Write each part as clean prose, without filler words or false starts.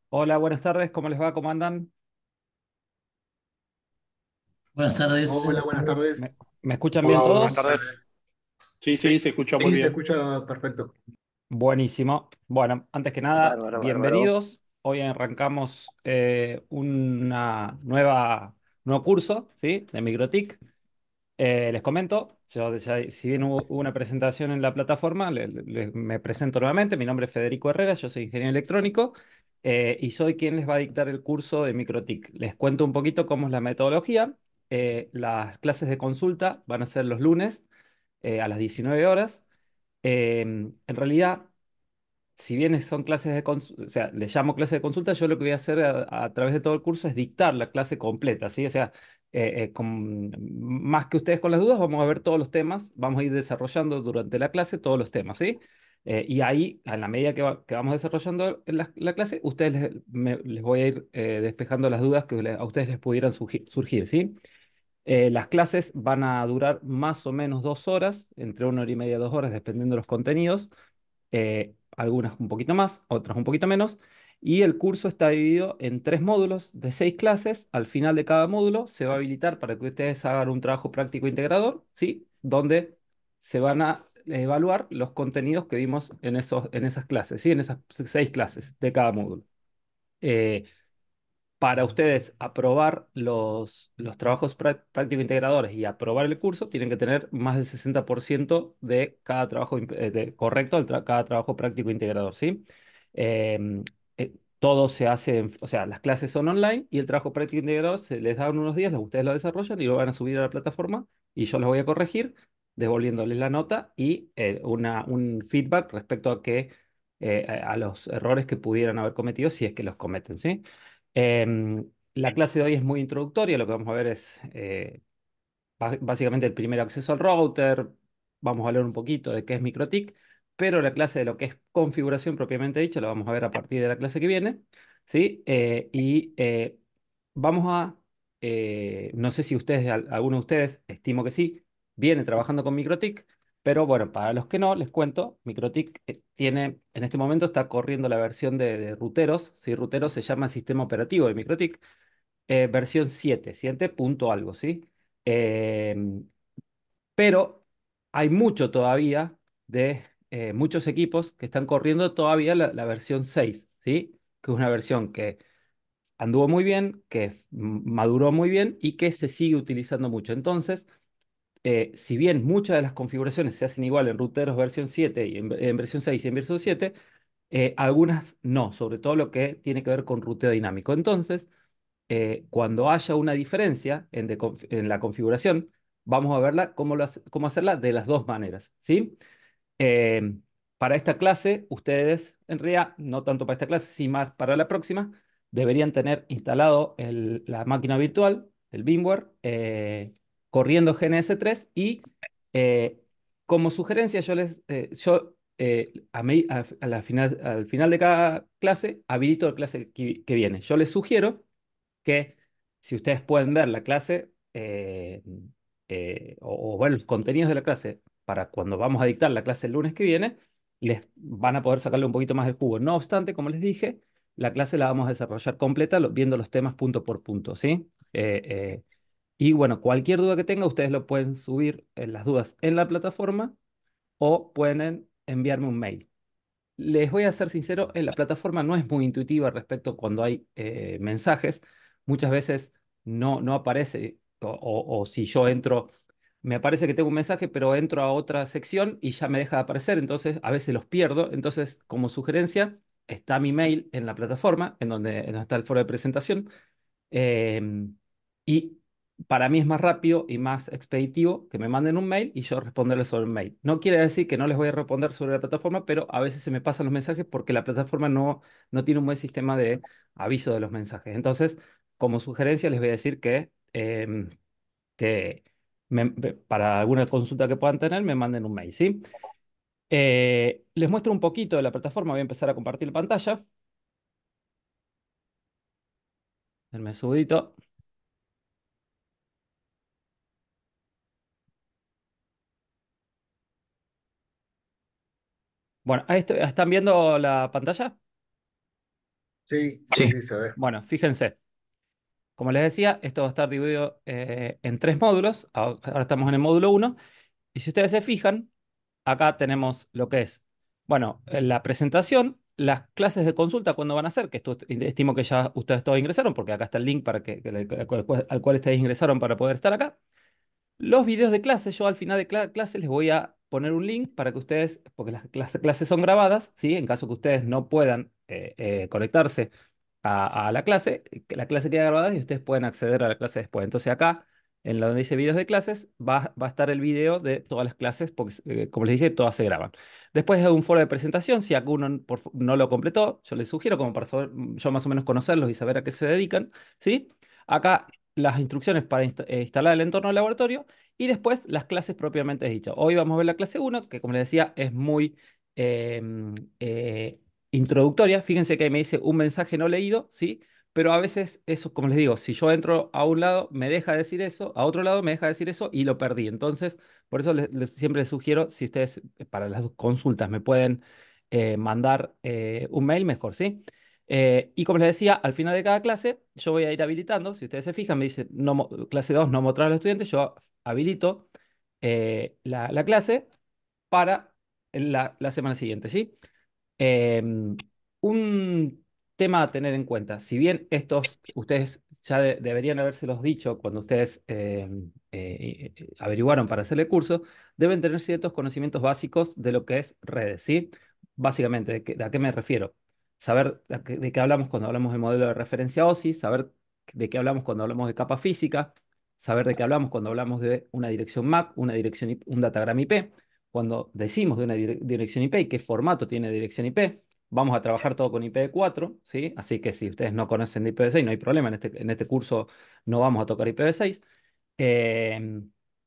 Hola, buenas tardes, ¿cómo les va? ¿Cómo andan? Buenas tardes. Hola, buenas tardes. ¿Me escuchan bien Hola, buenas todos? tardes. Sí, sí, se escucha muy Sí, se bien. escucha perfecto. Buenísimo. Bueno, antes que nada, Bárbaro, bárbaro. bienvenidos. Hoy arrancamos una nuevo curso, ¿sí? De Microtik. Les comento, si bien hubo una presentación en la plataforma, me presento nuevamente. Mi nombre es Federico Herrera, yo soy ingeniero electrónico y soy quien les va a dictar el curso de Microtik. Les cuento un poquito cómo es la metodología. Las clases de consulta van a ser los lunes a las 19 horas. En realidad, si bien son clases de consulta, o sea, les llamo clases de consulta, yo lo que voy a hacer a través de todo el curso es dictar la clase completa, ¿sí? O sea, más que ustedes con las dudas, vamos a ver todos los temas, vamos a ir desarrollando durante la clase todos los temas, ¿sí? Y ahí, a la medida que vamos desarrollando la clase, les voy a ir despejando las dudas que a ustedes les pudieran surgir, ¿sí? Las clases van a durar más o menos 2 horas, entre 1 hora y media, 2 horas, dependiendo de los contenidos. Algunas un poquito más, otras un poquito menos. Y el curso está dividido en 3 módulos de 6 clases. Al final de cada módulo se va a habilitar para que ustedes hagan un trabajo práctico integrador, ¿sí? Donde se van a evaluar los contenidos que vimos en esas clases, ¿sí? En esas 6 clases de cada módulo. Eh, para ustedes aprobar los trabajos práctico integradores y aprobar el curso, tienen que tener más del 60% de cada trabajo correcto, cada trabajo práctico integrador, ¿sí? Em, Todo se hace, o sea, las clases son online y el trabajo práctico integrador se les dan unos días, ustedes lo desarrollan y lo van a subir a la plataforma y yo los voy a corregir, devolviéndoles la nota y un feedback respecto a los errores que pudieran haber cometido si es que los cometen, ¿sí? La clase de hoy es muy introductoria, lo que vamos a ver es básicamente el primer acceso al router, vamos a hablar un poquito de qué es MikroTik, pero la clase de lo que es configuración propiamente dicha la vamos a ver a partir de la clase que viene, ¿sí? Vamos a, no sé si alguno de ustedes, estimo que sí, viene trabajando con MikroTik, pero bueno, para los que no, les cuento, MikroTik en este momento está corriendo la versión de ruteros, ¿sí? Ruteros se llama sistema operativo de MikroTik, versión 7 punto algo, ¿sí? Em, pero hay mucho todavía de muchos equipos que están corriendo todavía la versión 6, ¿sí? Que es una versión que anduvo muy bien, que maduró muy bien y que se sigue utilizando mucho. Entonces, si bien muchas de las configuraciones se hacen igual en routeros versión 7 y en versión 6 y en versión 7, algunas no, sobre todo lo que tiene que ver con ruteo dinámico. Entonces, cuando haya una diferencia en la configuración, vamos a verla cómo hacerla de las dos maneras, ¿sí? Eh, para esta clase, ustedes, en realidad, no tanto para esta clase, sino más para la próxima, deberían tener instalado la máquina virtual, el VMware, corriendo GNS3 y eh, como sugerencia, al final de cada clase, habilito la clase que viene. Yo les sugiero que si ustedes pueden ver la clase o ver los contenidos de la clase para cuando vamos a dictar la clase el lunes que viene, les van a poder sacarle un poquito más del jugo. No obstante, como les dije, la clase la vamos a desarrollar completa viendo los temas punto por punto, ¿sí? Y bueno, cualquier duda que tenga, ustedes lo pueden subir las dudas en la plataforma o pueden enviarme un mail. Les voy a ser sincero, la plataforma no es muy intuitiva respecto cuando hay mensajes. Muchas veces no aparece, o si yo entro, me aparece que tengo un mensaje, pero entro a otra sección y ya me deja de aparecer, entonces a veces los pierdo. Entonces, como sugerencia, está mi mail en la plataforma, en donde está el foro de presentación. Y para mí es más rápido y más expeditivo que me manden un mail y yo responderles sobre el mail. No quiere decir que no les voy a responder sobre la plataforma, pero a veces se me pasan los mensajes porque la plataforma no tiene un buen sistema de aviso de los mensajes. Entonces, como sugerencia, les voy a decir que para alguna consulta que puedan tener, me manden un mail, ¿sí? Les muestro un poquito de la plataforma. Voy a empezar a compartir pantalla. Denme un segundito. Bueno, ahí están viendo la pantalla. Sí, Sí. sí, sí, se ve. Bueno, fíjense, como les decía, esto va a estar dividido en tres módulos. Ahora estamos en el módulo uno. Y si ustedes se fijan, acá tenemos lo que es, bueno, la presentación, las clases de consulta, cuándo van a ser, que esto estimo que ya ustedes todos ingresaron, porque acá está el link para al cual ustedes ingresaron para poder estar acá. Los videos de clase, yo al final de clase les voy a poner un link para que ustedes, porque las clases son grabadas, ¿sí? En caso que ustedes no puedan conectarse a la clase, que la clase queda grabada y ustedes pueden acceder a la clase después. Entonces acá, en lo donde dice videos de clases, va a estar el video de todas las clases, porque como les dije, todas se graban. Después de un foro de presentación, si alguno no lo completó, yo les sugiero como para saber, yo más o menos conocerlos y saber a qué se dedican, ¿sí? Acá las instrucciones para instalar el entorno de laboratorio y después las clases propiamente dichas. Hoy vamos a ver la clase uno que como les decía es muy em, introductoria. Fíjense que ahí me dice un mensaje no leído, ¿sí? Pero a veces eso, como les digo, si yo entro a un lado me deja decir eso, a otro lado me deja decir eso y lo perdí. Entonces, por eso siempre les sugiero, si ustedes para las consultas me pueden mandar un mail, mejor, ¿sí? Y como les decía, al final de cada clase yo voy a ir habilitando, si ustedes se fijan, me dice no, clase 2 no mostrar a los estudiantes, yo habilito la clase para la semana siguiente, ¿sí? Un tema a tener en cuenta, si bien estos ustedes ya deberían habérselos dicho cuando ustedes averiguaron para hacer el curso, deben tener ciertos conocimientos básicos de lo que es redes, ¿sí? Básicamente, ¿de a qué me refiero? Saber de qué hablamos cuando hablamos del modelo de referencia OSI, saber de qué hablamos cuando hablamos de capa física, saber de qué hablamos cuando hablamos de una dirección MAC, una dirección un datagrama IP, cuando decimos de una dirección IP y qué formato tiene dirección IP. Vamos a trabajar todo con IPv4, ¿sí? Así que si ustedes no conocen de IPv6, no hay problema. En este curso no vamos a tocar IPv6. Eh,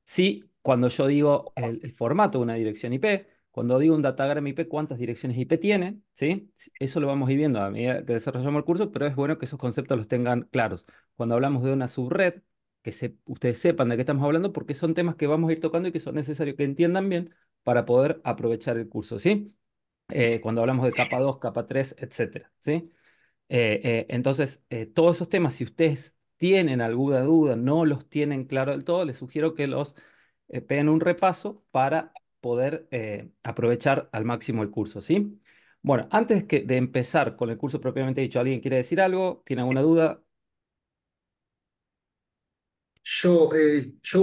sí, cuando yo digo el formato de una dirección IP, cuando digo un datagram IP, cuántas direcciones IP tiene, ¿sí? Eso lo vamos a ir viendo a medida que desarrollamos el curso, pero es bueno que esos conceptos los tengan claros. Cuando hablamos de una subred, que ustedes sepan de qué estamos hablando, porque son temas que vamos a ir tocando y que son necesarios que entiendan bien para poder aprovechar el curso, ¿sí? Cuando hablamos de capa 2, capa 3, etcétera, ¿sí? Entonces, todos esos temas, si ustedes tienen alguna duda, no los tienen claro del todo, les sugiero que los peguen un repaso para poder aprovechar al máximo el curso, ¿sí? Bueno, antes de empezar con el curso propiamente dicho, ¿alguien quiere decir algo? ¿Tiene alguna duda? Yo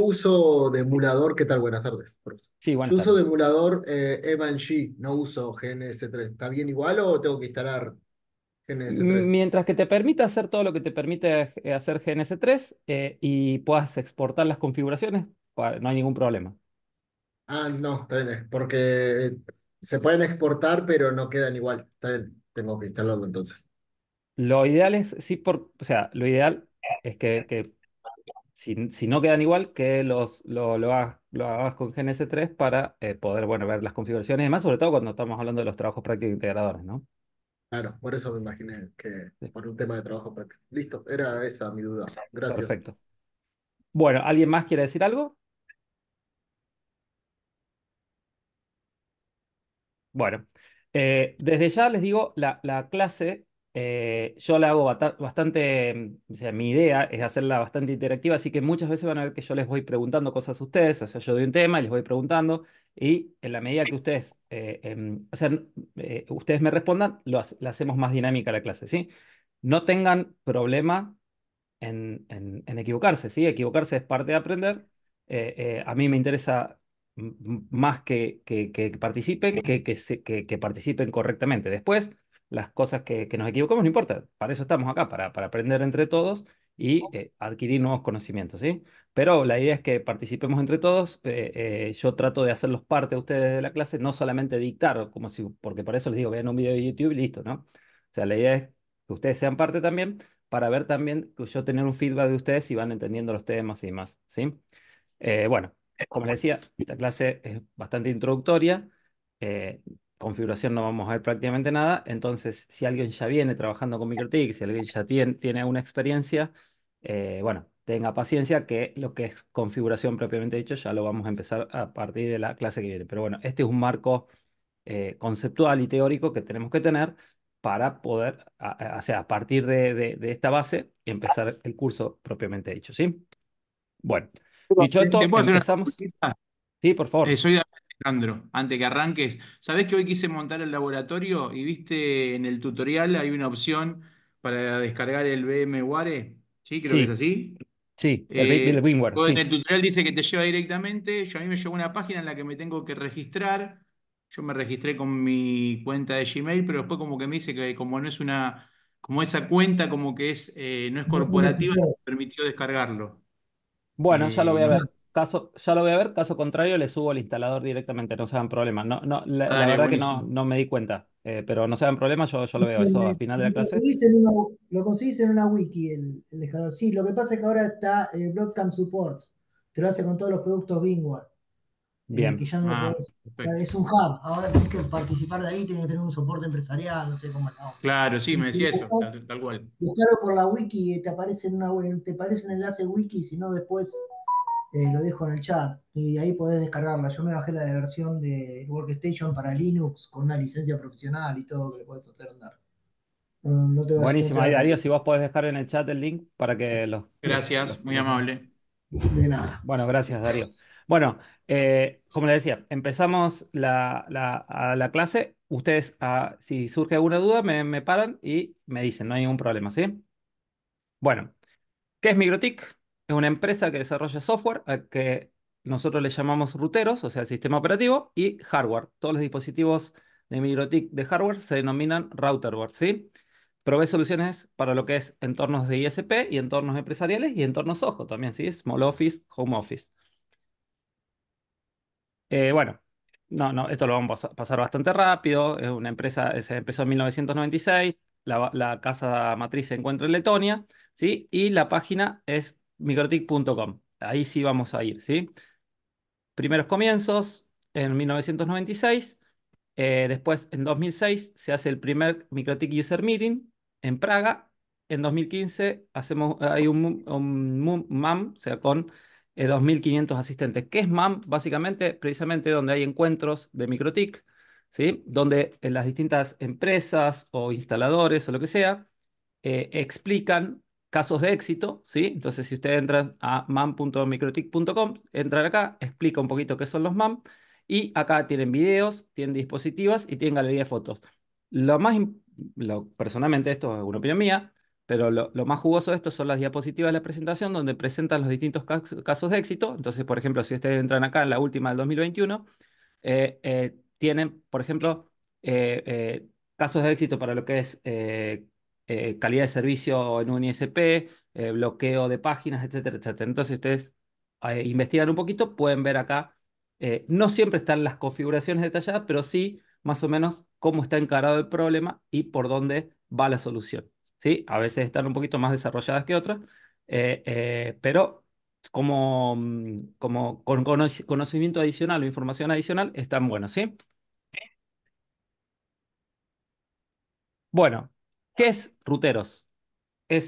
uso de emulador, ¿qué tal? Buenas tardes, profesor. Sí, buenas Yo uso tardes. de emulador Evan-G, no uso GNS3. ¿Está bien igual o tengo que instalar GNS3? Mientras que te permita hacer todo lo que te permite hacer GNS3 y puedas exportar las configuraciones, no hay ningún problema. Ah, no, está bien, porque se pueden exportar, pero no quedan igual. Está bien, tengo que instalarlo entonces. Lo ideal es, sí, o sea, lo ideal es que si no quedan igual, que lo hagas con GNS3 para poder, bueno, ver las configuraciones y demás, sobre todo cuando estamos hablando de los trabajos prácticos integradores, ¿no? Claro, por eso me imaginé que Sí, por un tema de trabajo práctico. Listo, era esa mi duda. Gracias. perfecto. Bueno, ¿alguien más quiere decir algo? Bueno, desde ya les digo, la clase yo la hago bastante, o sea, mi idea es hacerla bastante interactiva, así que muchas veces van a ver que yo les voy preguntando cosas a ustedes, o sea, yo doy un tema y les voy preguntando, y en la medida que ustedes, o sea, ustedes me respondan, la hacemos más dinámica la clase, ¿sí? No tengan problema en equivocarse, ¿sí? Equivocarse es parte de aprender. A mí me interesa más que participen, que participen correctamente. Después, las cosas que nos equivocamos no importa. Para eso estamos acá, para aprender entre todos y adquirir nuevos conocimientos, ¿sí? Pero la idea es que participemos entre todos. Yo trato de hacerlos parte de ustedes de la clase, no solamente dictar, porque por eso les digo, vean un video de YouTube y listo, ¿no? O sea, la idea es que ustedes sean parte también para ver también, que yo tener un feedback de ustedes si van entendiendo los temas y demás, ¿sí? Bueno, como les decía, esta clase es bastante introductoria, eh, configuración no vamos a ver prácticamente nada, entonces si alguien ya viene trabajando con MikroTik, si alguien ya tiene una experiencia, bueno, tenga paciencia que lo que es configuración propiamente dicho ya lo vamos a empezar a partir de la clase que viene. Pero bueno, este es un marco conceptual y teórico que tenemos que tener para poder, o sea, a partir de esta base, empezar el curso propiamente dicho, ¿sí? Bueno, dicho ¿Te esto, puedo hacer una empezamos. preguntita? Sí, por favor. Soy Alejandro, antes que arranques. ¿Sabés que hoy quise montar el laboratorio y viste en el tutorial hay una opción para descargar el VMware? Sí, creo que es Sí, así. sí, el VMware, En sí. el tutorial dice que te lleva directamente. A mí me llegó una página en la que me tengo que registrar. Yo me registré con mi cuenta de Gmail, pero después como que me dice que como no es una, como esa cuenta como que es, no es No tiene corporativa, no me soporte. permitió descargarlo. Bueno, ya lo voy a No sé. ver. Ya lo voy a ver. Caso contrario, le subo el instalador directamente, no se hagan problema. No, no, la Dale, verdad que no, buenísimo. no me di cuenta, pero no se hagan problema, yo lo veo eso a final de la Lo clase. conseguís lo conseguís en una wiki, el descargador. Sí, lo que pasa es que ahora está el Broadcom Support. Te lo hace con todos los productos VMware, que Bien. ya no lo Ah, podés. perfecto. Es un hub. Ahora tenés que participar de ahí, tenés que tener un soporte empresarial, no sé cómo es la onda. Claro, sí, Y me decía eso, tal cual. buscalo por la wiki, te aparece en una te aparece un enlace wiki, si no después lo dejo en el chat. Y ahí podés descargarla. Yo me bajé la de versión de Workstation para Linux con una licencia profesional y todo que le podés hacer andar. No te Buenísimo. va Ahí, a Darío, cambiar. si vos podés dejar en el chat el link para que Gracias, muy amable. De nada. Bueno, gracias, Darío. Bueno, como le decía, empezamos la clase. Ustedes, si surge alguna duda, me paran y me dicen, no hay ningún problema, ¿sí? Bueno. ¿Qué es Migrotic? Es una empresa que desarrolla software al que nosotros le llamamos ruteros, o sea, el sistema operativo, y hardware. Todos los dispositivos de Migrotic de hardware se denominan routerware, ¿sí? Provee soluciones para lo que es entornos de ISP y entornos empresariales y entornos OJO también, ¿sí? Small Office, Home Office. Bueno, no, esto lo vamos a pasar bastante rápido. Es una empresa, se empezó en 1996. La casa matriz se encuentra en Letonia, ¿sí? Y la página es migrotic.com. Ahí sí vamos a ir, ¿sí? Primeros comienzos en 1996. Después, en 2006, se hace el primer MikroTik User Meeting en Praga. En 2015 hay un MAM, o sea, con 2.500 asistentes. ¿Qué es MAM? Básicamente, precisamente donde hay encuentros de MikroTik, ¿sí? Donde las distintas empresas o instaladores o lo que sea explican casos de éxito, ¿sí? Entonces, si ustedes entran a mam.microtik.com, entran acá, explica un poquito qué son los MAM y acá tienen videos, tienen dispositivas y tienen galería de fotos. Lo más, personalmente, esto es una opinión mía, pero lo más jugoso de esto son las diapositivas de la presentación donde presentan los distintos casos de éxito. Entonces, por ejemplo, si ustedes entran acá en la última del 2021, tienen, por ejemplo, casos de éxito para lo que es calidad de servicio en un ISP, bloqueo de páginas, etcétera, etcétera. Entonces, ustedes investigan un poquito, pueden ver acá. No siempre están las configuraciones detalladas, pero sí más o menos cómo está encarado el problema y por dónde va la solución. ¿Sí? A veces están un poquito más desarrolladas que otras, pero como con conocimiento adicional o información adicional, están buenos, ¿sí? Bueno, ¿qué es Ruteros? El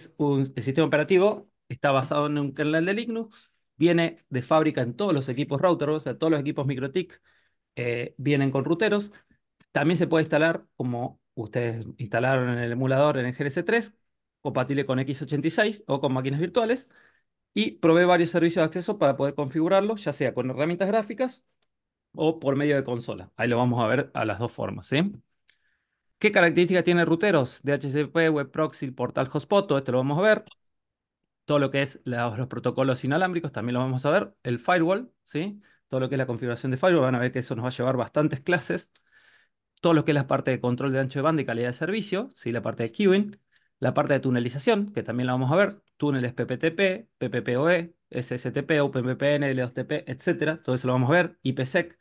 sistema operativo, está basado en un kernel de Linux, viene de fábrica en todos los equipos router, o sea, todos los equipos MikroTik vienen con ruteros. También se puede instalar, como ustedes instalaron en el emulador en el GLC3, compatible con x86 o con máquinas virtuales, y provee varios servicios de acceso para poder configurarlo, ya sea con herramientas gráficas o por medio de consola. Ahí lo vamos a ver a las dos formas, ¿sí? ¿Qué características tiene ruteros? DHCP, Web Proxy, Portal Hotspot, todo esto lo vamos a ver. Todo lo que es los protocolos inalámbricos también lo vamos a ver. El firewall, ¿sí? Todo lo que es la configuración de firewall, van a ver que eso nos va a llevar bastantes clases. Todo lo que es la parte de control de ancho de banda y calidad de servicio, ¿sí? La parte de queuing. La parte de tunelización, que también la vamos a ver. Túneles PPTP, PPPoE, SSTP, OpenVPN, L2TP, etcétera. Todo eso lo vamos a ver. IPsec,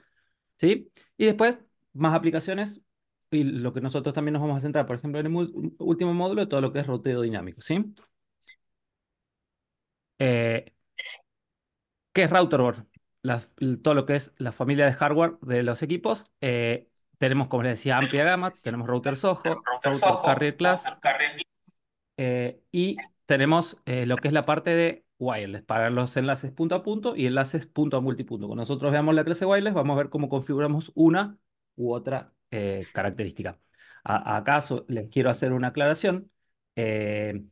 ¿sí? Y después, más aplicaciones. Y lo que nosotros también nos vamos a centrar, por ejemplo, en el último módulo, todo lo que es ruteo dinámico, ¿sí? Eh, ¿Qué es Routerboard? Todo lo que es la familia de hardware de los equipos. Tenemos, como les decía, amplia gama. Tenemos router Soho, router Carrier Class y tenemos lo que es la parte de wireless para los enlaces punto a punto y enlaces punto a multipunto. Cuando nosotros veamos la clase wireless, vamos a ver cómo configuramos una u otra característica. ¿Acaso les quiero hacer una aclaración? Eh,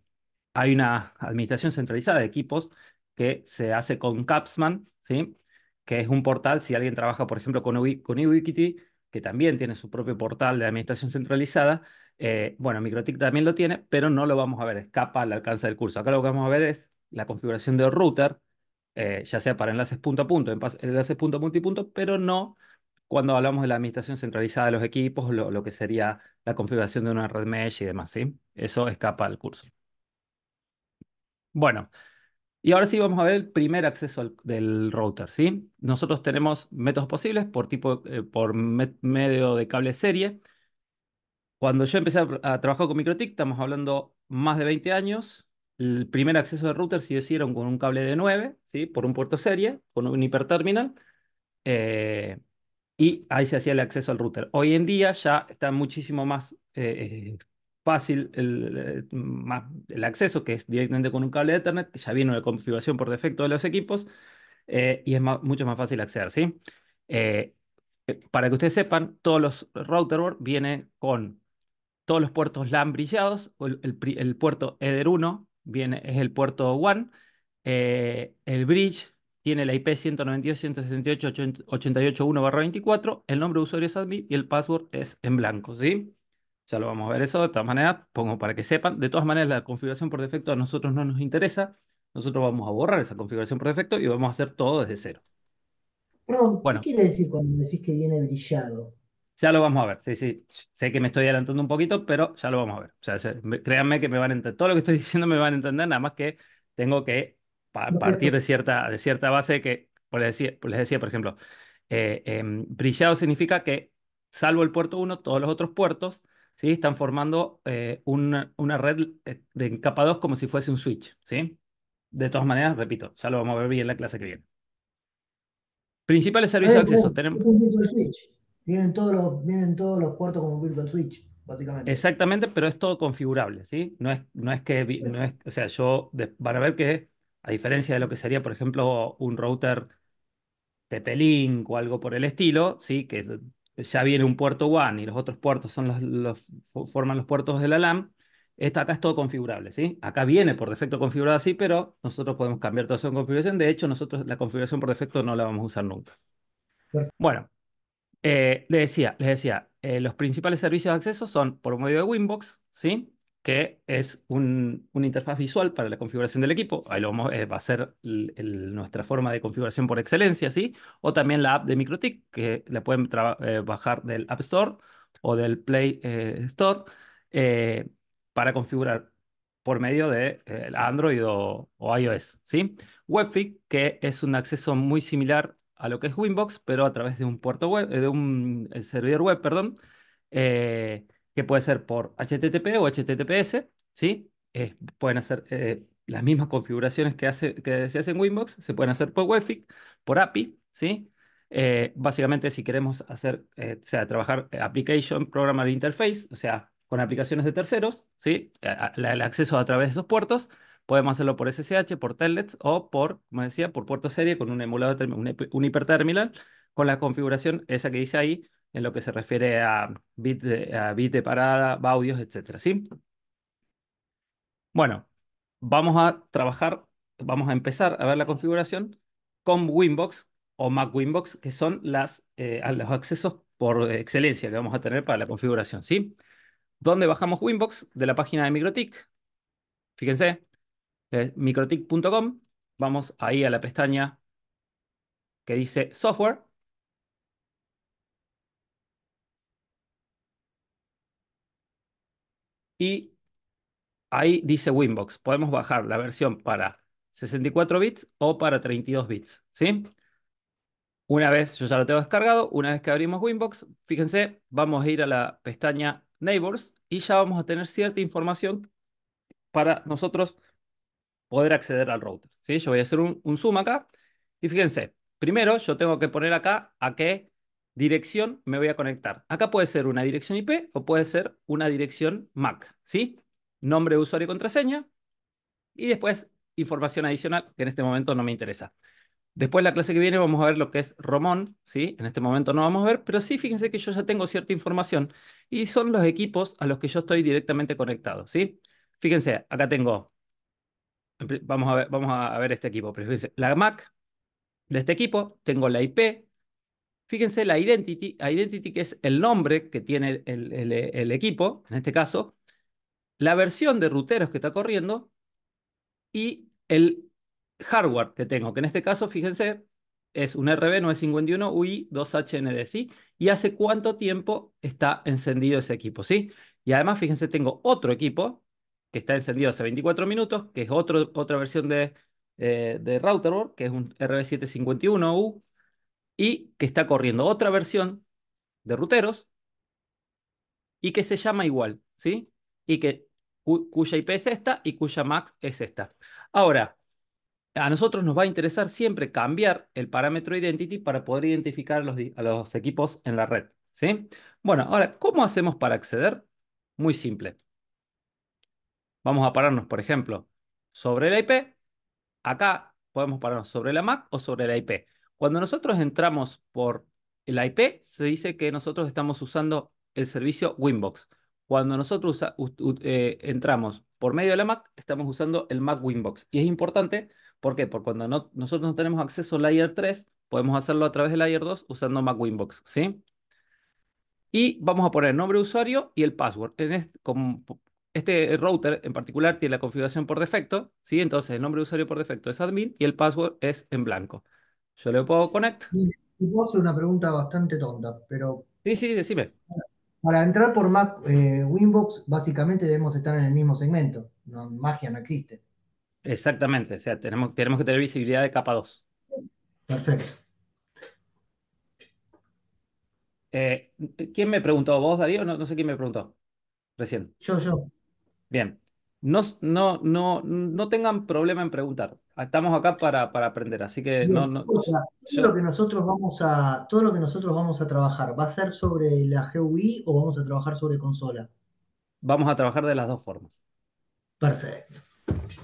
Hay una administración centralizada de equipos que se hace con Capsman, ¿sí? Que es un portal, si alguien trabaja, por ejemplo, con Ubiquiti, que también tiene su propio portal de administración centralizada. Bueno, MikroTik también lo tiene, pero no lo vamos a ver, escapa al alcance del curso. Acá lo que vamos a ver es la configuración del router, ya sea para enlaces punto a punto, enlaces punto a multipunto, pero no cuando hablamos de la administración centralizada de los equipos, lo que sería la configuración de una red mesh y demás, ¿sí? Eso escapa al curso. Bueno, y ahora sí vamos a ver el primer acceso del router, ¿sí? Nosotros tenemos métodos posibles por medio de cable serie. Cuando yo empecé a trabajar con MikroTik, estamos hablando más de 20 años. El primer acceso de router se hicieron con un cable de 9, ¿sí? Por un puerto serie, con un hiperterminal. eh, y ahí se hacía el acceso al router. Hoy en día ya está muchísimo más fácil el acceso, que es directamente con un cable de Ethernet, que ya viene una configuración por defecto de los equipos, y es mucho más fácil acceder, ¿sí? Eh, para que ustedes sepan, todos los router board vienen con todos los puertos LAN brillados, o el puerto Ether 1 es el puerto WAN, el bridge tiene la IP 192.168.168.1/24, el nombre de usuario es admin y el password es en blanco, ¿sí? Ya lo vamos a ver eso, de todas maneras, pongo para que sepan. De todas maneras, la configuración por defecto a nosotros no nos interesa. Nosotros vamos a borrar esa configuración por defecto y vamos a hacer todo desde cero. Perdón, ¿qué Bueno, quiere decir cuando decís que viene brillado? ya lo vamos a ver. Sí, sí. Sé que me estoy adelantando un poquito, pero ya lo vamos a ver. O sea, créanme que me van a entender. Todo lo que estoy diciendo me van a entender, nada más que tengo que No, partir de cierta base que, les decía, por ejemplo, brillado significa que, salvo el puerto uno, todos los otros puertos, ¿sí? Están formando una red de capa 2 como si fuese un switch, ¿sí? De todas maneras, repito, ya lo vamos a ver bien en la clase que viene. Principales servicios de acceso. Es un virtual switch. Vienen todos los puertos como un virtual switch, básicamente. Exactamente, pero es todo configurable, ¿sí? No es que, no es, o sea, van a ver que, a diferencia de lo que sería, por ejemplo, un router TP-Link o algo por el estilo, ¿sí? Que ya viene un puerto WAN y los otros puertos forman los puertos de la LAN. Acá es todo configurable, ¿sí? Acá viene por defecto configurado así, pero nosotros podemos cambiar toda esa configuración. De hecho, nosotros la configuración por defecto no la vamos a usar nunca. Perfecto. Bueno. Les decía, los principales servicios de acceso son por medio de Winbox, ¿sí? Que es una interfaz visual para la configuración del equipo. Ahí va a ser nuestra forma de configuración por excelencia, ¿sí? O también la app de MikroTik, que la pueden bajar del App Store o del Play Store, eh, para configurar por medio de Android o iOS, ¿sí? Webfig, que es un acceso muy similar a lo que es Winbox, pero a través de un puerto web, de un servidor web, perdón, que puede ser por HTTP o HTTPS, ¿sí? Pueden hacer las mismas configuraciones que se hacen en Winbox, se pueden hacer por Webfig, por API, ¿sí? Básicamente, si queremos hacer, o sea, trabajar Application Programmer Interface, o sea, con aplicaciones de terceros, ¿sí? El acceso a través de esos puertos. Podemos hacerlo por SSH, por telnets o como decía, por puerto serie con un emulador, un hiperterminal, con la configuración esa que dice ahí, en lo que se refiere a bit de parada, baudios, etcétera, ¿sí? Bueno, vamos a empezar a ver la configuración con Winbox o Mac Winbox, que son los accesos por excelencia que vamos a tener para la configuración, ¿sí? ¿Dónde bajamos Winbox? De la página de MikroTik. Fíjense, mikrotik.com. Vamos ahí a la pestaña que dice Software. Y ahí dice Winbox. Podemos bajar la versión para 64 bits o para 32 bits, ¿sí? Una vez, yo ya lo tengo descargado, una vez que abrimos Winbox, fíjense, vamos a ir a la pestaña Neighbors y ya vamos a tener cierta información para nosotros poder acceder al router, ¿sí? Yo voy a hacer un zoom acá y fíjense, primero yo tengo que poner acá a qué dirección me voy a conectar. Acá puede ser una dirección IP o puede ser una dirección MAC, ¿sí? Nombre de usuario y contraseña y después información adicional que en este momento no me interesa. Después, la clase que viene, vamos a ver lo que es Romón, ¿sí? En este momento no vamos a ver, pero sí, fíjense que yo ya tengo cierta información y son los equipos a los que yo estoy directamente conectado, ¿sí? Fíjense, acá tengo, vamos a ver este equipo. Pero fíjense, la MAC de este equipo, tengo la IP, fíjense la identity que es el nombre que tiene el equipo, en este caso, la versión de ruteros que está corriendo y el hardware que tengo, que en este caso, fíjense, es un RB951UI2HND, ¿sí? Y hace cuánto tiempo está encendido ese equipo, ¿sí? Y además, fíjense, tengo otro equipo que está encendido hace 24 minutos, que es otra versión de routerboard, que es un RB751U, y que está corriendo otra versión de ruteros y que se llama igual, ¿sí? Y cuya IP es esta y cuya MAC es esta. Ahora, a nosotros nos va a interesar siempre cambiar el parámetro identity para poder identificar a los equipos en la red, ¿sí? Bueno, ahora, ¿cómo hacemos para acceder? Muy simple. Vamos a pararnos, por ejemplo, sobre la IP. Acá podemos pararnos sobre la MAC o sobre la IP. Cuando nosotros entramos por la IP, se dice que nosotros estamos usando el servicio Winbox. Cuando nosotros entramos por medio de la MAC, estamos usando el Mac Winbox. Y es importante, ¿por qué? Porque cuando nosotros no tenemos acceso a Layer 3, podemos hacerlo a través de Layer 2 usando Mac Winbox, ¿sí? Y vamos a poner el nombre de usuario y el password. Este router en particular tiene la configuración por defecto, ¿sí? Entonces el nombre de usuario por defecto es admin y el password es en blanco. Yo le pongo connect. Mire, y puedo hacer una pregunta bastante tonta, pero Sí, sí, decime. para entrar por Mac Winbox, básicamente debemos estar en el mismo segmento. No, magia no existe. Exactamente. O sea, tenemos que tener visibilidad de capa 2. Perfecto. Eh, ¿Quién me preguntó? ¿Vos, Darío? No, no sé quién me preguntó recién. Yo. Bien. No tengan problema en preguntar. Estamos acá para aprender, así que Bien, no, no, o sea, yo, todo lo que nosotros vamos a trabajar, ¿va a ser sobre la GUI o vamos a trabajar sobre consola? vamos a trabajar de las dos formas. Perfecto.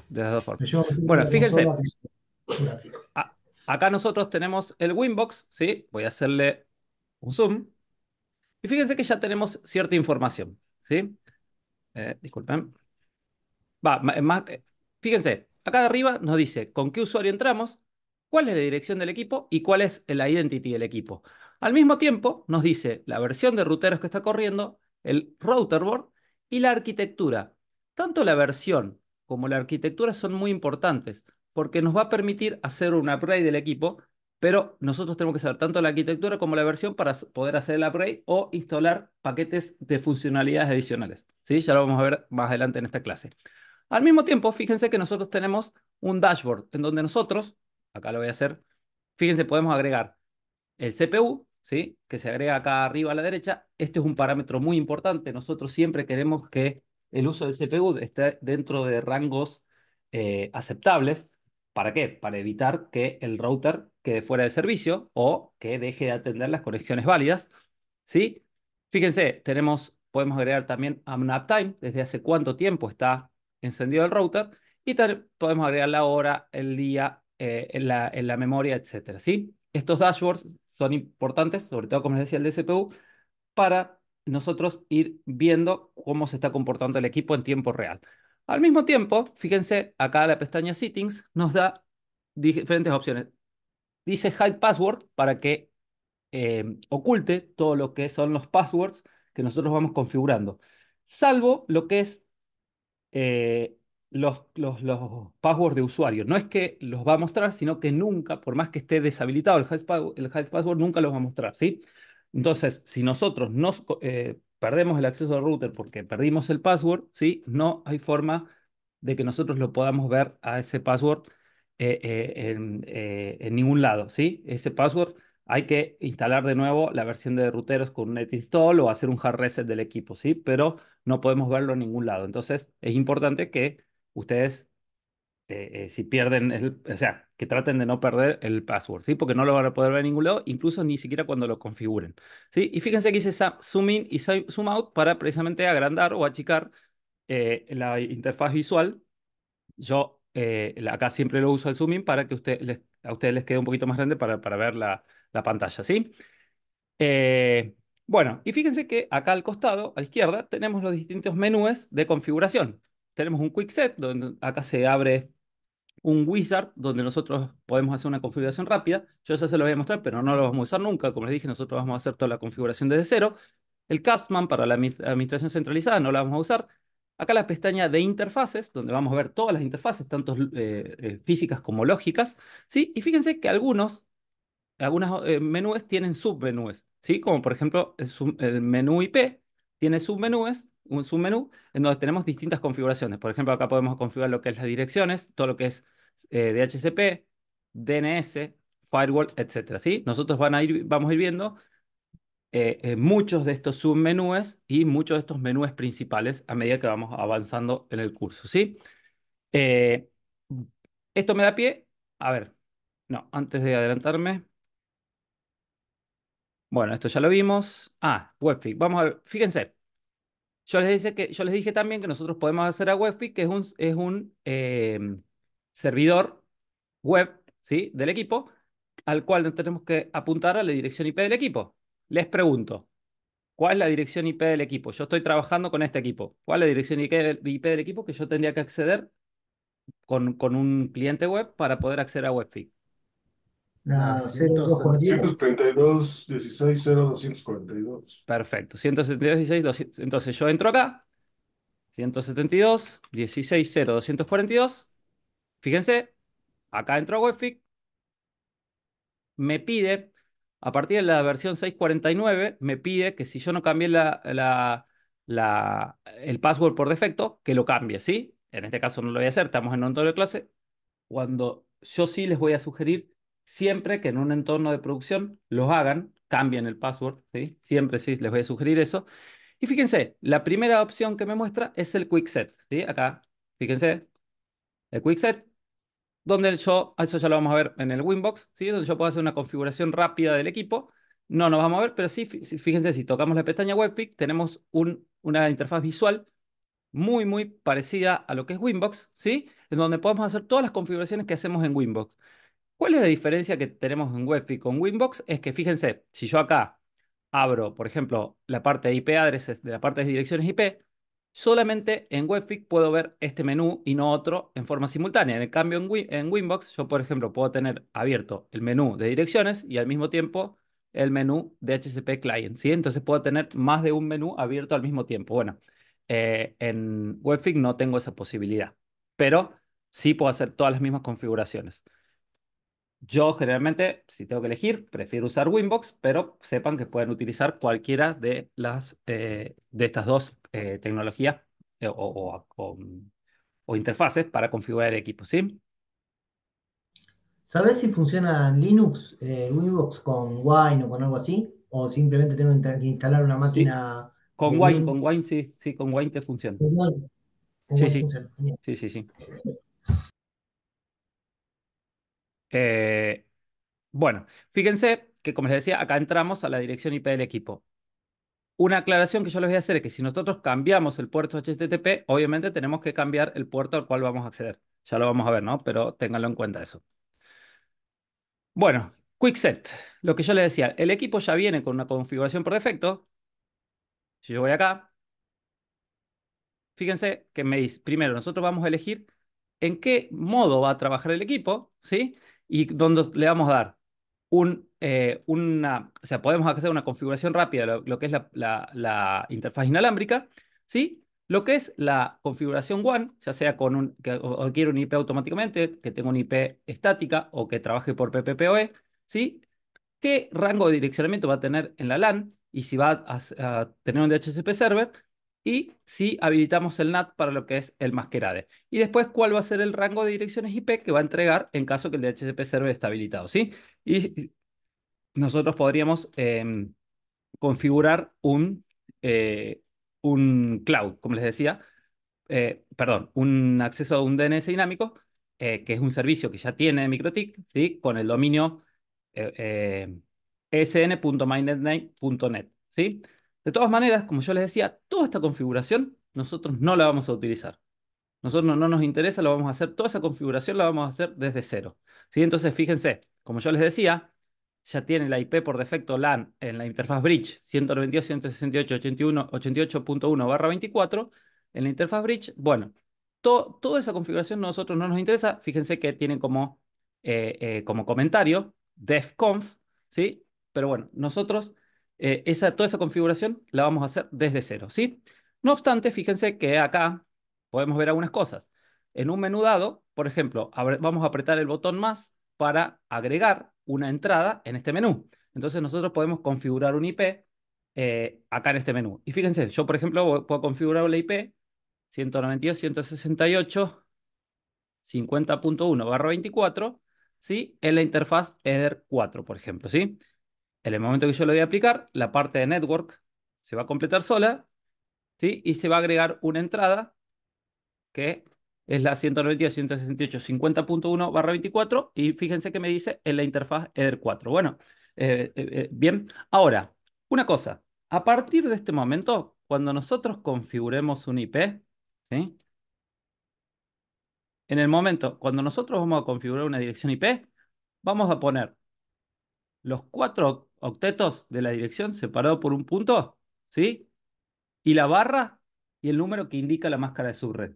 De las dos formas. Me llevo Bueno, la consola fíjense. que es gráfico. Acá nosotros tenemos el Winbox, ¿sí? Voy a hacerle un zoom. Y fíjense que ya tenemos cierta información, ¿sí? Disculpen. Fíjense, acá de arriba nos dice con qué usuario entramos, cuál es la dirección del equipo y cuál es la identity del equipo. Al mismo tiempo nos dice la versión de ruteros que está corriendo, el router board y la arquitectura. Tanto la versión como la arquitectura son muy importantes porque nos va a permitir hacer un upgrade del equipo, pero nosotros tenemos que saber tanto la arquitectura como la versión para poder hacer el upgrade o instalar paquetes de funcionalidades adicionales, ¿sí? Ya lo vamos a ver más adelante en esta clase. Al mismo tiempo, fíjense que nosotros tenemos un dashboard en donde nosotros, acá lo voy a hacer, fíjense, podemos agregar el CPU, ¿sí? Que se agrega acá arriba a la derecha. Este es un parámetro muy importante. Nosotros siempre queremos que el uso del CPU esté dentro de rangos aceptables. ¿Para qué? Para evitar que el router quede fuera de servicio o que deje de atender las conexiones válidas, ¿sí? Fíjense, podemos agregar también un uptime, desde hace cuánto tiempo está encendido el router, y podemos agregar la hora, el día, en la memoria, etcétera, ¿sí? Estos dashboards son importantes, sobre todo, como les decía, el de CPU, para nosotros ir viendo cómo se está comportando el equipo en tiempo real. Al mismo tiempo, fíjense, acá la pestaña Settings nos da diferentes opciones. Dice Hide Password para que oculte todo lo que son los passwords que nosotros vamos configurando, salvo lo que es eh, los passwords de usuario. No es que los va a mostrar, sino que nunca, por más que esté deshabilitado el hide password, nunca los va a mostrar, ¿sí? Entonces, si nosotros perdemos el acceso al router porque perdimos el password, ¿sí? No hay forma de que nosotros lo podamos ver a ese password en ningún lado, ¿sí? Ese password hay que instalar de nuevo la versión de routeros con un net install o hacer un hard reset del equipo, ¿sí? Pero no podemos verlo en ningún lado. Entonces, es importante que ustedes, si pierden, o sea, que traten de no perder el password, ¿sí? Porque no lo van a poder ver en ningún lado, incluso ni siquiera cuando lo configuren, ¿sí? Y fíjense que hice zoom in y zoom out para precisamente agrandar o achicar la interfaz visual. Yo acá siempre lo uso el zoom in para que a ustedes les quede un poquito más grande para ver la pantalla, ¿sí? Eh, bueno, y fíjense que acá al costado, a la izquierda, tenemos los distintos menús de configuración. Tenemos un Quick Set, donde acá se abre un wizard donde nosotros podemos hacer una configuración rápida. Yo ya se lo voy a mostrar, pero no lo vamos a usar nunca. Como les dije, nosotros vamos a hacer toda la configuración desde cero. El Catman para la administración centralizada no la vamos a usar. Acá la pestaña de interfaces, donde vamos a ver todas las interfaces, tanto físicas como lógicas, ¿sí? Y fíjense que algunos menús tienen submenús, ¿sí? Como por ejemplo el menú IP tiene submenús, un submenú en donde tenemos distintas configuraciones. Por ejemplo, acá podemos configurar lo que es las direcciones, todo lo que es DHCP, DNS, firewall, etcétera, ¿sí? Nosotros vamos a ir viendo muchos de estos submenús y muchos de estos menús principales a medida que vamos avanzando en el curso, ¿sí? Eh, Esto me da pie, a ver, no, antes de adelantarme. Bueno, esto ya lo vimos. Ah, Webfig. Vamos a ver. Fíjense, yo les dije también que nosotros podemos hacer a Webfig, que es un servidor web, ¿sí? Del equipo, al cual nos tenemos que apuntar a la dirección IP del equipo. Les pregunto, ¿cuál es la dirección IP del equipo? Yo estoy trabajando con este equipo. ¿Cuál es la dirección IP del equipo que yo tendría que acceder con un cliente web para poder acceder a Webfig? La La 0242. 172.16.0.242. Perfecto. 172.16.200. Entonces yo entro acá. 172.16.0.242. Fíjense, acá entro a Webfig, me pide, a partir de la versión 6.49, me pide que si yo no cambié el password por defecto, que lo cambie, ¿sí? En este caso no lo voy a hacer, estamos en un entorno de clase. Cuando yo sí les voy a sugerir siempre que en un entorno de producción los hagan, cambien el password, ¿sí? Siempre sí les voy a sugerir eso. Y fíjense, la primera opción que me muestra es el Quick Set, ¿sí? Acá, fíjense, el Quick Set, donde eso ya lo vamos a ver en el Winbox, ¿sí? Donde yo puedo hacer una configuración rápida del equipo. No nos vamos a ver, pero sí, fíjense, si tocamos la pestaña Webpick, tenemos una interfaz visual muy parecida a lo que es Winbox, ¿sí? En donde podemos hacer todas las configuraciones que hacemos en Winbox. ¿Cuál es la diferencia que tenemos en Webfig con Winbox? Es que fíjense, si yo acá abro, por ejemplo, la parte de IP addresses de la parte de direcciones IP, solamente en Webfig puedo ver este menú y no otro en forma simultánea. En cambio, en Winbox, yo, por ejemplo, puedo tener abierto el menú de direcciones y al mismo tiempo el menú de HCP Client, ¿sí? Entonces puedo tener más de un menú abierto al mismo tiempo. Bueno, en Webfig no tengo esa posibilidad, pero sí puedo hacer todas las mismas configuraciones. Yo generalmente, si tengo que elegir, prefiero usar Winbox, pero sepan que pueden utilizar cualquiera de estas dos tecnologías o interfaces para configurar el equipo, ¿sí? ¿Sabés si funciona en Linux, Windows con Wine o con algo así? ¿O simplemente tengo que instalar una Sí, máquina de Win? Con Wine sí, sí, con Wine te funciona. Con Wine, con Sí, Wine sí, funciona. Genial. sí, sí, sí. Eh, bueno, fíjense que como les decía, acá entramos a la dirección IP del equipo. Una aclaración que yo les voy a hacer es que si nosotros cambiamos el puerto HTTP, obviamente tenemos que cambiar el puerto al cual vamos a acceder. Ya lo vamos a ver, ¿no? Pero ténganlo en cuenta eso. Bueno, Quickset. Lo que yo les decía, el equipo ya viene con una configuración por defecto. Si yo voy acá, fíjense que me dice, primero nosotros vamos a elegir en qué modo va a trabajar el equipo, ¿sí? Y dónde le vamos a dar o sea, podemos hacer una configuración rápida, lo que es la interfaz inalámbrica, ¿sí? Lo que es la configuración WAN, ya sea o quiero un IP automáticamente, que tenga un IP estática o que trabaje por PPPoE, ¿sí? ¿Qué rango de direccionamiento va a tener en la LAN? Y si va a tener un DHCP server, y si habilitamos el NAT para lo que es el masquerade. Y después, cuál va a ser el rango de direcciones IP que va a entregar en caso que el DHCP server esté habilitado, ¿sí? Y nosotros podríamos configurar un cloud, como les decía, perdón, un acceso a un DNS dinámico, que es un servicio que ya tiene MikroTik, ¿sí? Con el dominio eh, sn.mynetname.net, ¿sí? De todas maneras, como yo les decía, toda esta configuración nosotros no la vamos a utilizar. Nosotros no nos interesa, lo vamos a hacer, toda esa configuración la vamos a hacer desde cero. ¿Sí? Entonces, fíjense, como yo les decía, ya tiene la IP por defecto LAN en la interfaz bridge 192.168.88.1/24. En la interfaz bridge, bueno, toda esa configuración a nosotros no nos interesa. Fíjense que tiene como comentario defconf, ¿sí? Pero bueno, nosotros toda esa configuración la vamos a hacer desde cero, ¿sí? No obstante, fíjense que acá podemos ver algunas cosas. En un menú dado, por ejemplo, vamos a apretar el botón más para agregar una entrada en este menú. Entonces nosotros podemos configurar un IP acá en este menú. Y fíjense, yo por ejemplo puedo configurar la IP 192.168.50.1/24, ¿sí? En la interfaz Ether 4, por ejemplo, ¿sí? En el momento que yo lo voy a aplicar, la parte de network se va a completar sola, ¿sí? Y se va a agregar una entrada que es la 192.168.50.1/24, y fíjense que me dice en la interfaz Ether 4. Bueno, bien. Ahora, una cosa. A partir de este momento, cuando nosotros configuremos un IP, ¿sí? En el momento, cuando nosotros vamos a configurar una dirección IP, vamos a poner los 4 octetos de la dirección separados por un punto, ¿sí? Y la barra y el número que indica la máscara de subred.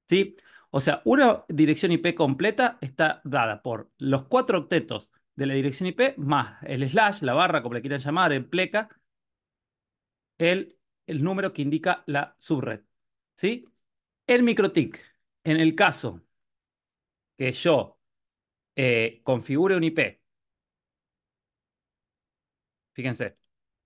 ¿Sí? O sea, una dirección IP completa está dada por los 4 octetos de la dirección IP más el slash, la barra, como le quieran llamar, el pleca, el, el número que indica la subred. ¿Sí? El microtik, en el caso que yo configure un IP, fíjense,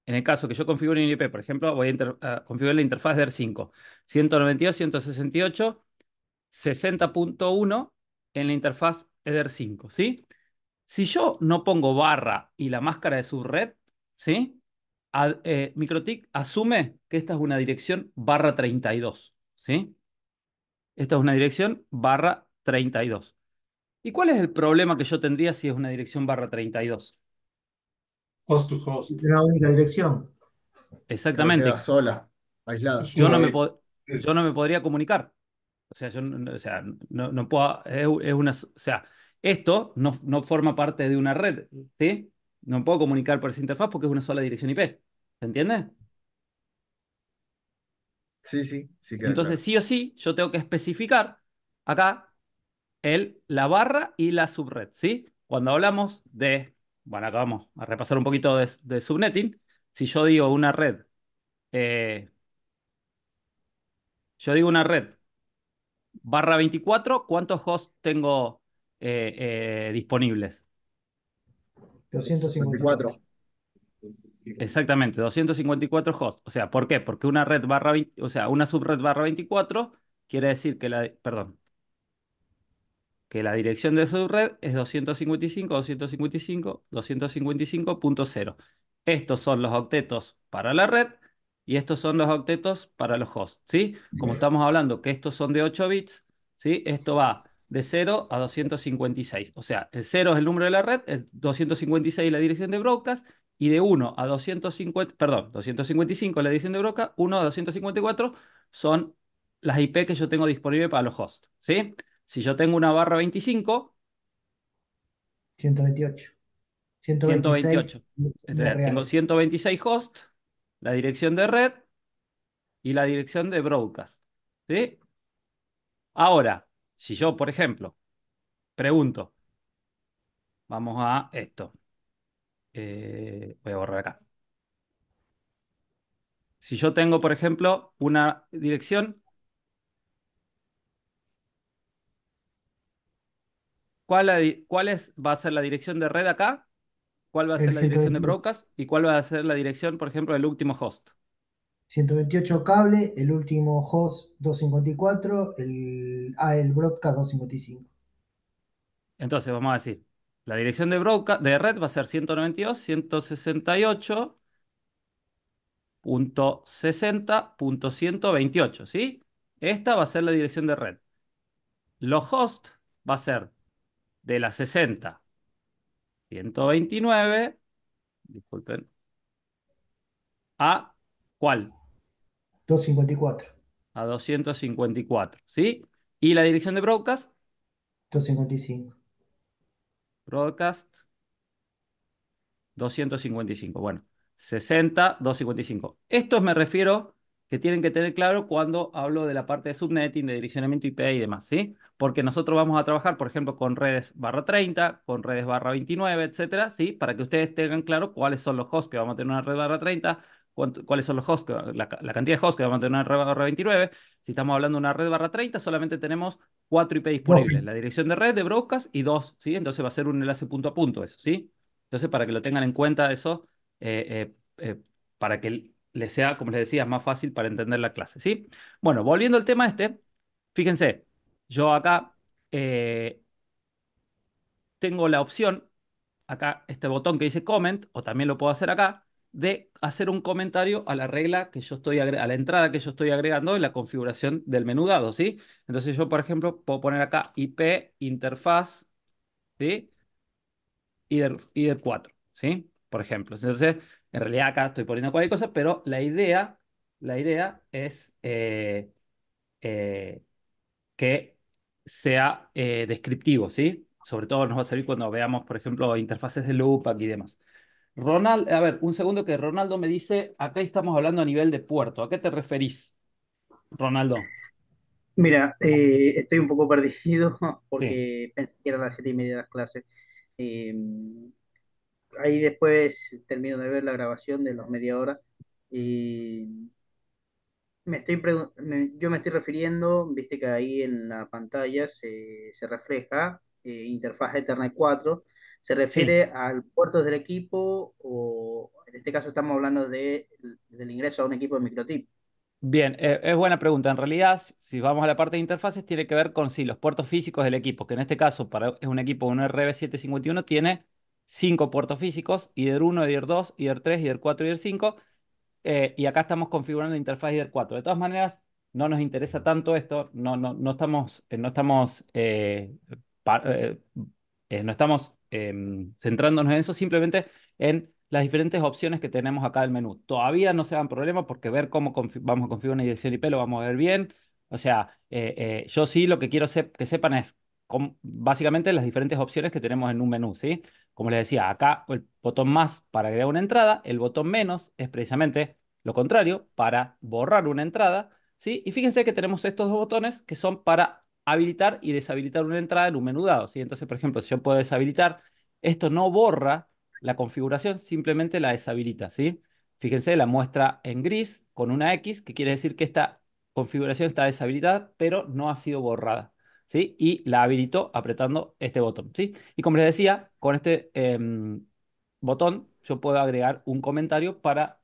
en el caso que yo configure un IP, por ejemplo, voy a configurar la interfaz de ER5, 192.168.60.1 en la interfaz EDER5, ¿sí? Si yo no pongo barra y la máscara de subred, ¿sí? MikroTik asume que esta es una dirección /32, ¿sí? Esta es una dirección /32. ¿Y cuál es el problema que yo tendría si es una dirección /32? Host to host. Una única dirección. Que queda Exactamente, sola, aislada. yo no me, Right. po- yo no me podría comunicar. O sea, o sea, no puedo, o sea, esto no forma parte de una red, ¿sí? No puedo comunicar por esa interfaz porque es una sola dirección IP. ¿Se entiende? Sí, sí, sí queda Entonces, claro. sí o sí, yo tengo que especificar acá la barra y la subred, ¿sí? Cuando hablamos bueno, acá vamos a repasar un poquito de subnetting. Si eh, yo digo una red /24, ¿cuántos hosts tengo disponibles? 254. 54. Exactamente, 254 hosts. O sea, ¿por qué? Porque una red /20, o sea, una subred /24 quiere decir perdón, que la dirección de subred es 255.255.255.0. Estos son los octetos para la red y estos son los octetos para los hosts, ¿sí? Como estamos hablando que estos son de 8 bits, ¿sí? Esto va de 0 a 256. O sea, el 0 es el número de la red, el 256 es la dirección de broadcast, y de 1 a 250, perdón, 255 es la dirección de broadcast, 1 a 254 son las IP que yo tengo disponible para los hosts, ¿sí? Si yo tengo una /25, 128. 128. 126 direcciones Tengo reales. 126 hosts, la dirección de red y la dirección de broadcast, ¿sí? Ahora, si yo, por ejemplo, pregunto, vamos a esto. Voy a borrar acá. Si yo tengo, por ejemplo, una dirección, va a ser la dirección de red acá? ¿Cuál va a ser El la dirección de 128. broadcast? ¿Y cuál va a ser la dirección, por ejemplo, del último host? 128 cable, el último host 254, el broadcast 255. Entonces, vamos a decir, la dirección de red va a ser 192.168.60.128, ¿sí? Esta va a ser la dirección de red. Los hosts va a ser de la 60.129, disculpen, ¿a cuál? 254. A 254, ¿sí? Y la dirección de broadcast, 255. broadcast 255. Bueno, 60, 255. Estos me refiero que tienen que tener claro cuando hablo de la parte de subnetting, de direccionamiento IP y demás, ¿sí? Porque nosotros vamos a trabajar, por ejemplo, con redes /30, con redes /29, etcétera, ¿sí? Para que ustedes tengan claro cuáles son los hosts que vamos a tener en una red /30, cuáles son los hosts, la cantidad de hosts que vamos a tener en una red /29. Si estamos hablando de una red /30, solamente tenemos 4 IP Dos disponibles, la feeds. dirección de red de broadcast y dos, ¿sí? Entonces va a ser un enlace punto a punto eso, ¿sí? Entonces, para que lo tengan en cuenta eso, para que les sea, como les decía, más fácil para entender la clase, ¿sí? Bueno, volviendo al tema este, fíjense, yo acá eh, tengo la opción, acá este botón que dice comment, o también lo puedo hacer acá, de hacer un comentario a la regla que yo estoy a la entrada que yo estoy agregando en la configuración del menú dado, ¿sí? Entonces yo, por ejemplo, puedo poner acá IP interfaz, ¿sí? y del 4, ¿sí? Por ejemplo. Entonces, en realidad acá estoy poniendo cualquier cosa, pero la idea es eh, que sea descriptivo, ¿sí? Sobre todo nos va a servir cuando veamos, por ejemplo, interfaces de loopback y demás. Ronald, a ver, un segundo que Ronaldo me dice, acá estamos hablando a nivel de puerto. ¿A qué te referís, Ronaldo? Mira, estoy un poco perdido Sí. porque pensé que eran las 7:30 de las clases. Eh, Ahí después termino de ver la grabación de los media hora y yo me estoy refiriendo, viste que ahí en la pantalla se refleja interfaz Ethernet 4. ¿Se Sí. refiere al puerto del equipo o en este caso estamos hablando del ingreso a un equipo de microchip? Bien, es buena pregunta. En realidad, si vamos a la parte de interfaces, tiene que ver con sí, los puertos físicos del equipo, que en este caso es un equipo, un RB751, tiene 5 puertos físicos, IDER 1, IDER 2, IDER 3, IDER 4, IDER 5, y acá estamos configurando la interfaz IDER 4. De todas maneras, no nos interesa tanto esto, no estamos centrándonos en eso, simplemente en las diferentes opciones que tenemos acá del menú. Todavía no se hagan problema porque ver cómo vamos a configurar una dirección IP lo vamos a ver bien. O sea, yo sí lo que quiero que sepan es básicamente las diferentes opciones que tenemos en un menú, ¿sí? Como les decía, acá el botón más para agregar una entrada, el botón menos es precisamente lo contrario, para borrar una entrada, ¿sí? Y fíjense que tenemos estos dos botones que son para habilitar y deshabilitar una entrada en un menú dado, ¿sí? Entonces, por ejemplo, si yo puedo deshabilitar, esto no borra la configuración, simplemente la deshabilita, ¿sí? Fíjense, la muestra en gris con una X, que quiere decir que esta configuración está deshabilitada, pero no ha sido borrada, ¿sí? Y la habilitó apretando este botón, ¿sí? Y como les decía, con este botón yo puedo agregar un comentario para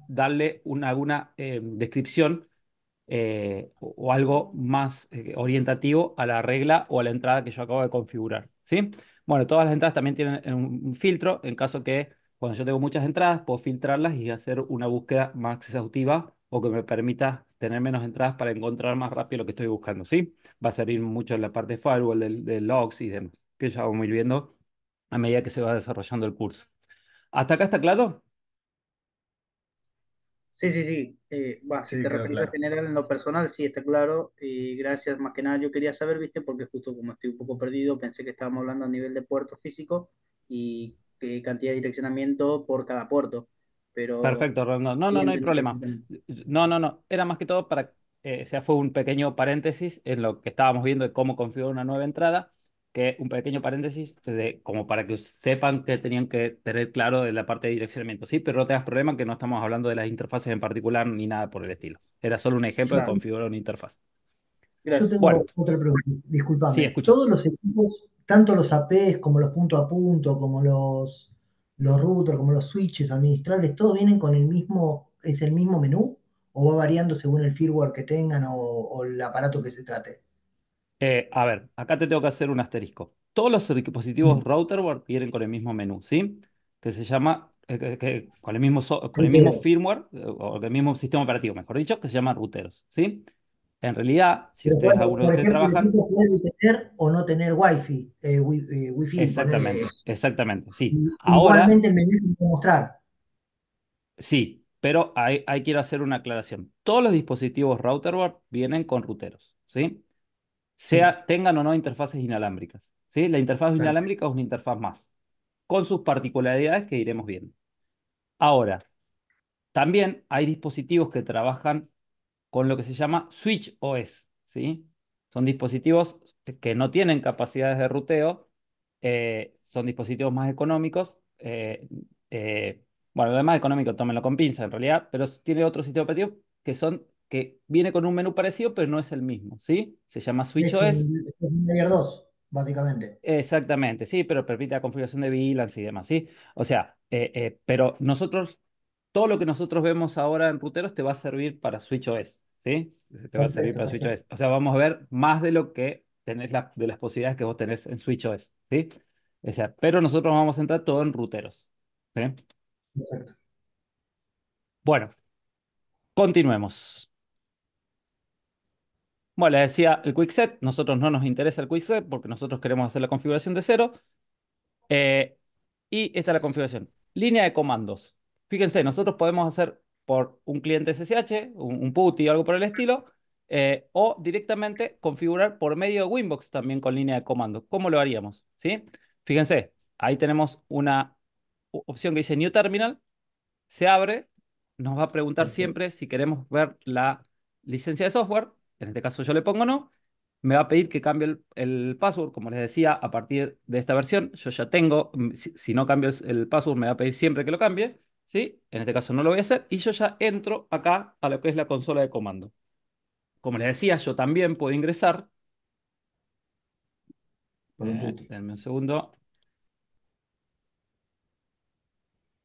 darle alguna descripción o algo más orientativo a la regla o a la entrada que yo acabo de configurar, ¿sí? Bueno, todas las entradas también tienen un filtro en caso que cuando yo tengo muchas entradas puedo filtrarlas y hacer una búsqueda más exhaustiva o que me permita tener menos entradas para encontrar más rápido lo que estoy buscando, ¿sí? Va a servir mucho en la parte de firewall, de logs y demás, que ya vamos a ir viendo a medida que se va desarrollando el curso. ¿Hasta acá está claro? Sí, sí, sí. Si Sí, te quedó referís a claro. general en lo personal, sí, está claro. Gracias, más que nada. Yo quería saber, viste, porque justo como estoy un poco perdido, pensé que estábamos hablando a nivel de puerto físico y qué cantidad de direccionamiento por cada puerto. Pero Perfecto, Rondo. No, ahí no, no hay entendí problema. perfectamente. No, no, no. Era más que todo para, o sea, fue un pequeño paréntesis en lo que estábamos viendo de cómo configurar una nueva entrada, que un pequeño paréntesis como para que sepan que tenían que tener claro de la parte de direccionamiento, ¿sí? Pero no tengas problema que no estamos hablando de las interfaces en particular ni nada por el estilo. Era solo un ejemplo de Yo, Claro. configurar una interfaz. yo Gracias. Bueno, tengo otra pregunta, sí, discúlpame. escucho. Todos los equipos, tanto los APs como los punto a punto, como los routers, como los switches administrables, ¿todos vienen con es el mismo menú? ¿O va variando según el firmware que tengan o el aparato que se trate? A ver, acá te tengo que hacer un asterisco. Todos los dispositivos Mm, routerboard vienen con el mismo menú, ¿sí? Que se llama, con el mismo, con el mismo Ruteros. firmware, o el mismo sistema operativo, mejor dicho, que se llama ruteros, ¿sí? En realidad, si Pero ustedes, alguno de por ustedes ejemplo, el trabajan, equipo puede tener o no tener wifi, ponele. exactamente, exactamente, sí. Ahora, Igualmente el menú se puede mostrar. sí, pero ahí quiero hacer una aclaración. Todos los dispositivos routerboard vienen con ruteros, ¿sí? Sí, tengan o no interfaces inalámbricas. ¿Sí? La interfaz perfecto. inalámbrica es una interfaz más, con sus particularidades que iremos viendo. Ahora, también hay dispositivos que trabajan con lo que se llama Switch OS, ¿sí? Son dispositivos que no tienen capacidades de ruteo, son dispositivos más económicos. Eh, bueno, lo demás económico, tómenlo con pinza en realidad, pero tiene otro sistema operativo que viene con un menú parecido, pero no es el mismo, ¿sí? Se llama Switch OS. Es un Layer 2, básicamente. Exactamente, sí, pero permite la configuración de VLANs y demás, ¿sí? O sea, pero todo lo que nosotros vemos ahora en ruteros te va a servir para SwitchOS, ¿sí? Te va a servir Perfecto, para perfecto. SwitchOS. O sea, vamos a ver más de lo que tenés de las posibilidades que vos tenés en SwitchOS, ¿sí? O sea, pero nosotros vamos a entrar todo en ruteros, ¿sí? Perfecto. Bueno, continuemos. Bueno, les decía el Quickset, nosotros no nos interesa el Quickset porque nosotros queremos hacer la configuración de cero. Eh, y esta es la configuración. Línea de comandos. Fíjense, nosotros podemos hacer por un cliente SSH, un PuTTY o algo por el estilo, o directamente configurar por medio de Winbox también con línea de comando. ¿Cómo lo haríamos? ¿Sí? Fíjense, ahí tenemos una opción que dice New Terminal, se abre, nos va a preguntar Perfecto. siempre si queremos ver la licencia de software, en este caso yo le pongo no, me va a pedir que cambie el password, como les decía, a partir de esta versión, yo ya tengo, si no cambio el password me va a pedir siempre que lo cambie, ¿sí? En este caso no lo voy a hacer, y yo ya entro acá a lo que es la consola de comando. Como les decía, yo también puedo ingresar, Por un PuTTY. denme un segundo,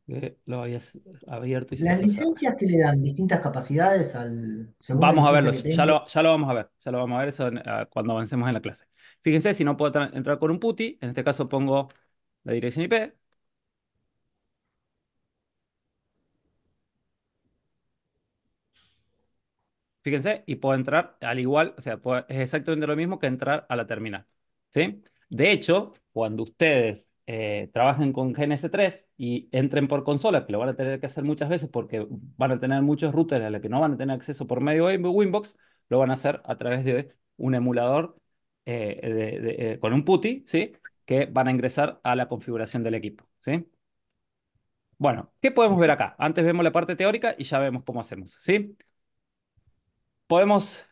que lo había abierto y se Las lo cerré. licencias que le dan distintas capacidades según la Vamos a verlo, licencia que tenga. ya lo vamos a ver, ya lo vamos a ver eso cuando avancemos en la clase. Fíjense, si no puedo entrar con un PuTTY, en este caso pongo la dirección IP, fíjense, y puedo entrar al igual, o sea, es exactamente lo mismo que entrar a la terminal, ¿sí? De hecho, cuando ustedes trabajen con GNS3 y entren por consola, que lo van a tener que hacer muchas veces porque van a tener muchos routers a los que no van a tener acceso por medio de Winbox, lo van a hacer a través de un emulador con un PuTTY, ¿sí? Que van a ingresar a la configuración del equipo, ¿sí? Bueno, ¿qué podemos ver acá? Antes vemos la parte teórica y ya vemos cómo hacemos, ¿sí? Podemos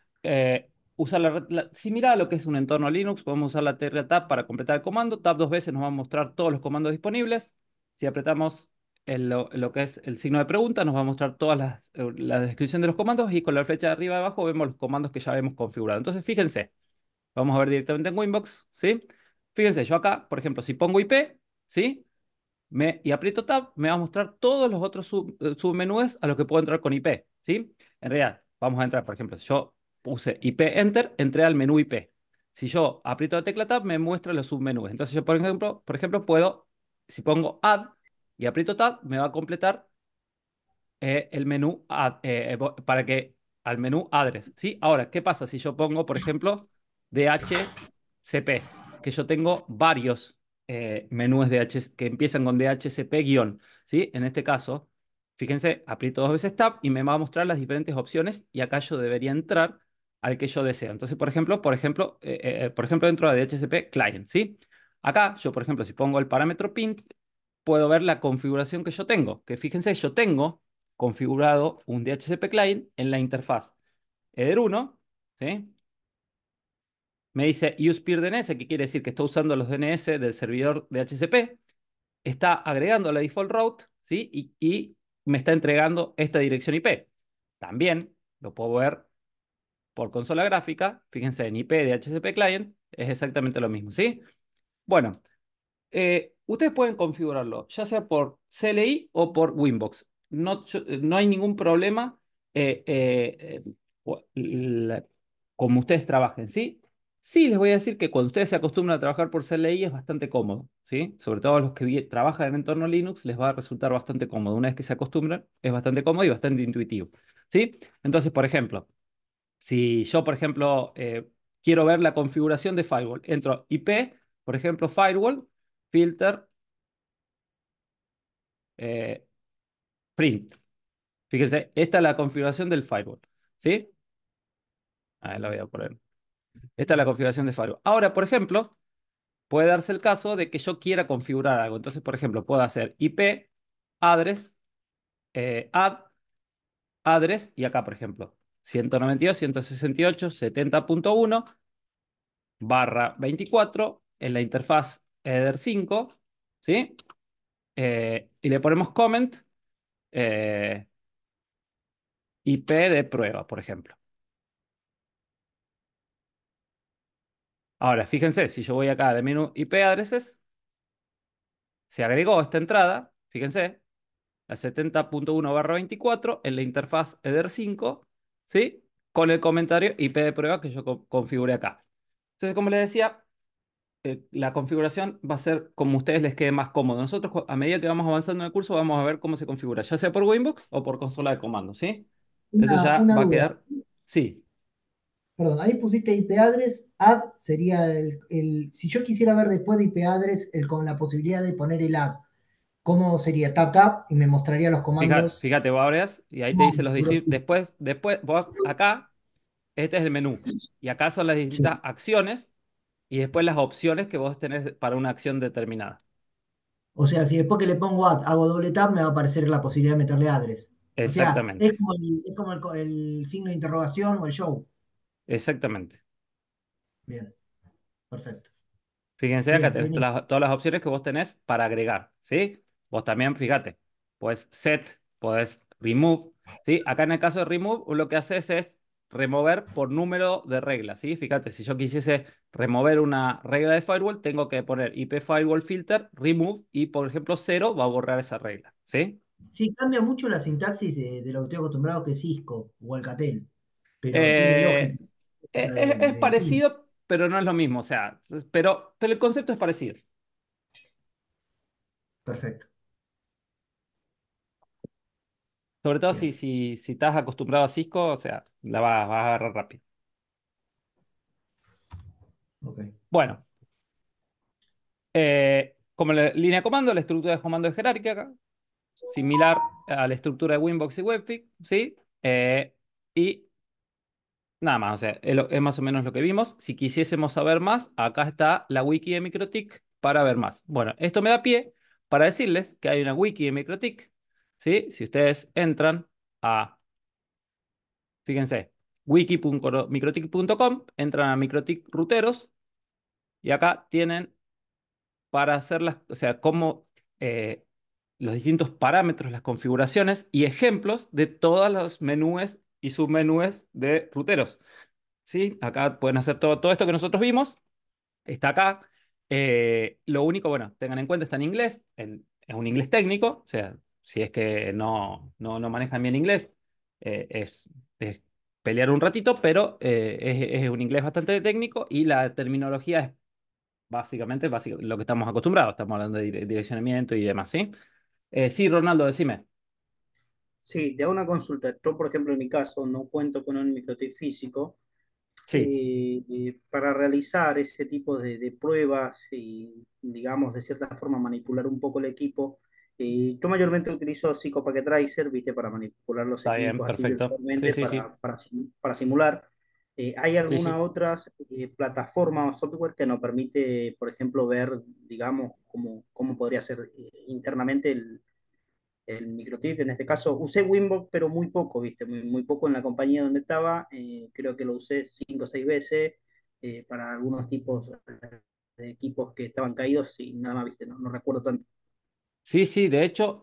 usar similar a lo que es un entorno Linux, podemos usar la tecla Tab para completar el comando. Tab dos veces nos va a mostrar todos los comandos disponibles. Si apretamos lo que es el signo de pregunta, nos va a mostrar todas la descripción de los comandos y con la flecha de arriba y abajo vemos los comandos que ya hemos configurado. Entonces, fíjense, vamos a ver directamente en Winbox, ¿sí? Fíjense, yo acá, por ejemplo, si pongo IP, ¿sí? Y aprieto Tab, me va a mostrar todos los otros submenús a los que puedo entrar con IP, ¿sí? En realidad, vamos a entrar, por ejemplo, si yo puse IP Enter, entré al menú IP. Si yo aprieto la tecla Tab, me muestra los submenús. Entonces yo, por ejemplo, puedo, si pongo Add y aprieto Tab, me va a completar el menú para que al menú address, ¿sí? Ahora, ¿qué pasa si yo pongo, por ejemplo, DHCP? Que yo tengo varios menús que empiezan con DHCP guión, ¿sí? En este caso, fíjense, aprieto dos veces Tab y me va a mostrar las diferentes opciones y acá yo debería entrar al que yo deseo. Entonces, por ejemplo, dentro de DHCP client, ¿sí? Acá yo, por ejemplo, si pongo el parámetro pint, puedo ver la configuración que yo tengo. Que fíjense, yo tengo configurado un DHCP client en la interfaz Eder 1, ¿sí? Me dice use peer DNS, que quiere decir que está usando los DNS del servidor DHCP, está agregando la default route, ¿sí? Y me está entregando esta dirección IP. También lo puedo ver por consola gráfica, fíjense, en IP de DHCP client es exactamente lo mismo, ¿sí? Bueno, ustedes pueden configurarlo, ya sea por CLI o por Winbox. No hay ningún problema eh, eh, como ustedes trabajen, ¿sí? Sí, les voy a decir que cuando ustedes se acostumbran a trabajar por CLI es bastante cómodo, ¿sí? Sobre todo los que trabajan en entorno Linux les va a resultar bastante cómodo. Una vez que se acostumbran, es bastante cómodo y bastante intuitivo, ¿sí? Entonces, por ejemplo, si yo, por ejemplo, quiero ver la configuración de firewall, entro IP, por ejemplo, firewall, filter, eh, print. Fíjense, esta es la configuración del firewall. ¿Sí? Ahí la voy a poner. Esta es la configuración de firewall. Ahora, por ejemplo, puede darse el caso de que yo quiera configurar algo. Entonces, por ejemplo, puedo hacer IP, address, add, address, y acá, por ejemplo, 192.168.70.1/24 en la interfaz header 5, ¿sí? Y le ponemos comment eh, IP de prueba, por ejemplo. Ahora, fíjense, si yo voy acá al menú IP addresses, se agregó esta entrada, fíjense, la 70.1/24 en la interfaz header 5, ¿sí? Con el comentario IP de prueba que yo configuré acá. Entonces, como les decía, la configuración va a ser como a ustedes les quede más cómodo. Nosotros, a medida que vamos avanzando en el curso, vamos a ver cómo se configura, ya sea por Winbox o por consola de comandos, ¿sí? Eso ya Una va a duda, quedar, sí, perdón, ahí pusiste IP address, add sería si yo quisiera ver después de IP address con la posibilidad de poner el add, ¿cómo sería? Tap tap y me mostraría los fíjate, comandos. fíjate, vos abres y ahí te No, dice los pero distintos, sí, después, vos acá, este es el menú, y acá son las sí. distintas acciones y después las opciones que vos tenés para una acción determinada. O sea, si después que le pongo add hago doble tap, me va a aparecer la posibilidad de meterle address. O sea, Exactamente, es como el signo de interrogación o el show. exactamente. Bien, perfecto. Fíjense, acá Bien, tenés buenísimo. todas las opciones que vos tenés para agregar, ¿sí? Vos también, fíjate, puedes set, puedes remove, ¿sí? Acá en el caso de remove, lo que haces es remover por número de reglas, ¿sí? Fíjate, si yo quisiese remover una regla de firewall, tengo que poner IP firewall filter, remove, y por ejemplo 0 va a borrar esa regla, ¿sí? Sí, cambia mucho la sintaxis de lo que estoy acostumbrado que es Cisco o Alcatel, pero tiene lógica Eh, la del es de Teams. parecido, pero no es lo mismo, o sea, pero el concepto es parecido. Perfecto. Sobre todo Bien, si estás acostumbrado a Cisco, o sea, vas a agarrar rápido. ok. Bueno, como la línea de comando, la estructura de comando es jerárquica, similar a la estructura de Winbox y Webfig, ¿sí? Y nada más, o sea, es más o menos lo que vimos. Si quisiésemos saber más, acá está la wiki de MikroTik para ver más. Bueno, esto me da pie para decirles que hay una wiki de MikroTik, ¿sí? Si ustedes entran a, fíjense, wiki.mikrotik.com, entran a MikroTik Ruteros y acá tienen para hacer o sea, cómo eh, los distintos parámetros, las configuraciones y ejemplos de todos los menús y submenús de ruteros. ¿Sí? Acá pueden hacer todo esto que nosotros vimos, está acá. Lo único, bueno, tengan en cuenta, está en inglés, es un inglés técnico, o sea, si es que no manejan bien inglés, es pelear un ratito, pero es un inglés bastante técnico y la terminología es básicamente, lo que estamos acostumbrados. Estamos hablando de direccionamiento y demás, ¿sí? Sí, Ronaldo, decime. Sí, te hago una consulta. Yo, por ejemplo, en mi caso, no cuento con un microchip físico. Sí, Para realizar ese tipo de pruebas y, digamos, de cierta forma manipular un poco el equipo, yo mayormente utilizo Psychopacket Tracer, ¿viste? Para manipular los está bien, equipos así perfecto. Sí, virtualmente sí, sí. para simular. ¿Hay Sí, alguna sí. otras plataforma o software que nos permite, por ejemplo, ver, digamos, cómo podría ser internamente el microtip? En este caso usé Winbox, pero muy poco, ¿viste? Muy poco en la compañía donde estaba. Creo que lo usé 5 o 6 veces para algunos tipos de equipos que estaban caídos y nada más, ¿viste? No recuerdo tanto. Sí, sí, de hecho,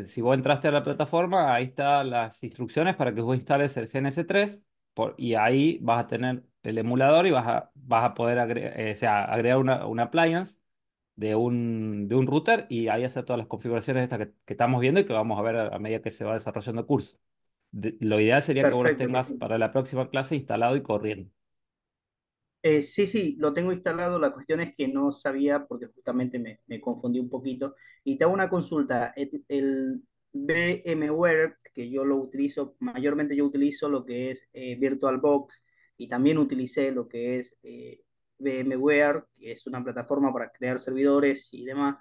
si vos entraste a la plataforma, ahí están las instrucciones para que vos instales el GNS3 y ahí vas a tener el emulador y vas a poder o sea, agregar una appliance de un router y ahí hacer todas las configuraciones estas que estamos viendo y que vamos a ver a medida que se va desarrollando el curso. Lo ideal sería que vos los Perfecto, tengas perfecto. para la próxima clase instalado y corriendo. Sí, sí, lo tengo instalado. La cuestión es que no sabía porque justamente me confundí un poquito. Y te hago una consulta. El VMware, que yo lo utilizo, mayormente yo utilizo lo que es VirtualBox y también utilicé lo que es VMware, que es una plataforma para crear servidores y demás,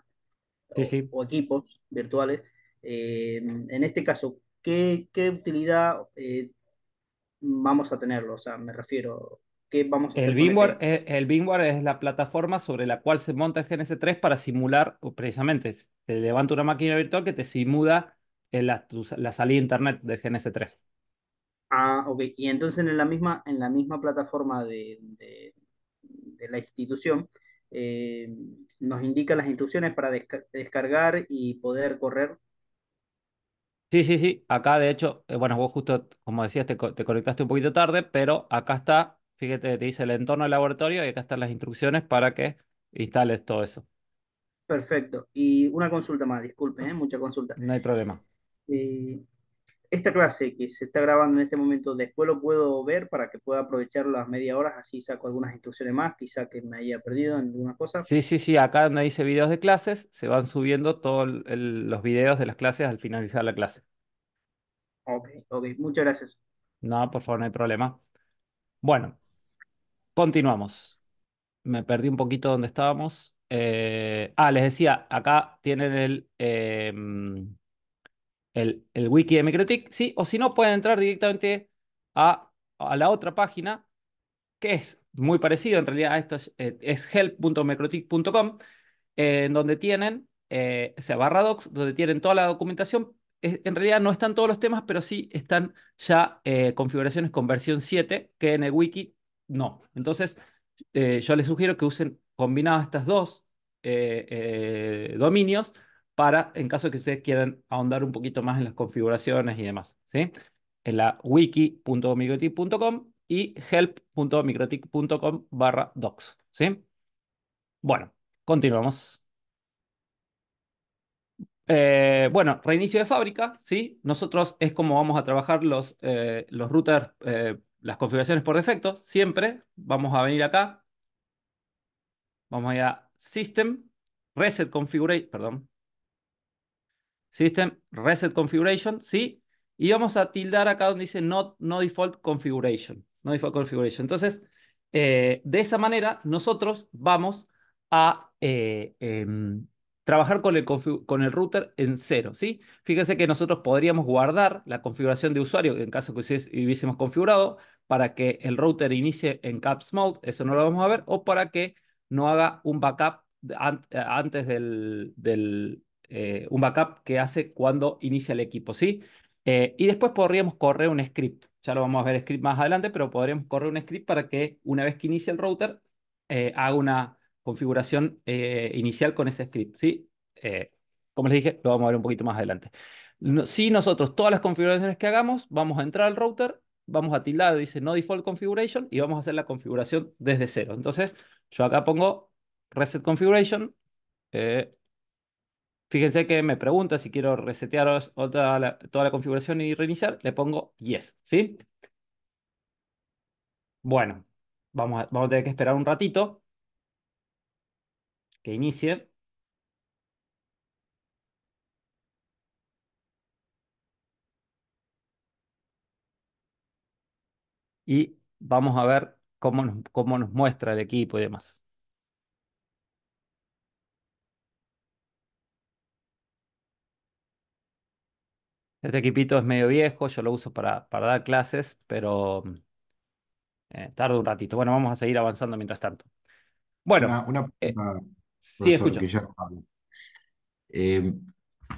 Sí, sí. o equipos virtuales. En este caso, ¿qué utilidad vamos a tenerlo? O sea, me refiero, ¿Qué vamos a hacer con ese? El VMware es la plataforma sobre la cual se monta el GNS3 para simular, o precisamente, te levanta una máquina virtual que te simula la salida a internet del GNS3. Ah, ok. Y entonces en la misma plataforma de la institución, eh, nos indica las instrucciones para descargar y poder correr. Sí, sí, sí. Acá, de hecho, bueno, vos justo, como decías, te conectaste un poquito tarde, pero acá está, fíjate, te dice el entorno del laboratorio y acá están las instrucciones para que instales todo eso. Perfecto. Y una consulta más, disculpen, mucha consulta. No hay problema. Eh, Esta clase que se está grabando en este momento, después lo puedo ver para que pueda aprovechar las media horas, así saco algunas instrucciones más, quizá que me haya perdido en alguna cosa. Sí, sí, sí. Acá donde dice videos de clases, se van subiendo todos los videos de las clases al finalizar la clase. Ok, ok, muchas gracias. No, por favor, no hay problema. Bueno, continuamos. Me perdí un poquito donde estábamos. Les decía, acá tienen el wiki de MikroTik, ¿sí? O si no, pueden entrar directamente a la otra página, que es muy parecido, en realidad a esto es help.microtik.com, en donde tienen, o sea, barra docs, donde tienen toda la documentación. En realidad no están todos los temas, pero sí están ya configuraciones con versión 7 que en el wiki no. Entonces, yo les sugiero que usen combinadas estas dos dominios para, en caso de que ustedes quieran ahondar un poquito más en las configuraciones y demás, ¿sí? En la wiki.microtik.com y help.microtik.com barra docs, ¿sí? Bueno, continuamos. Bueno, reinicio de fábrica, ¿sí? Nosotros es como vamos a trabajar los routers, las configuraciones por defecto, siempre. Vamos a venir acá, vamos a ir a System, Reset Configuration, perdón, System Reset Configuration, ¿sí? Y vamos a tildar acá donde dice no default configuration. No default configuration. Entonces, de esa manera, nosotros vamos a trabajar con el router en cero, ¿sí? Fíjense que nosotros podríamos guardar la configuración de usuario en caso que hubiésemos configurado para que el router inicie en caps mode, eso no lo vamos a ver, o para que no haga un backup antes un backup que hace cuando inicia el equipo, ¿sí? Y después podríamos correr un script. Ya lo vamos a ver script más adelante, pero podríamos correr un script para que una vez que inicie el router, haga una configuración inicial con ese script, ¿sí? Como les dije, lo vamos a ver un poquito más adelante. Si nosotros todas las configuraciones que hagamos, vamos a entrar al router, vamos a tildar, dice no default configuration y vamos a hacer la configuración desde cero. Entonces, yo acá pongo reset configuration. eh, Fíjense que me pregunta si quiero resetear toda la configuración y reiniciar. Le pongo yes, ¿sí? Bueno, vamos a tener que esperar un ratito que inicie y vamos a ver cómo nos muestra el equipo y demás. Este equipito es medio viejo, yo lo uso para dar clases, pero tarda un ratito. Bueno, vamos a seguir avanzando mientras tanto. Bueno, Una eh, pregunta, sí, profesor escucho. Guillermo. Eh,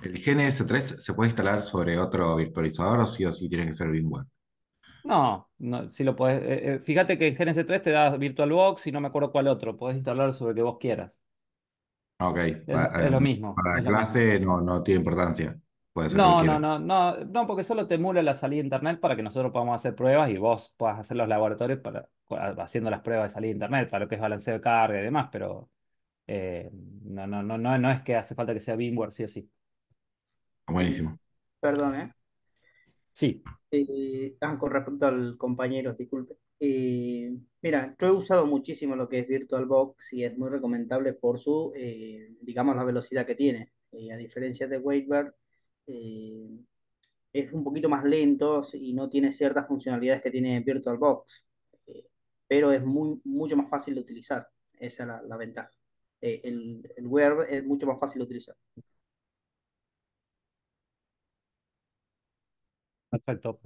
¿El GNS3 se puede instalar sobre otro virtualizador o sí tiene que ser VMware? No, no, si lo puedes. Fíjate que en GNS3 te da VirtualBox y no me acuerdo cuál otro. Puedes instalar sobre el que vos quieras. Ok, Es lo mismo, para es la lo mismo. clase no tiene importancia, puede ser No, no, cualquiera. no, no, no, porque solo te emula la salida de internet para que nosotros podamos hacer pruebas y vos puedas hacer los laboratorios haciendo las pruebas de salida de internet para lo que es balanceo de carga y demás, pero no, no, no, no, no es que hace falta que sea VMware sí o sí. Buenísimo. Perdón, ¿eh? Sí, Con respecto al compañero, disculpe. Mira, yo he usado muchísimo lo que es VirtualBox y es muy recomendable por su, digamos, la velocidad que tiene. A diferencia de Wavebird, eh, es un poquito más lento y no tiene ciertas funcionalidades que tiene VirtualBox, eh, pero es mucho más fácil de utilizar. Esa es la ventaja. El Wear es mucho más fácil de utilizar. perfecto.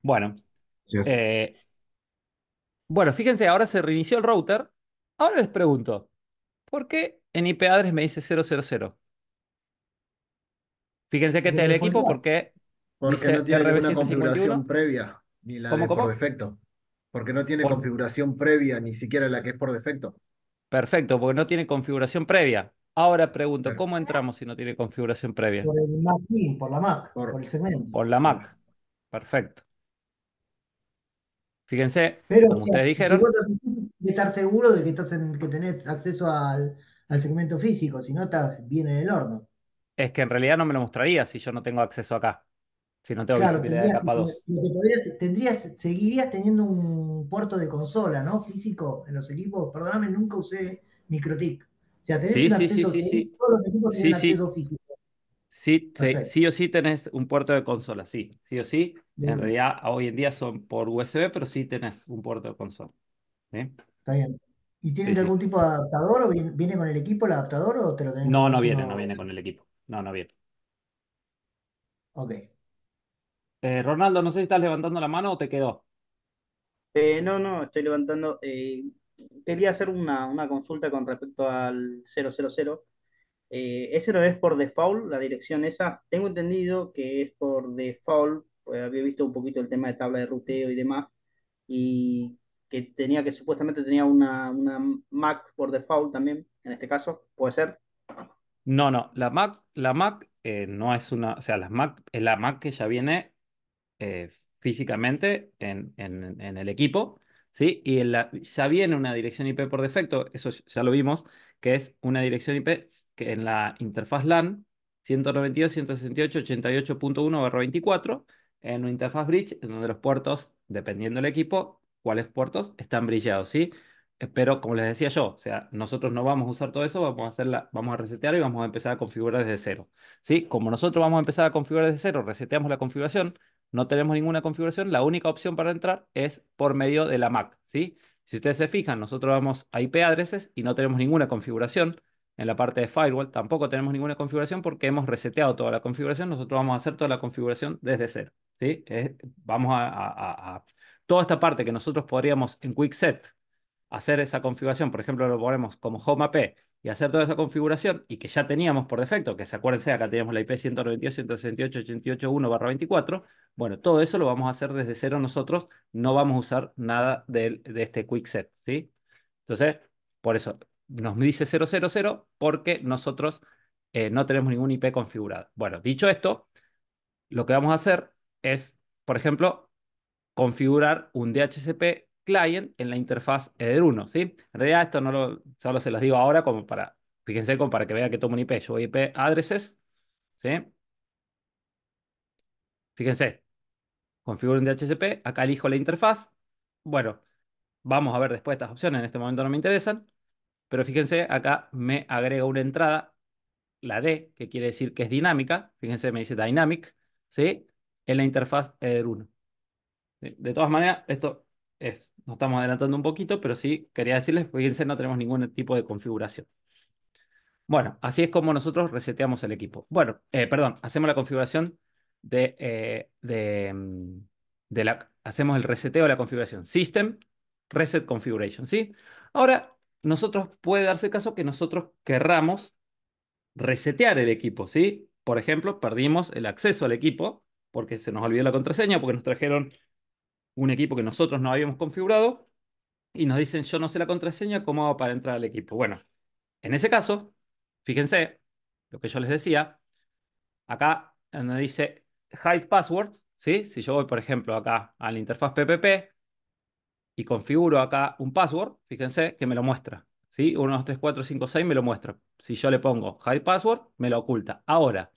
Bueno, Gracias. eh, Bueno, fíjense, ahora se reinició el router. Ahora les pregunto, ¿por qué en IP address me dice 000? Fíjense que Porque este es te el equipo defaulteás. porque Porque no dice tiene ninguna configuración RB151. previa, ni la ¿Cómo, de por cómo? defecto. Porque no tiene Por- configuración previa, ni siquiera la que es por defecto. Perfecto, porque no tiene configuración previa. Ahora pregunto, Claro, ¿cómo entramos si no tiene configuración previa? Por el Mac mini, por la Mac, por por, el segmento. Por la claro. Mac. Perfecto. Fíjense, Pero como ustedes si vos dijeron, tenés que estar seguro de que que tenés acceso al segmento físico, si no estás bien en el horno. es que en realidad no me lo mostraría si yo no tengo acceso acá, si no tengo Claro, visibilidad de capa 2. seguirías teniendo un puerto de consola, ¿no? Físico en los equipos. Perdóname, nunca usé MikroTik. O sea, tenés Sí, un sí, sí, acceso, sí, sí. todos los equipos tienen Sí, un acceso sí. físico. Sí, sí, Perfecto. sí o sí tenés un puerto de consola, sí, sí o sí. En Bien, realidad hoy en día son por USB, pero sí tenés un puerto de consola. ¿Sí? está bien. ¿Y Sí, tienen algún sí. tipo de adaptador o viene con el equipo el adaptador o te lo tenés que No, comprar no si viene, no uno? viene con el equipo. No, no viene. Ok. Ronaldo, no sé si estás levantando la mano o te quedó. No, no, estoy levantando. Quería hacer una consulta con respecto al 000. Ese no es por default, la dirección esa. Tengo entendido que es por default, pues había visto un poquito el tema de tabla de ruteo y demás, y que supuestamente tenía una Mac por default también, en este caso, puede ser. No, no, la Mac no es una, o sea, la Mac que ya viene físicamente en el equipo, ¿sí? Y ya viene una dirección IP por defecto, eso ya lo vimos, que es una dirección IP que en la interfaz LAN 192.168.88.1/24, en una interfaz bridge, en donde los puertos, dependiendo del equipo, cuáles puertos están brillados, ¿sí? Pero como les decía yo, o sea, nosotros no vamos a usar todo eso, vamos a resetear y vamos a empezar a configurar desde cero. ¿Sí? Como nosotros vamos a empezar a configurar desde cero, reseteamos la configuración, no tenemos ninguna configuración, la única opción para entrar es por medio de la Mac, ¿sí? Si ustedes se fijan, nosotros vamos a IP addresses y no tenemos ninguna configuración. En la parte de firewall tampoco tenemos ninguna configuración porque hemos reseteado toda la configuración. Nosotros vamos a hacer toda la configuración desde cero, ¿sí? Vamos toda esta parte que nosotros podríamos en Quickset hacer esa configuración, por ejemplo, lo ponemos como Home AP y hacer toda esa configuración y que ya teníamos por defecto, que se acuérdense, acá teníamos la IP 192.168.88.1/24, bueno, todo eso lo vamos a hacer desde cero nosotros, no vamos a usar nada de este quick set, ¿sí? Entonces, por eso nos dice 000 porque nosotros no tenemos ningún IP configurado. Bueno, dicho esto, lo que vamos a hacer es, por ejemplo, configurar un DHCP client en la interfaz Eder1, ¿sí? En realidad esto solo se los digo ahora como para, fíjense, como para que vean que tomo un IP. Yo voy a IP addresses, ¿sí? Fíjense, configuro un DHCP, acá elijo la interfaz. Bueno, vamos a ver después estas opciones, en este momento no me interesan, pero fíjense, acá me agrega una entrada, la D, que quiere decir que es dinámica, fíjense, me dice dynamic, ¿sí? En la interfaz Eder1. ¿Sí? De todas maneras, nos estamos adelantando un poquito, pero sí quería decirles, fíjense, no tenemos ningún tipo de configuración. Bueno, así es como nosotros reseteamos el equipo. Bueno, perdón, hacemos la configuración hacemos el reseteo de la configuración. System, reset configuration, ¿sí? Ahora, puede darse caso que nosotros querramos resetear el equipo, ¿sí? Por ejemplo, perdimos el acceso al equipo porque se nos olvidó la contraseña, porque nos trajeron un equipo que nosotros no habíamos configurado y nos dicen, yo no sé la contraseña, ¿cómo hago para entrar al equipo? Bueno, en ese caso, fíjense lo que yo les decía, acá donde dice hide password, ¿sí? Si yo voy, por ejemplo, acá a la interfaz PPP y configuro acá un password, fíjense que me lo muestra, ¿sí? 1, 2, 3, 4, 5, 6 me lo muestra. Si yo le pongo hide password, me lo oculta. Ahora,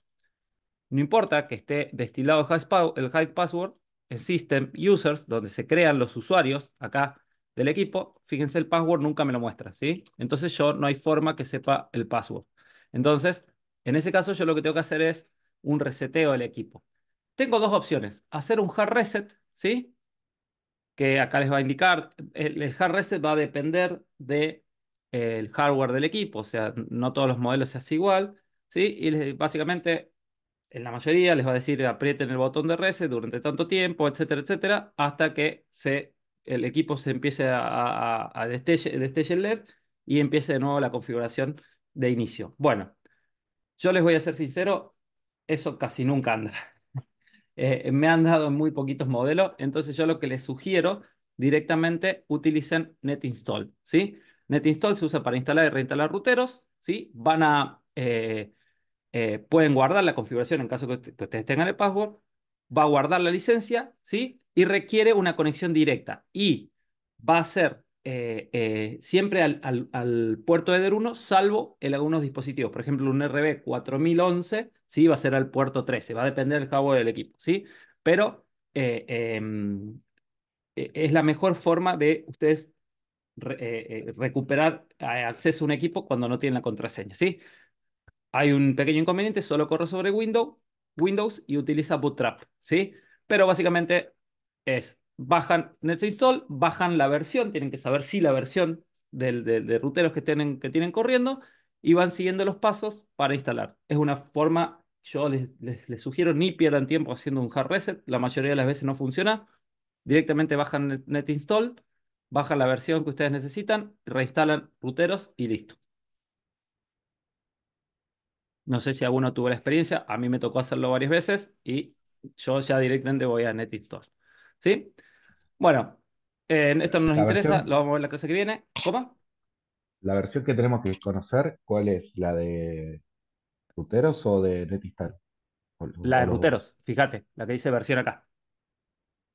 no importa que esté destilado el hide password, en System Users, donde se crean los usuarios acá del equipo, fíjense, el password nunca me lo muestra, ¿sí? Entonces yo no hay forma que sepa el password. Entonces, en ese caso yo lo que tengo que hacer es un reseteo del equipo. Tengo dos opciones, hacer un hard reset, ¿sí? Que acá les va a indicar, el hard reset va a depender de, el hardware del equipo, o sea, no todos los modelos se hace igual, ¿sí? Y básicamente en la mayoría les va a decir aprieten el botón de reset durante tanto tiempo, etcétera, etcétera, hasta que el equipo se empiece a destelle el LED y empiece de nuevo la configuración de inicio. Bueno, yo les voy a ser sincero, eso casi nunca anda. Me han dado muy poquitos modelos, entonces yo lo que les sugiero directamente utilicen NetInstall, ¿sí? NetInstall se usa para instalar y reinstalar ruteros, ¿sí? Pueden guardar la configuración en caso que ustedes tengan el password, va a guardar la licencia, ¿sí? Y requiere una conexión directa y va a ser siempre al puerto Eder 1, salvo en algunos dispositivos. Por ejemplo, un RB 4011, ¿sí? Va a ser al puerto 13, va a depender del hardware del equipo, ¿sí? Pero es la mejor forma de ustedes recuperar acceso a un equipo cuando no tienen la contraseña, ¿sí? Hay un pequeño inconveniente, solo corre sobre Windows y utiliza Bootstrap, ¿sí? Pero básicamente bajan NetInstall, bajan la versión, tienen que saber si la versión de ruteros que tienen corriendo y van siguiendo los pasos para instalar. Es una forma, yo les sugiero, ni pierdan tiempo haciendo un hard reset, la mayoría de las veces no funciona. Directamente bajan NetInstall, bajan la versión que ustedes necesitan, reinstalan ruteros y listo. No sé si alguno tuvo la experiencia, a mí me tocó hacerlo varias veces y yo ya directamente voy a NetInstall. ¿Sí? Bueno, esto no nos La interesa, versión, lo vamos a ver la clase que viene. ¿Cómo? la versión que tenemos que conocer, ¿cuál es? ¿La de ruteros o de NetInstall? La O de los dos. ruteros, fíjate, la que dice versión acá.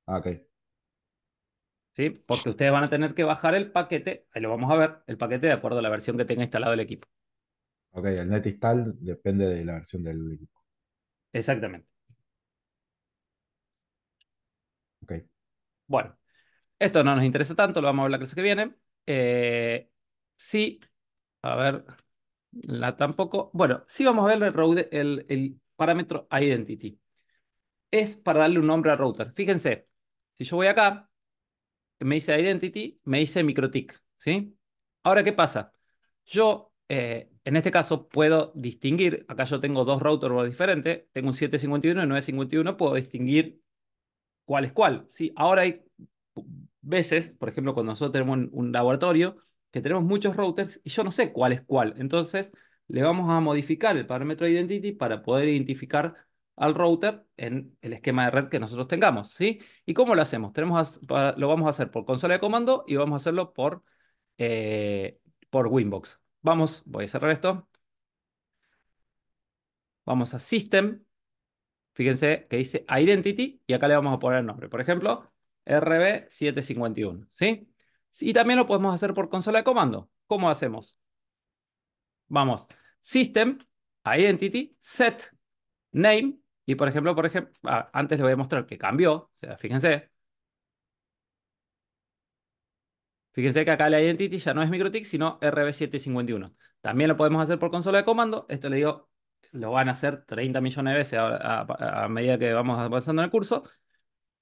Ah, ok. ¿Sí? Porque ustedes van a tener que bajar el paquete, ahí lo vamos a ver, el paquete de acuerdo a la versión que tenga instalado el equipo. Ok, el NetInstall depende de la versión del equipo. Exactamente. Ok. Bueno, esto no nos interesa tanto, lo vamos a ver la clase que viene. Sí, a ver, tampoco. Bueno, sí vamos a ver el parámetro identity. Es para darle un nombre al router. Fíjense, si yo voy acá, me dice identity, me dice MikroTik, ¿sí? Ahora, ¿qué pasa? Yo, en este caso, puedo distinguir, acá yo tengo dos routers diferentes, tengo un 751 y 951, puedo distinguir cuál es cuál. Sí, ahora hay veces, por ejemplo, cuando nosotros tenemos un laboratorio, que tenemos muchos routers y yo no sé cuál es cuál. Entonces, le vamos a modificar el parámetro identity para poder identificar al router en el esquema de red que nosotros tengamos, ¿sí? ¿Y cómo lo hacemos? Lo vamos a hacer por consola de comando y vamos a hacerlo por Winbox. Voy a cerrar esto. Vamos a System. Fíjense que dice Identity y acá le vamos a poner el nombre. Por ejemplo, RB751, ¿sí? Y también lo podemos hacer por consola de comando. ¿Cómo hacemos? Vamos, System, Identity, Set, Name. Y por ejemplo, antes les voy a mostrar que cambió. O sea, fíjense que acá la identity ya no es MikroTik, sino RB751. También lo podemos hacer por consola de comando. Esto le digo, lo van a hacer 30 millones de veces a medida que vamos avanzando en el curso.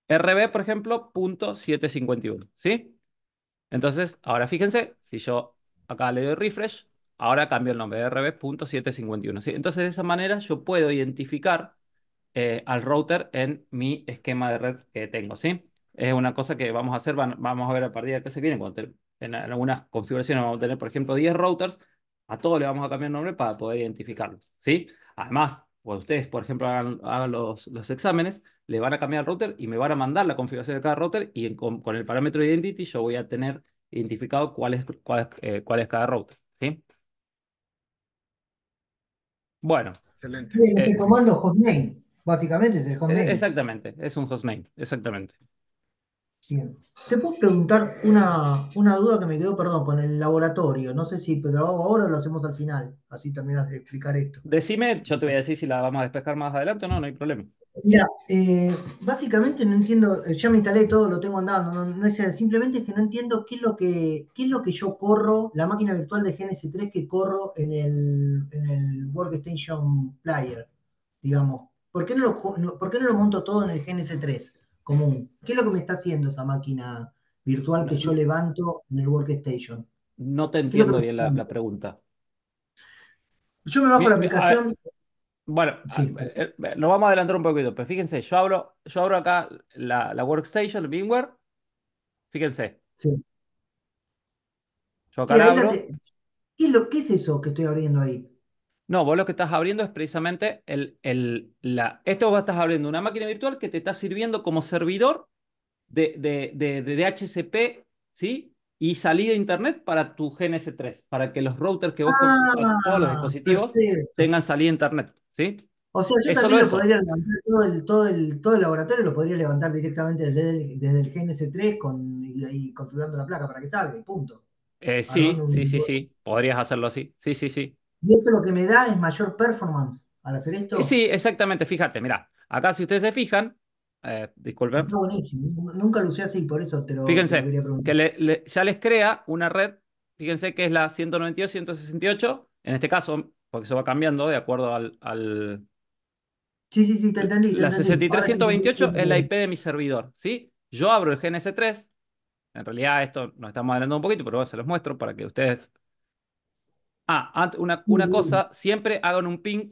RB, por ejemplo, .751, ¿sí? Entonces, ahora fíjense, si yo acá le doy refresh, ahora cambio el nombre de RB.751, ¿sí? Entonces, de esa manera yo puedo identificar al router en mi esquema de red que tengo, ¿sí? Es una cosa que vamos a hacer, vamos a ver a partir de que se viene, en algunas configuraciones vamos a tener, por ejemplo, 10 routers, a todos le vamos a cambiar el nombre para poder identificarlos, ¿sí? Además, cuando ustedes, por ejemplo, hagan los exámenes, le van a cambiar el router y me van a mandar la configuración de cada router y con el parámetro identity yo voy a tener identificado cuál es cada router, ¿sí? Bueno, Excelente. Bien, es el eh, comando hostname. Básicamente es el hostname. exactamente, es un hostname, exactamente. Bien. Te puedo preguntar una duda que me quedó, perdón, con el laboratorio. No sé si lo hago ahora o lo hacemos al final. Así terminas de explicar esto. Decime, yo te voy a decir si la vamos a despejar más adelante o no, no hay problema. Mira, básicamente no entiendo, ya me instalé todo, lo tengo andando, no es, simplemente es que no entiendo qué es lo que yo corro, la máquina virtual de GNS3 que corro en el Workstation Player, digamos. ¿Por qué no lo monto todo en el GNS3 común? ¿Qué es lo que me está haciendo esa máquina virtual No, que yo levanto en el Workstation? no te ¿Qué es lo que entiendo me bien está la haciendo? pregunta. Yo me bajo la A ver, aplicación, bueno, sí, lo vamos a adelantar un poquito, pero fíjense, yo abro acá la workstation, el VMware, Fíjense, Sí. yo acá Sí, la ahí abro. ¿qué es eso que estoy abriendo ahí? No, vos lo que estás abriendo es precisamente esto vos estás abriendo una máquina virtual que te está sirviendo como servidor de DHCP, ¿sí? Y salida a internet para tu GNS3, para que los routers que vos configuras, todos los Ah, dispositivos, perfecto. tengan salida a internet, ¿sí? O sea, yo Es solo también lo eso. podría levantar, todo el laboratorio lo podría levantar directamente desde el GNS3 y configurando la placa para que salga y punto. Sí, Armando un sí, sí, equipo de eso. sí, podrías hacerlo así. Sí, sí, sí. Y esto lo que me da es mayor performance al hacer esto. Sí, exactamente, fíjate, mira, acá si ustedes se fijan, disculpen, Está buenísimo. Nunca lo usé así, por eso te lo fíjense quería que preguntar. ya les crea una red, fíjense que es la 192.168, en este caso, porque se va cambiando de acuerdo Sí, sí, sí, te la entendí. Ahora sí entendí 63.128 es la bien. IP de mi servidor, ¿sí? Yo abro el GNS3, en realidad esto nos estamos adelantando un poquito, pero bueno, se los muestro para que ustedes... Sí, una sí, cosa, siempre hagan un ping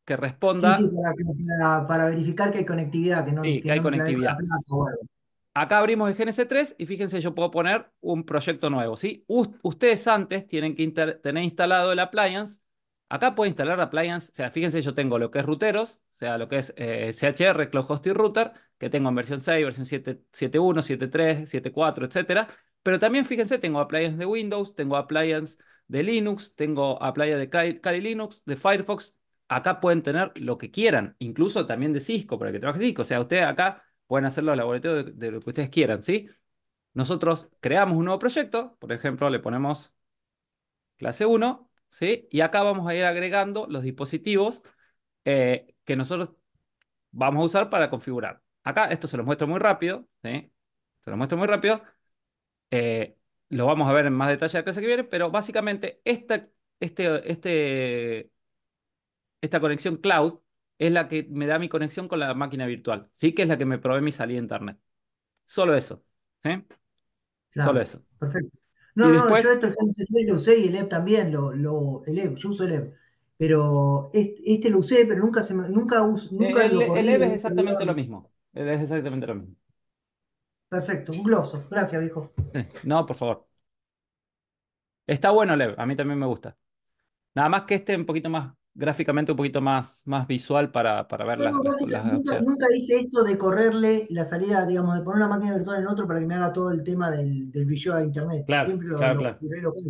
que sí, sí, responda, para verificar que hay conectividad, sí, que que hay no me clavé con la conectividad. placa o algo. Acá abrimos el GNS3 y fíjense, yo puedo poner un proyecto nuevo, ¿sí? Ustedes antes tienen que tener instalado el appliance. Acá puedo instalar appliance, o sea, fíjense, yo tengo lo que es ruteros, o sea, lo que es CHR, Cloud Hosting Router, que tengo en versión 6, versión 7, 7.1, 7.3, 7.4, etcétera. Pero también fíjense, tengo appliance de Windows, tengo appliance de Linux, tengo appliance de Kali Linux, de Firefox. Acá pueden tener lo que quieran, incluso también de Cisco, para que trabaje Cisco. O sea, ustedes acá pueden hacer los laboratorios de lo que ustedes quieran, ¿sí? Nosotros creamos un nuevo proyecto, por ejemplo, le ponemos clase uno, ¿sí? Y acá vamos a ir agregando los dispositivos que nosotros vamos a usar para configurar. Acá esto se los muestro muy rápido, ¿sí? Se los muestro muy rápido. Eh, lo vamos a ver en más detalle la clase que viene, pero básicamente este, este, esta conexión cloud es la que me da mi conexión con la máquina virtual, ¿sí? Que es la que me provee mi salida a internet. Solo eso, ¿sí? Solo Claro, eso. perfecto. Y No, no, yo después, esto el GNC3 lo usé y el EP también, el EP, yo uso el EP. Pero este lo usé, pero nunca lo el corrí EVE en es un exactamente lo servidor. mismo. Es exactamente lo mismo. Perfecto, un gloso. Gracias, viejo. No, por favor. Está bueno el EVE, a mí también me gusta. Nada más que un poquito más, gráficamente un poquito más visual para ver No, no, las opciones. nunca hice esto de correrle la salida, digamos, de poner una máquina virtual en otro para que me haga todo el tema del brillo a internet. Claro, Siempre claro, lo claro, configuré local.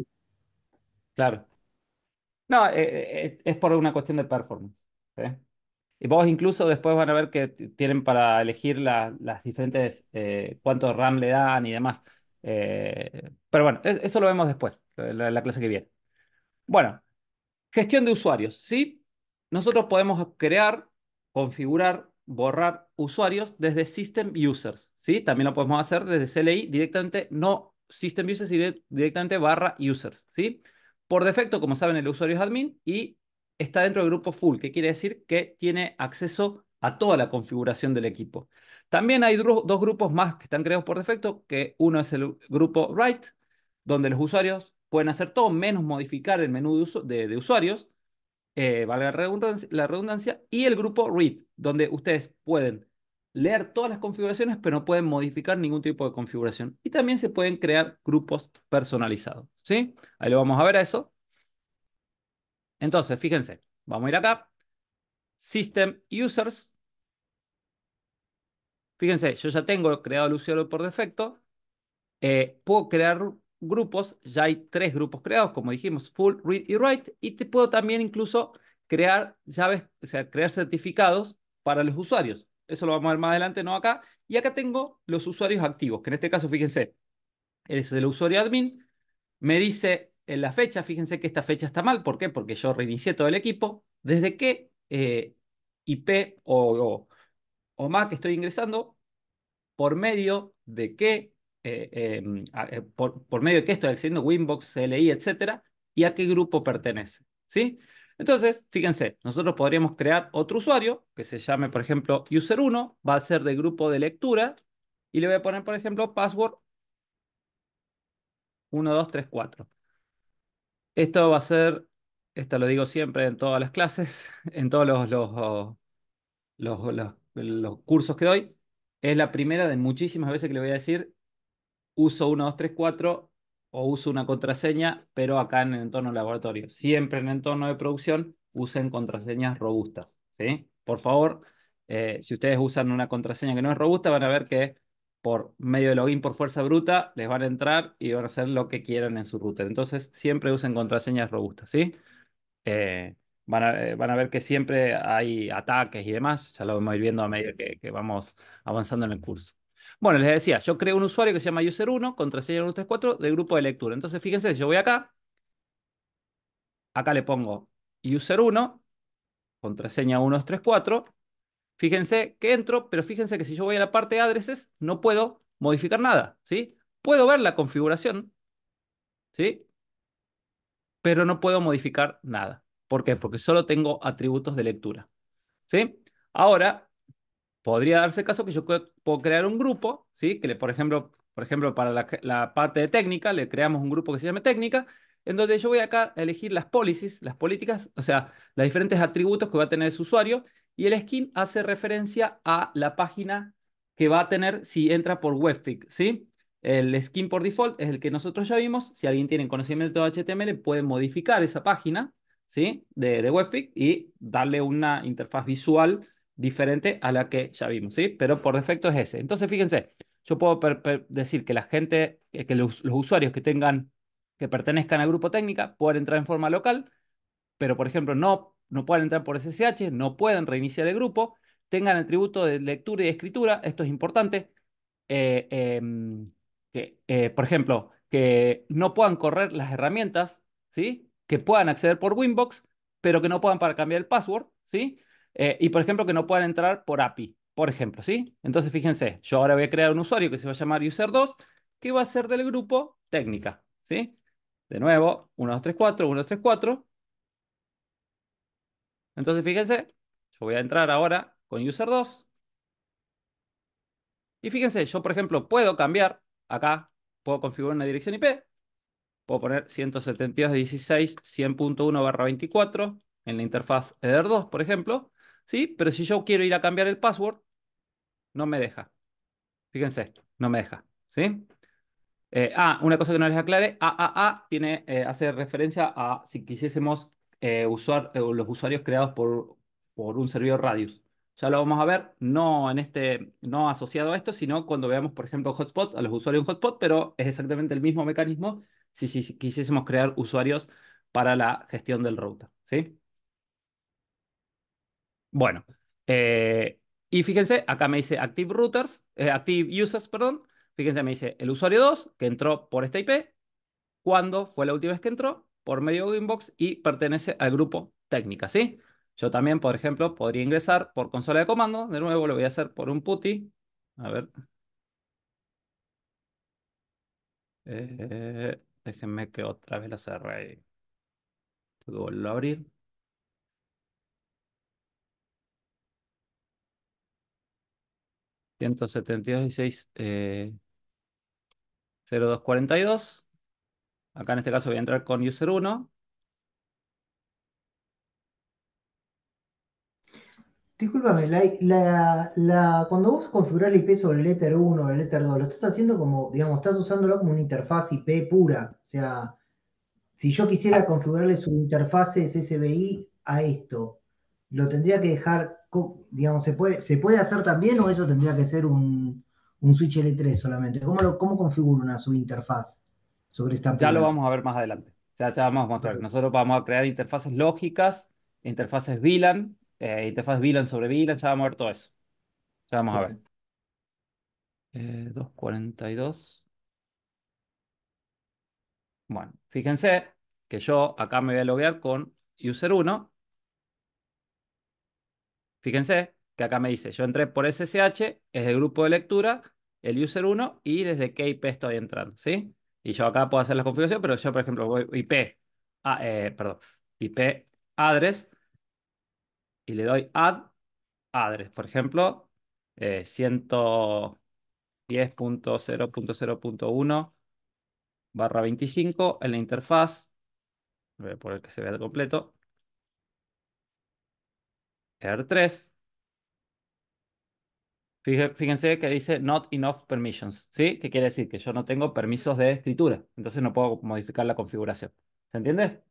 claro. No, es por una cuestión de performance. ¿Sí? Y vos incluso después van a ver que tienen para elegir las diferentes, cuánto RAM le dan y demás. Pero bueno, eso lo vemos después, la clase que viene. Bueno, gestión de usuarios, ¿sí? Nosotros podemos crear, configurar, borrar usuarios desde System Users, ¿sí? También lo podemos hacer desde CLI directamente, no System Users, sino directamente barra Users, ¿sí? Por defecto, como saben, el usuario es admin y está dentro del grupo full, que quiere decir que tiene acceso a toda la configuración del equipo. También hay dos grupos más que están creados por defecto, que uno es el grupo write, donde los usuarios pueden hacer todo menos modificar el menú de usuarios, valga la redundancia, y el grupo read, donde ustedes pueden leer todas las configuraciones, pero no pueden modificar ningún tipo de configuración. Y también se pueden crear grupos personalizados, ¿sí? Ahí lo vamos a ver a eso. Entonces, fíjense, vamos a ir acá, System Users. Fíjense, yo ya tengo creado el usuario por defecto. Puedo crear grupos, ya hay tres grupos creados, como dijimos, full, read y write, y te puedo también incluso crear llaves, o sea, crear certificados para los usuarios. Eso lo vamos a ver más adelante, no acá. Y acá tengo los usuarios activos, que en este caso, fíjense, es el usuario admin, me dice en la fecha, fíjense que esta fecha está mal, ¿por qué? Porque yo reinicié todo el equipo, desde qué IP o MAC estoy ingresando, por medio de qué, por medio de qué estoy accediendo, Winbox, CLI, etcétera, y a qué grupo pertenece, ¿sí? Entonces, fíjense, nosotros podríamos crear otro usuario que se llame, por ejemplo, user1, va a ser del grupo de lectura, y le voy a poner, por ejemplo, password 1234. Esto va a ser, esto lo digo siempre en todas las clases, en todos los cursos que doy, es la primera de muchísimas veces que le voy a decir uso 1, 2, 3, 4 o uso una contraseña, pero acá en el entorno laboratorio. Siempre en el entorno de producción usen contraseñas robustas, ¿sí? Por favor, si ustedes usan una contraseña que no es robusta, van a ver que por medio de login por fuerza bruta les van a entrar y van a hacer lo que quieran en su router. Entonces, siempre usen contraseñas robustas, ¿sí? Van a ver que siempre hay ataques y demás. Ya lo vamos a ir viendo a medida que vamos avanzando en el curso. Bueno, les decía, yo creo un usuario que se llama user1, contraseña 134 del grupo de lectura. Entonces, fíjense, yo voy acá le pongo user1, contraseña 1, 2, 3, 4. Fíjense que entro, pero fíjense que si yo voy a la parte de addresses, no puedo modificar nada, ¿sí? Puedo ver la configuración, ¿sí? Pero no puedo modificar nada. ¿Por qué? Porque solo tengo atributos de lectura, ¿sí? Ahora, podría darse caso que yo puedo crear un grupo, ¿sí? Por ejemplo, para la parte de técnica, le creamos un grupo que se llame técnica, en donde yo voy acá a elegir las policies, las políticas, o sea, los diferentes atributos que va a tener ese usuario, y el skin hace referencia a la página que va a tener si entra por Webfig, ¿sí? El skin por default es el que nosotros ya vimos. Si alguien tiene conocimiento de HTML, puede modificar esa página, ¿sí? De Webfig y darle una interfaz visual diferente a la que ya vimos, ¿sí? Pero por defecto es ese. Entonces, fíjense, yo puedo decir que la gente, que los usuarios que pertenezcan al grupo técnica pueden entrar en forma local, pero por ejemplo no pueden entrar por SSH, no pueden reiniciar el grupo, tengan atributo de lectura y de escritura, esto es importante, eh, em, por ejemplo, que no puedan correr las herramientas, ¿sí? Que puedan acceder por Winbox, pero que no puedan para cambiar el password, ¿sí? Y por ejemplo, que no puedan entrar por API, por ejemplo, ¿sí? Entonces, fíjense, yo ahora voy a crear un usuario que se va a llamar user2, que va a ser del grupo técnica, ¿sí? De nuevo, 1, 2, 3, 4, 1, 2, 3, 4. Entonces, fíjense, yo voy a entrar ahora con user2. Y fíjense, yo por ejemplo puedo cambiar acá, puedo configurar una dirección IP, puedo poner 172.16.100.1/24 en la interfaz Eder2, por ejemplo, ¿sí? Pero si yo quiero ir a cambiar el password, no me deja. Fíjense, no me deja, ¿sí? Una cosa que no les aclaré, AAA hace referencia a si quisiésemos usar los usuarios creados por un servidor Radius. Ya lo vamos a ver, no asociado a esto, sino cuando veamos, por ejemplo, hotspots, a los usuarios en hotspot, pero es exactamente el mismo mecanismo si quisiésemos crear usuarios para la gestión del router, ¿sí? Bueno, y fíjense, acá me dice Active Users, perdón. Fíjense, me dice el usuario 2 que entró por esta IP, cuándo fue la última vez que entró, por medio de Inbox y pertenece al grupo técnica, ¿sí? Yo también, por ejemplo, podría ingresar por consola de comando. De nuevo, lo voy a hacer por un PuTTY. A ver. Déjenme que otra vez la cerré. Tengo que volverlo a abrir. 172.16, 0242. Acá en este caso voy a entrar con user1. Discúlpame, cuando vos configurás la IP sobre el Ether 1 o el Ether 2, lo estás haciendo como, digamos, estás usándolo como una interfaz IP pura. O sea, si yo quisiera configurarle su interfaces SSBI a esto, lo tendría que dejar, digamos, ¿se puede hacer también o eso tendría que ser un switch L3 solamente? ¿Cómo configuro una subinterfaz sobre esta Ya lo pura? vamos a ver más adelante. Ya vamos a mostrar. Perfecto. Nosotros vamos a crear interfaces lógicas, interfaces VLAN, interfaces VLAN sobre VLAN, ya vamos a ver todo eso. Ya vamos a ver. Perfecto. 242. Bueno, fíjense que yo acá me voy a loguear con user1. Fíjense que acá me dice, yo entré por SSH, es el grupo de lectura, el user1 y desde qué IP estoy entrando, ¿sí? Y yo acá puedo hacer la configuración, pero yo, por ejemplo, voy perdón, IP address y le doy add address. Por ejemplo, 110.0.0.1/25 en la interfaz. Voy a poner que se vea completo. R3. Fíjense que dice not enough permissions, ¿sí? ¿Qué quiere decir? Que yo no tengo permisos de escritura, entonces no puedo modificar la configuración. ¿Se entiende?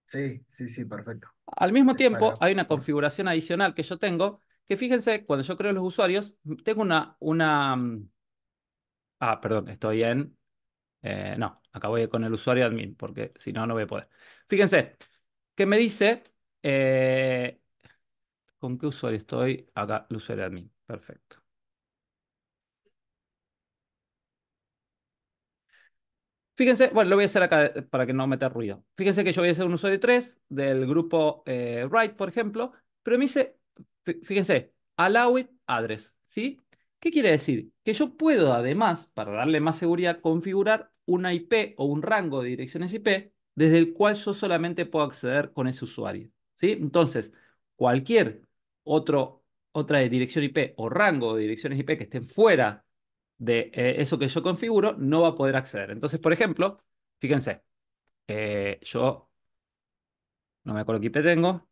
Sí, sí, sí, perfecto. Al mismo Es tiempo, para... hay una configuración adicional que yo tengo, que fíjense, cuando yo creo los usuarios, tengo perdón, estoy en... no, acá voy con el usuario admin, porque si no, no voy a poder. Fíjense, que me dice... ¿con qué usuario estoy? Acá, el usuario admin. Perfecto. Fíjense, bueno, lo voy a hacer acá para que no meta ruido. Fíjense que yo voy a ser un usuario 3 del grupo Write, por ejemplo, pero me dice, fíjense, allow it address, ¿sí? ¿Qué quiere decir? Que yo puedo además, para darle más seguridad, configurar una IP o un rango de direcciones IP desde el cual yo solamente puedo acceder con ese usuario, ¿sí? Entonces, cualquier otra dirección IP o rango de direcciones IP que estén fuera de eso que yo configuro, no va a poder acceder. Entonces, por ejemplo, fíjense, yo no me acuerdo qué IP tengo.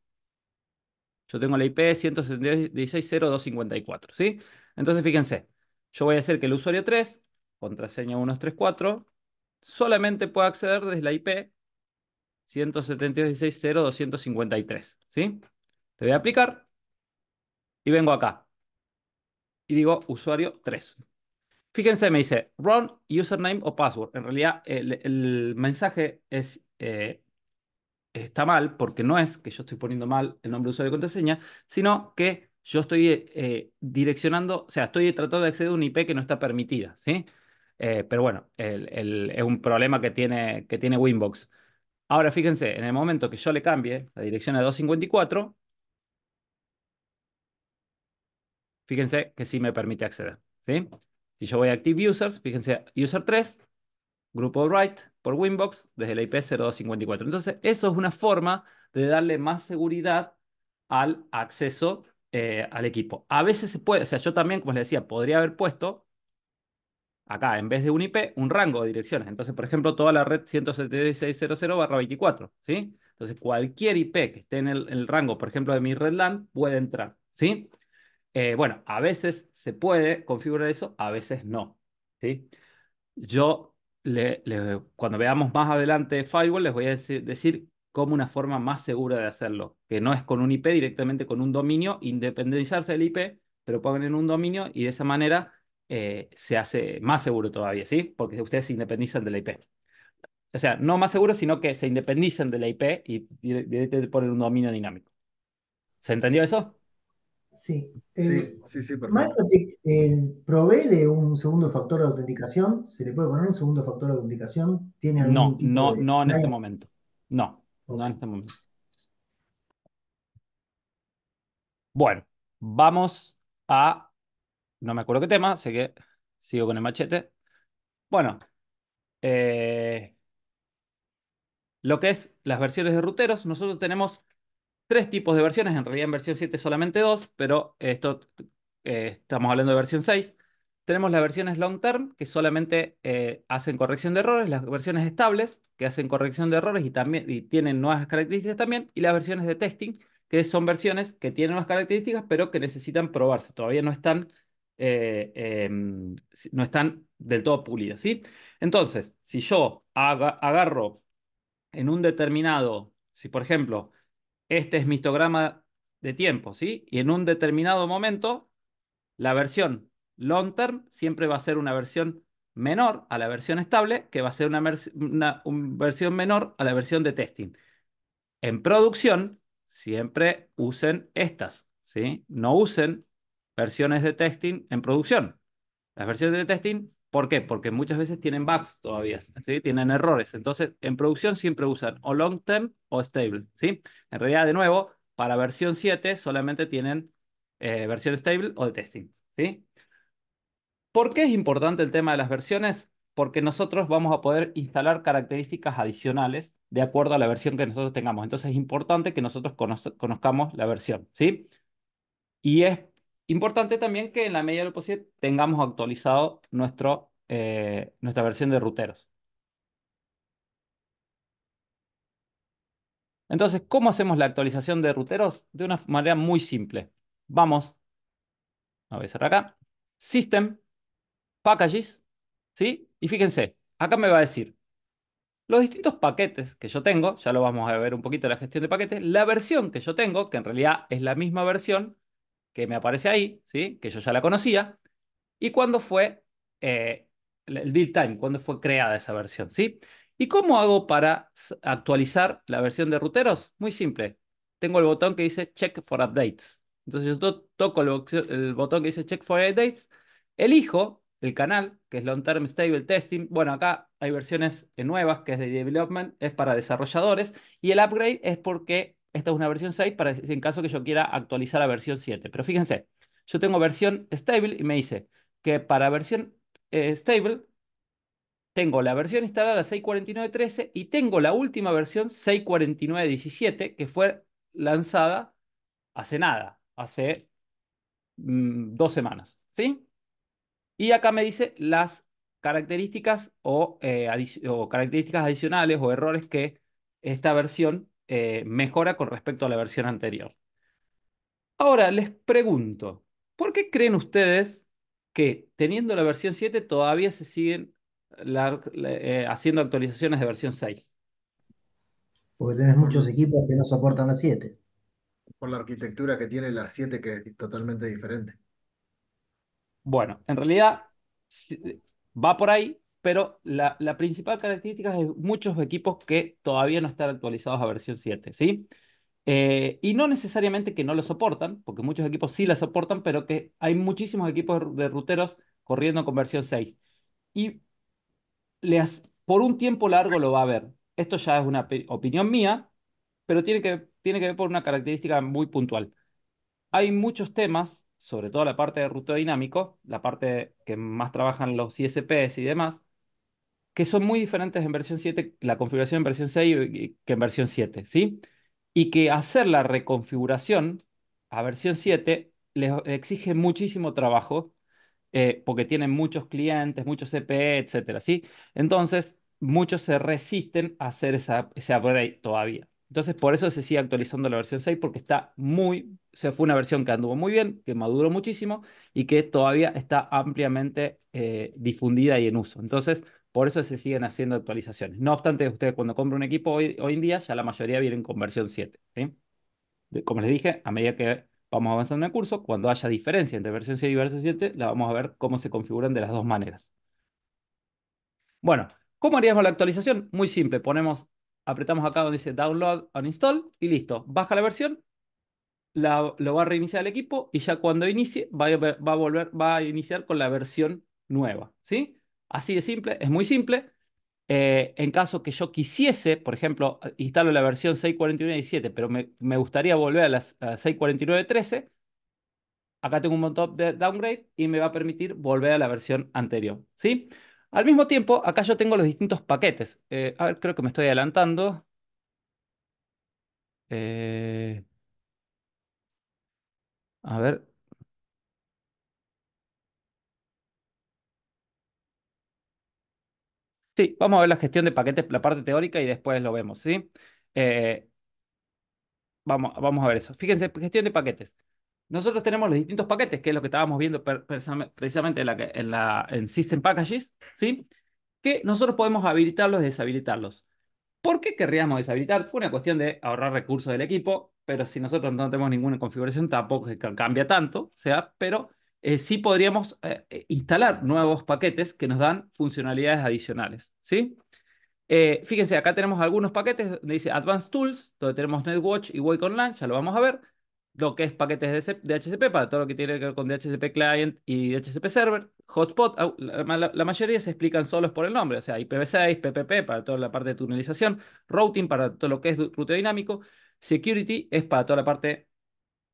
Yo tengo la IP 176.0.254, ¿sí? Entonces, fíjense, yo voy a hacer que el usuario 3, contraseña 134, solamente pueda acceder desde la IP 176.0.253, ¿sí? Le voy a aplicar y vengo acá y digo usuario 3. Fíjense, me dice run username o password. En realidad, el mensaje está mal porque no es que yo estoy poniendo mal el nombre de usuario y contraseña, sino que yo estoy direccionando, o sea, estoy tratando de acceder a una IP que no está permitida, ¿sí? Pero bueno, es un problema que tiene Winbox. Ahora, fíjense, en el momento que yo le cambie la dirección a 254, fíjense que sí me permite acceder, ¿sí? Si yo voy a Active Users, fíjense, User 3 grupo write por Winbox desde la IP 0254. Entonces, eso es una forma de darle más seguridad al acceso al equipo. A veces se puede, o sea, yo también, como les decía, podría haber puesto acá, en vez de un IP, un rango de direcciones. Entonces, por ejemplo, toda la red 176.0.24, ¿sí? Entonces, cualquier IP que esté en el rango, por ejemplo, de mi red LAN, puede entrar, ¿sí? Bueno, a veces se puede configurar eso, a veces no, ¿sí? Yo, cuando veamos más adelante Firewall, les voy a decir cómo una forma más segura de hacerlo, que no es con un IP, directamente con un dominio, independizarse del IP, pero ponen un dominio y de esa manera se hace más seguro todavía, ¿sí? Porque ustedes se independizan de la IP. O sea, no más seguro, sino que se independizan de la IP y directamente ponen un dominio dinámico. ¿Se entendió eso? Sí. Sí, sí, sí, perfecto. Microtik provee de un segundo factor de autenticación. ¿Se le puede poner un segundo factor de autenticación? ¿Tiene No, algún tipo no, de... no en este nadie- momento. No, no Ok. en este momento. Bueno, vamos a... No me acuerdo qué tema, sé que sigo con el machete. Bueno, eh, lo que es las versiones de ruteros, nosotros tenemos tres tipos de versiones, en realidad en versión 7 solamente dos, pero esto estamos hablando de versión 6. Tenemos las versiones long term, que solamente hacen corrección de errores, las versiones estables, que hacen corrección de errores y también y tienen nuevas características también, y las versiones de testing, que son versiones que tienen nuevas características, pero que necesitan probarse. Todavía no están del todo pulidas, ¿sí? Entonces, si yo agarro en un determinado, si por ejemplo, este es mi histograma de tiempo, ¿sí? Y en un determinado momento, la versión long term siempre va a ser una versión menor a la versión estable, que va a ser una versión menor a la versión de testing. En producción, siempre usen estas, ¿sí? No usen versiones de testing en producción. Las versiones de testing, ¿por qué? Porque muchas veces tienen bugs todavía, ¿sí? Tienen errores. Entonces, en producción siempre usan o long term o stable, ¿sí? En realidad, de nuevo, para versión 7 solamente tienen versión stable o de testing, ¿sí? ¿Por qué es importante el tema de las versiones? Porque nosotros vamos a poder instalar características adicionales de acuerdo a la versión que nosotros tengamos. Entonces es importante que nosotros conozcamos la versión, ¿sí? Y es importante también que en la medida de lo posible tengamos actualizado nuestra versión de ruteros. Entonces, ¿cómo hacemos la actualización de ruteros? De una manera muy simple. Vamos voy a cerrar acá. System, Packages, ¿sí? Y fíjense, acá me va a decir los distintos paquetes que yo tengo, ya lo vamos a ver un poquito en la gestión de paquetes, la versión que yo tengo, que en realidad es la misma versión que me aparece ahí, ¿sí? Que yo ya la conocía, y cuándo fue eh, el build time, cuándo fue creada esa versión, ¿sí? ¿Y cómo hago para actualizar la versión de ruteros? Muy simple. Tengo el botón que dice Check for Updates. Entonces yo toco el botón que dice Check for Updates, elijo el canal, que es Long Term Stable Testing. Bueno, acá hay versiones nuevas, que es de Development, es para desarrolladores, y el Upgrade es porque esta es una versión 6 para en caso que yo quiera actualizar a versión 7. Pero fíjense, yo tengo versión stable y me dice que para versión stable tengo la versión instalada 6.49.13 y tengo la última versión 6.49.17 que fue lanzada hace nada, hace 2 semanas, ¿sí? Y acá me dice las características o características adicionales o errores que esta versión mejora con respecto a la versión anterior. Ahora les pregunto, ¿por qué creen ustedes que teniendo la versión 7 todavía se siguen haciendo actualizaciones de versión 6? Porque tenés Por, muchos equipos que no soportan la 7. por la arquitectura que tiene la 7 que es totalmente diferente. Bueno, en realidad va por ahí, pero la principal característica es muchos equipos que todavía no están actualizados a versión 7, ¿sí? Y no necesariamente que no lo soportan, porque muchos equipos sí la soportan, pero que hay muchísimos equipos de ruteros corriendo con versión 6. Y por un tiempo largo lo va a ver. Esto ya es una opinión mía, pero tiene que ver por una característica muy puntual. Hay muchos temas, sobre todo la parte de ruteo dinámico, la parte que más trabajan los ISPs y demás, que son muy diferentes en versión 7, la configuración en versión 6 que en versión 7, ¿sí? Y que hacer la reconfiguración a versión 7 les exige muchísimo trabajo porque tienen muchos clientes, muchos CPE, etcétera, ¿sí? Entonces, muchos se resisten a hacer ese upgrade todavía. Entonces, por eso se sigue actualizando la versión 6 porque se fue una versión que anduvo muy bien, que maduró muchísimo y que todavía está ampliamente difundida y en uso. Entonces, por eso se siguen haciendo actualizaciones. No obstante, ustedes cuando compran un equipo hoy en día, ya la mayoría vienen con versión 7, ¿sí? Como les dije, a medida que vamos avanzando en el curso, cuando haya diferencia entre versión 6 y versión 7, la vamos a ver cómo se configuran de las dos maneras. Bueno, ¿cómo haríamos la actualización? Muy simple, apretamos acá donde dice Download, Uninstall y listo. Baja la versión, lo va a reiniciar el equipo y ya cuando inicie va a iniciar con la versión nueva, ¿sí? Así de simple, es muy simple. En caso que yo quisiese, por ejemplo, instalo la versión 6.49.17, pero me gustaría volver a 6.49.13, acá tengo un montón de downgrade y me va a permitir volver a la versión anterior, ¿sí? Al mismo tiempo, acá yo tengo los distintos paquetes. A ver, creo que me estoy adelantando. Eh, a ver. Sí, vamos a ver la gestión de paquetes, la parte teórica y después lo vemos, ¿sí? Eh, vamos a ver eso. Fíjense, gestión de paquetes. Nosotros tenemos los distintos paquetes, que es lo que estábamos viendo precisamente en System Packages, ¿sí? Que nosotros podemos habilitarlos y deshabilitarlos. ¿Por qué querríamos deshabilitar? Fue una cuestión de ahorrar recursos del equipo, pero si nosotros no tenemos ninguna configuración, tampoco es que cambia tanto, o sea, pero sí podríamos instalar nuevos paquetes que nos dan funcionalidades adicionales, ¿sí? Fíjense, acá tenemos algunos paquetes donde dice Advanced Tools, donde tenemos NetWatch y Wake Online, ya lo vamos a ver. Lo que es paquetes de DHCP para todo lo que tiene que ver con DHCP Client y DHCP Server. Hotspot, la mayoría se explican solos por el nombre, o sea, IPv6, PPP para toda la parte de tunelización, Routing para todo lo que es ruteo dinámico, Security es para toda la parte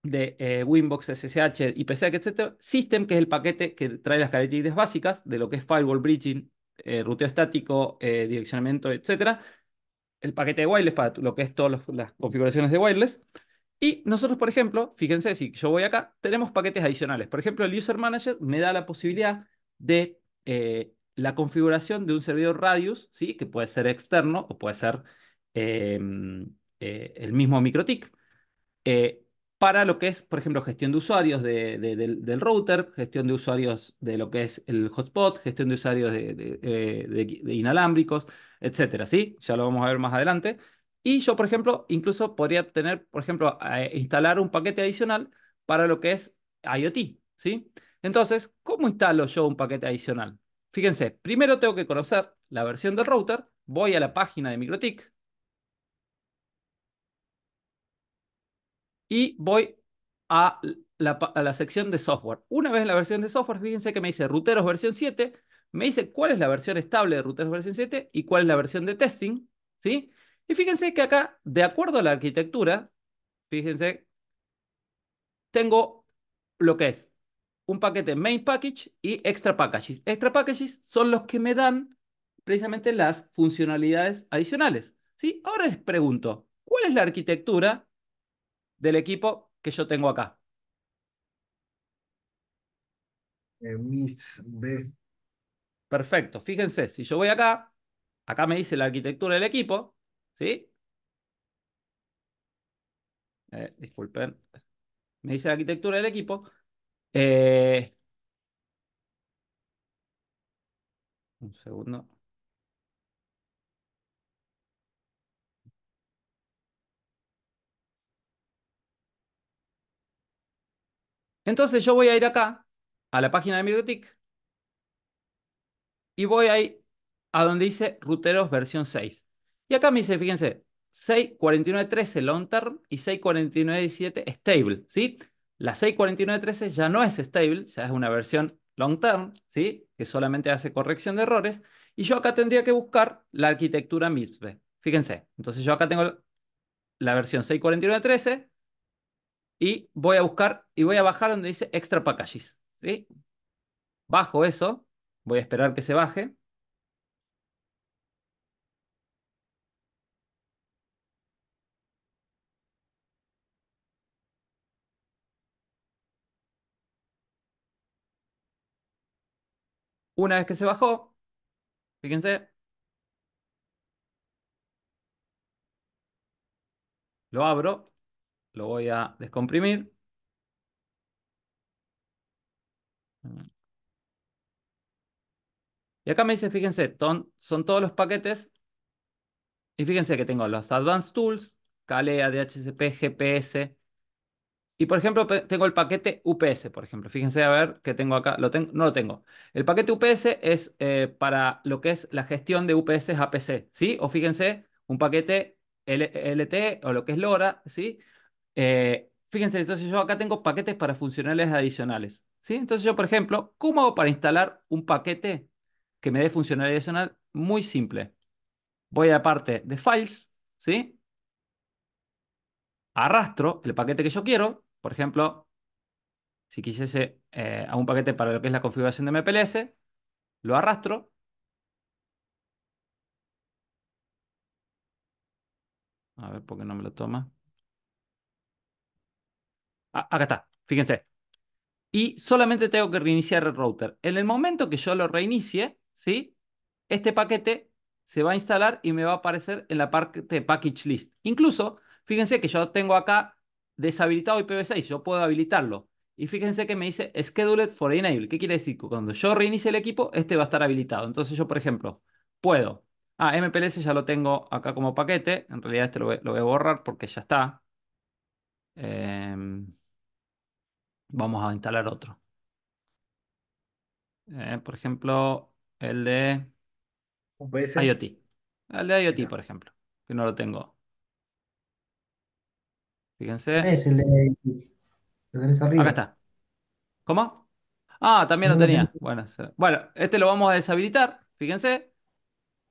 de Winbox, SSH, IPsec, etcétera. System, que es el paquete que trae las características básicas de lo que es firewall bridging, ruteo estático, direccionamiento, etcétera. El paquete de wireless para lo que es todas las configuraciones de wireless. Y nosotros, por ejemplo, fíjense, si yo voy acá, tenemos paquetes adicionales. Por ejemplo, el User Manager me da la posibilidad de la configuración de un servidor Radius, ¿sí? Que puede ser externo o puede ser el mismo MikroTik. eh, para lo que es, por ejemplo, gestión de usuarios del router, gestión de usuarios de lo que es el hotspot, gestión de usuarios de inalámbricos, etcétera, ¿sí? Ya lo vamos a ver más adelante. Y yo, por ejemplo, incluso podría tener, por ejemplo, instalar un paquete adicional para lo que es IoT, ¿sí? Entonces, ¿cómo instalo yo un paquete adicional? Fíjense, primero tengo que conocer la versión del router, voy a la página de MikroTik y voy a a la sección de software. Una vez en la versión de software, fíjense que me dice ruteros versión 7, me dice cuál es la versión estable de ruteros versión 7 y cuál es la versión de testing, ¿sí? Y fíjense que acá, de acuerdo a la arquitectura, fíjense, tengo lo que es un paquete main package y extra packages. Extra packages son los que me dan precisamente las funcionalidades adicionales, ¿sí? Ahora les pregunto, ¿cuál es la arquitectura del equipo que yo tengo acá? Miss B. Perfecto. Fíjense, si yo voy acá, acá me dice la arquitectura del equipo, ¿sí? Disculpen. Me dice la arquitectura del equipo. Eh, un segundo. Entonces yo voy a ir acá, a la página de MikroTik, y voy ahí a donde dice ruteros versión 6. Y acá me dice, fíjense, 6.49.13 long term y 6.49.17 stable, ¿sí? La 6.49.13 ya no es stable, ya es una versión long term, ¿sí? Que solamente hace corrección de errores. Y yo acá tendría que buscar la arquitectura MIPS. Fíjense, entonces yo acá tengo la versión 6.49.13 y voy a buscar y voy a bajar donde dice extra packages, ¿sí? Bajo eso, voy a esperar que se baje. Una vez que se bajó, fíjense, lo abro, lo voy a descomprimir. Y acá me dice, fíjense, son todos los paquetes. Y fíjense que tengo los Advanced Tools, Calea, DHCP, GPS. Y por ejemplo, tengo el paquete UPS, por ejemplo. Fíjense a ver qué tengo acá. No lo tengo. El paquete UPS es para lo que es la gestión de UPS a PC, ¿sí? O fíjense, un paquete LT o lo que es LoRa, ¿sí? Fíjense, entonces yo acá tengo paquetes para funcionales adicionales, ¿sí? Entonces yo, por ejemplo, ¿cómo hago para instalar un paquete que me dé funcionalidad adicional? Muy simple. Voy a la parte de Files, ¿sí? Arrastro el paquete que yo quiero. Por ejemplo, si quisiese a un paquete para lo que es la configuración de MPLS, lo arrastro. A ver por qué no me lo toma. Ah, acá está, fíjense. Y solamente tengo que reiniciar el router. En el momento que yo lo reinicie, ¿sí? Este paquete se va a instalar y me va a aparecer en la parte de Package List. Incluso, fíjense que yo tengo acá deshabilitado IPv6, yo puedo habilitarlo. Y fíjense que me dice Scheduled for Enable. ¿Qué quiere decir? Que cuando yo reinicie el equipo, este va a estar habilitado. Entonces yo, por ejemplo, puedo. Ah, MPLS ya lo tengo acá como paquete. En realidad este lo voy a borrar porque ya está. Em, vamos a instalar otro. Por ejemplo, el de UPS. IoT. El de IoT, Ya. por ejemplo, que no lo tengo. Fíjense. Tenés lo tenés Acá arriba. está. ¿Cómo? Ah, también lo No lo tenía. tenés. Bueno, bueno, este lo vamos a deshabilitar. Fíjense.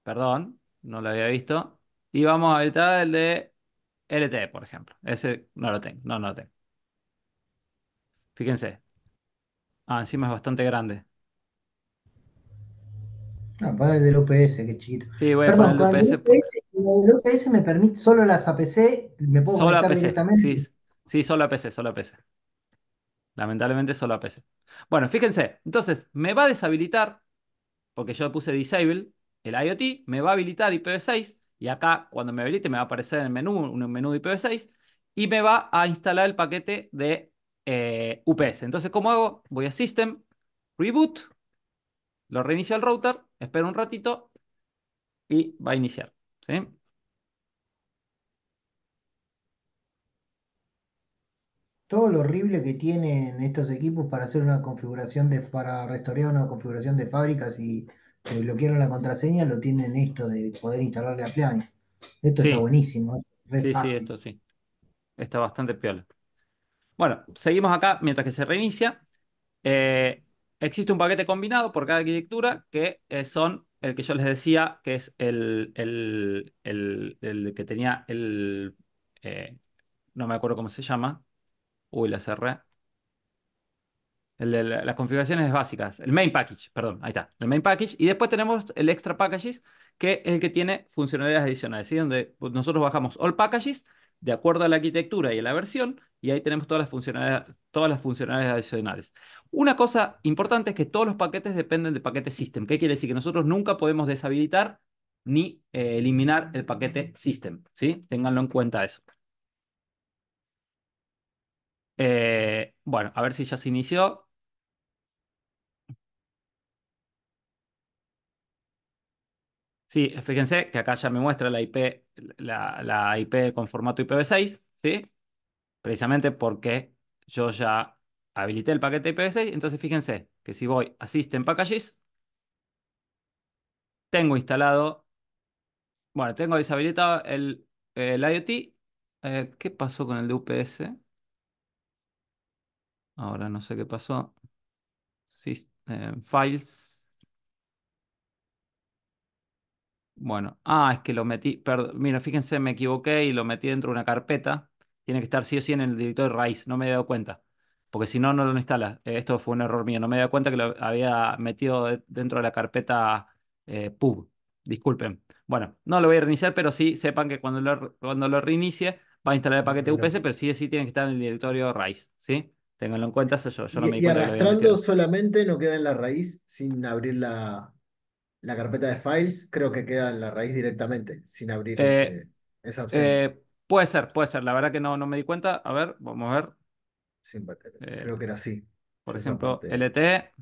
Perdón, no lo había visto. Y vamos a habilitar el de LTE, por ejemplo. Ese no lo tengo. No, no lo tengo. Fíjense. Ah, encima es bastante grande. No, poner el del UPS, que chiquito. Sí, voy a poner Perdón, el de con UPS porque el del UPS me permite solo las APC, me puedo solo a conectar PC. Sí, directamente. sí, solo a PC, solo a PC. Lamentablemente solo a PC. Bueno, fíjense. Entonces, me va a deshabilitar porque yo puse disable, el IoT me va a habilitar IPv6 y acá cuando me habilite me va a aparecer en el menú un menú de IPv6 y me va a instalar el paquete de UPS. Entonces, ¿cómo hago? Voy a System, Reboot, lo reinicio el router, espero un ratito y va a iniciar. ¿Sí? Todo lo horrible que tienen estos equipos para hacer una configuración para restaurar una configuración de fábricas y que bloquearon la contraseña, lo tienen esto de poder instalarle appliance. Esto está Sí, buenísimo, es re sí, sí, fácil. esto sí. Está bastante piola. Bueno, seguimos acá mientras que se reinicia. Eh, Existe un paquete combinado por cada arquitectura que son el que yo les decía, que es el que tenía no me acuerdo cómo se llama. Uy, la cerré. Las configuraciones básicas, el main package, perdón, ahí está, el main package. Y después tenemos el extra packages, que es el que tiene funcionalidades adicionales, ¿sí? Donde pues, nosotros bajamos all packages de acuerdo a la arquitectura y a la versión, y ahí tenemos todas las funcionalidades adicionales. Una cosa importante es que todos los paquetes dependen del paquete system. ¿Qué quiere decir? Que nosotros nunca podemos deshabilitar ni eliminar el paquete system, ¿sí? Ténganlo en cuenta eso. Bueno, a ver si ya se inició. Sí, fíjense que acá ya me muestra la IP, la IP con formato IPv6, ¿sí? Precisamente porque yo ya habilité el paquete IPv6. Entonces fíjense que si voy a System Packages, tengo instalado, bueno, tengo deshabilitado el IoT. ¿Qué pasó con el de UPS? Ahora no sé qué pasó. Files. Bueno, es que lo metí, perdón, mira, fíjense, me equivoqué y lo metí dentro de una carpeta. Tiene que estar sí o sí en el directorio raíz, no me he dado cuenta. Porque si no, no lo instala. Esto fue un error mío, no me he dado cuenta que lo había metido dentro de la carpeta pub. Disculpen. Bueno, no lo voy a reiniciar, pero sí sepan que cuando lo reinicie va a instalar el No hay paquete UPS, problema. pero sí o sí tiene que estar en el directorio raíz, ¿sí? Ténganlo en cuenta, eso yo no me di Y cuenta que lo había arrastrando metido. solamente no queda en la raíz sin abrir la carpeta de files, creo que queda en la raíz directamente, sin abrir Eh, esa opción. puede ser, la verdad que no me di cuenta. A ver, vamos a ver. Eh, Creo que era así. por Yo esa ejemplo, parte LTE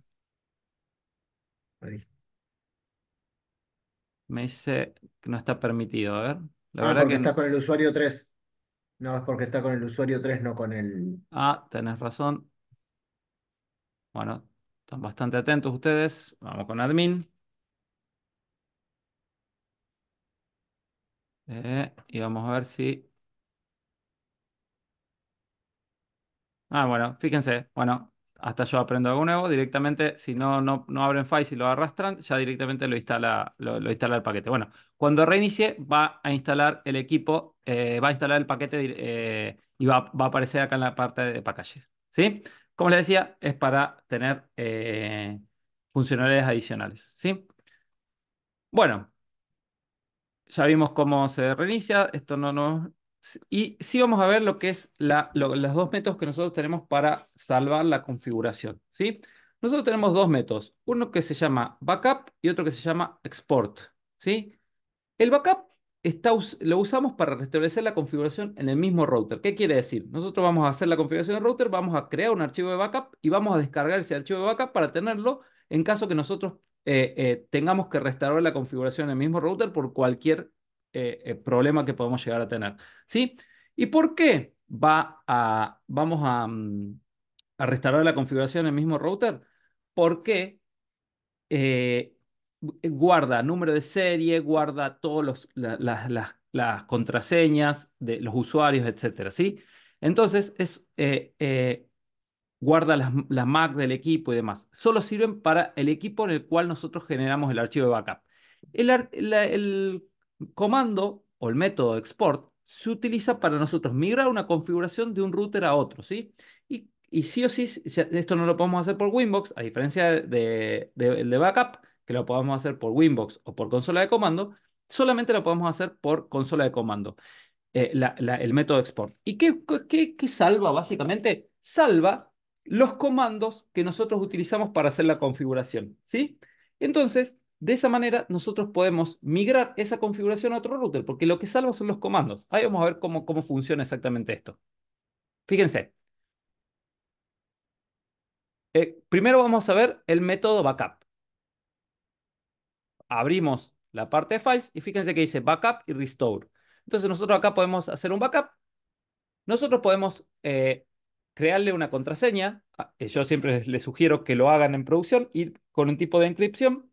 perdí. me dice que no está permitido. A ver, la Ah, verdad porque que... está con el usuario 3. No, es porque está con el usuario 3, no con el... Tenés razón. Bueno, están bastante atentos ustedes. Vamos con admin. Y vamos a ver si... Bueno, fíjense. Bueno, hasta yo aprendo algo nuevo. Directamente, si no abren file, si lo arrastran, ya directamente lo instala el paquete. Bueno, cuando reinicie, va a instalar el equipo, va a instalar el paquete y va a aparecer acá en la parte de packages. ¿Sí? Como les decía, es para tener funcionalidades adicionales. ¿Sí? Bueno. Ya vimos cómo se reinicia, esto no. Y sí vamos a ver lo que es los dos métodos que nosotros tenemos para salvar la configuración, ¿sí? Nosotros tenemos dos métodos, uno que se llama backup y otro que se llama export, ¿sí? El backup lo usamos para restablecer la configuración en el mismo router. ¿Qué quiere decir? Nosotros vamos a hacer la configuración del router, vamos a crear un archivo de backup y vamos a descargar ese archivo de backup para tenerlo en caso que nosotros tengamos que restaurar la configuración en el mismo router por cualquier problema que podamos llegar a tener. ¿Sí? ¿Y por qué vamos a restaurar la configuración en el mismo router? Porque eh, guarda número de serie, guarda todas las contraseñas de los usuarios, etcétera, ¿sí? Entonces, guarda las MAC del equipo y demás. Solo sirven para el equipo en el cual nosotros generamos el archivo de backup. El comando o el método export se utiliza para nosotros migrar una configuración de un router a otro, ¿sí? Y sí o sí, esto no lo podemos hacer por Winbox, a diferencia el de backup, que lo podemos hacer por Winbox o por consola de comando, solamente lo podemos hacer por consola de comando, el método export. ¿Y qué salva básicamente? Salva los comandos que nosotros utilizamos para hacer la configuración, ¿sí? Entonces, De esa manera, nosotros podemos migrar esa configuración a otro router, porque lo que salva son los comandos. Ahí vamos a ver cómo funciona exactamente esto. Fíjense. Primero vamos a ver el método backup. Abrimos la parte de files y fíjense que dice backup y restore. Entonces nosotros acá podemos hacer un backup. Nosotros podemos crearle una contraseña. Yo siempre les sugiero que lo hagan en producción y con un tipo de encripción.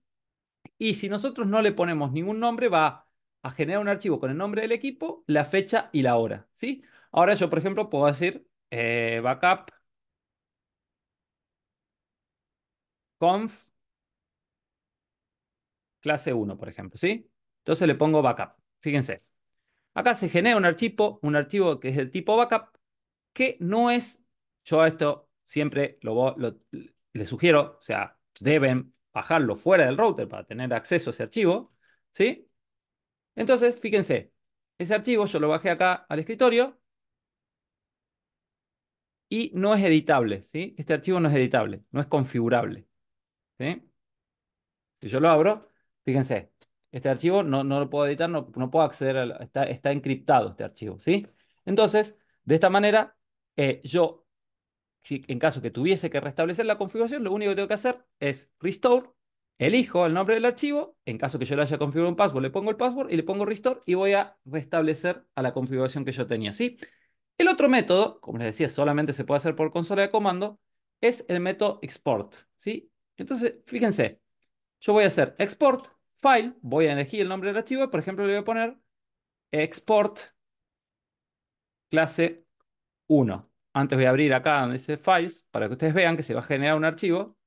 Y si nosotros no le ponemos ningún nombre, va a generar un archivo con el nombre del equipo, la fecha y la hora, ¿sí? Ahora yo, por ejemplo, puedo decir backup conf clase 1, por ejemplo, ¿sí? Entonces le pongo backup. Fíjense. Acá se genera un archivo que es del tipo backup, que no es, yo a esto siempre le sugiero, o sea, deben bajarlo fuera del router para tener acceso a ese archivo, ¿sí? Entonces, fíjense, ese archivo yo lo bajé acá al escritorio y no es editable, ¿sí? Este archivo no es editable, no es configurable, ¿sí? Si yo lo abro, fíjense, este archivo no lo puedo editar, no puedo acceder está encriptado este archivo, ¿sí? Entonces, de esta manera, yo, si en caso que tuviese que restablecer la configuración, lo único que tengo que hacer es restore, elijo el nombre del archivo, en caso que yo le haya configurado un password, le pongo el password y le pongo restore y voy a restablecer a la configuración que yo tenía, ¿sí? El otro método, como les decía, solamente se puede hacer por consola de comando, es el método export, ¿sí? Entonces, fíjense, yo voy a hacer export file, voy a elegir el nombre del archivo, y, por ejemplo, le voy a poner export clase 1. Antes voy a abrir acá donde dice files para que ustedes vean que se va a generar un archivo.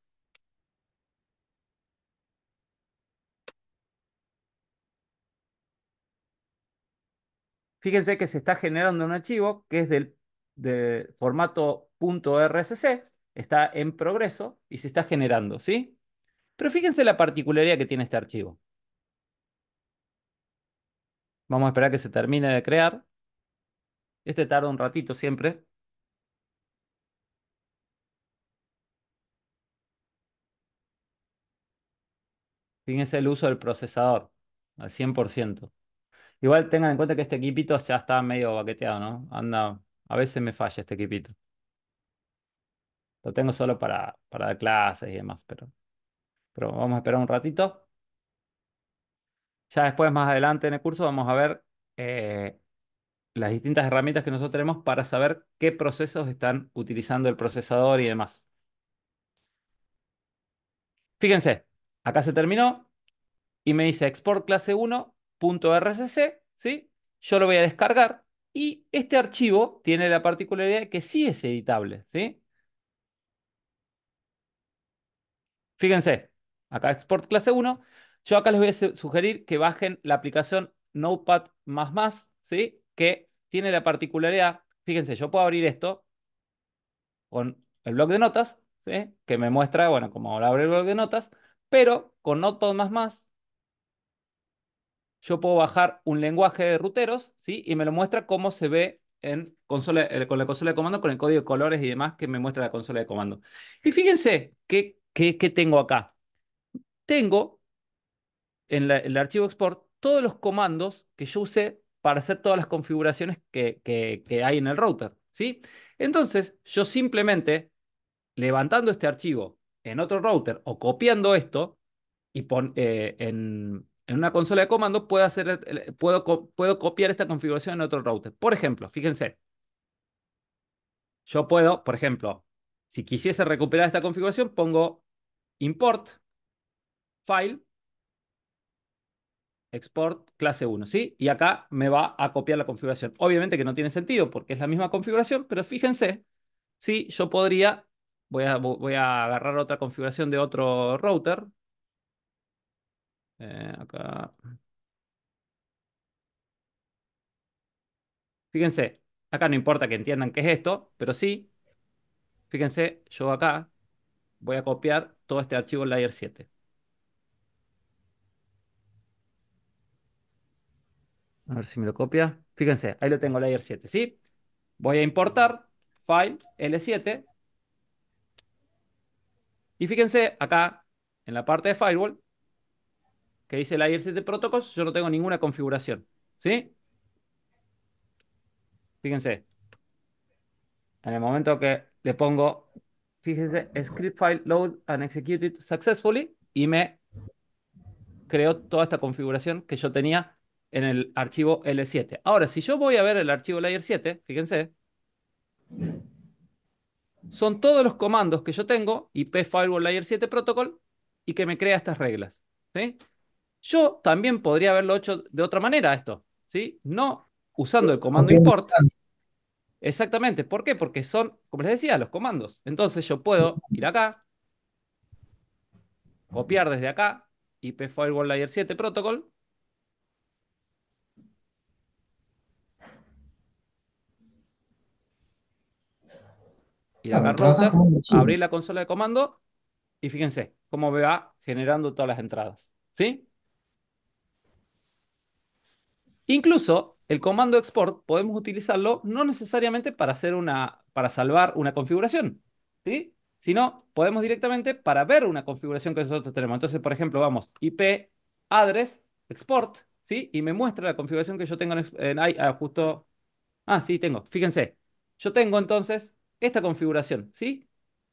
Fíjense que se está generando un archivo que es de formato .rcc, está en progreso y se está generando, ¿sí? Pero fíjense la particularidad que tiene este archivo. Vamos a esperar que se termine de crear. Este tarda un ratito siempre. Fíjense el uso del procesador al 100%. Igual tengan en cuenta que este equipito ya está medio baqueteado, ¿no? Anda, a veces me falla este equipito. Lo tengo solo para dar clases y demás, pero vamos a esperar un ratito. Ya después, más adelante en el curso, vamos a ver las distintas herramientas que nosotros tenemos para saber qué procesos están utilizando el procesador y demás. Fíjense, acá se terminó y me dice export clase 1.rcc, ¿sí? Yo lo voy a descargar y este archivo tiene la particularidad de que sí es editable, ¿sí? Fíjense, acá export clase 1. Yo acá les voy a sugerir que bajen la aplicación Notepad++, ¿sí? Que tiene la particularidad, fíjense, yo puedo abrir esto con el bloc de notas, ¿sí? Que me muestra, bueno, cómo abre el bloc de notas, pero con Notepad++, yo puedo bajar un lenguaje de ruteros, ¿sí? Y me lo muestra cómo se ve en consola, con la consola de comando, con el código de colores y demás que me muestra la consola de comando. Y fíjense, ¿qué tengo acá? Tengo en el archivo export todos los comandos que yo usé para hacer todas las configuraciones que hay en el router, ¿sí? Entonces, yo simplemente levantando este archivo en otro router o copiando esto y en una consola de comando puedo copiar esta configuración en otro router. Por ejemplo, fíjense, yo puedo, por ejemplo, si quisiese recuperar esta configuración, pongo import file export clase 1, ¿sí? Y acá me va a copiar la configuración. Obviamente que no tiene sentido porque es la misma configuración, pero fíjense, si yo podría, voy a agarrar otra configuración de otro router. Acá. Fíjense, acá no importa que entiendan qué es esto, pero sí, fíjense, yo acá voy a copiar todo este archivo layer 7. A ver si me lo copia. Fíjense, ahí lo tengo layer 7, ¿sí? Voy a importar file L7 y fíjense acá en la parte de firewall que dice Layer 7 Protocols, yo no tengo ninguna configuración. ¿Sí? Fíjense, en el momento que le pongo, fíjense, script file load and executed successfully, y me creó toda esta configuración que yo tenía en el archivo L7. Ahora, si yo voy a ver el archivo Layer 7, fíjense, son todos los comandos que yo tengo, IP Firewall Layer 7 Protocol, y que me crea estas reglas. ¿Sí? Yo también podría haberlo hecho de otra manera esto, ¿sí? No usando el comando Copiando. import. Exactamente. ¿Por qué? Porque son, como les decía, los comandos. Entonces yo puedo ir acá, copiar desde acá, IP Firewall Layer 7 Protocol, ir acá a Claro, trabajas router, como un archivo. abrir la consola de comando y fíjense cómo me va generando todas las entradas. ¿Sí? Incluso el comando export podemos utilizarlo no necesariamente para hacer para salvar una configuración, ¿sí? Sino podemos directamente para ver una configuración que nosotros tenemos. Entonces, por ejemplo, vamos IP address export, ¿sí? Y me muestra la configuración que yo tengo justo. Ah, sí, tengo. Fíjense. Yo tengo entonces esta configuración, ¿sí?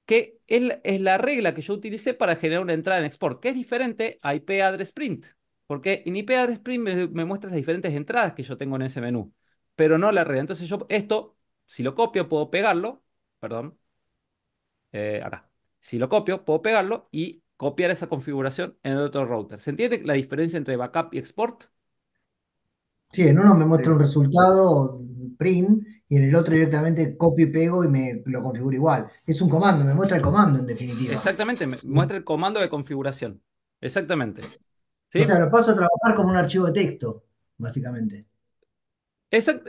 Que es la regla que yo utilicé para generar una entrada en export, que es diferente a IP address print. Porque en IP address print me muestra las diferentes entradas que yo tengo en ese menú, pero no la regla. Entonces yo esto, si lo copio, puedo pegarlo, perdón, acá. Si lo copio, puedo pegarlo y copiar esa configuración en el otro router. ¿Se entiende la diferencia entre backup y export? Sí, en uno me muestra un Sí. resultado print y en el otro directamente copio y pego y me lo configuro igual. Es un comando, me muestra el comando en definitiva. Exactamente, me Sí. muestra el comando de configuración. Exactamente. O sea, ¿Sí? lo paso a trabajar como un archivo de texto, básicamente.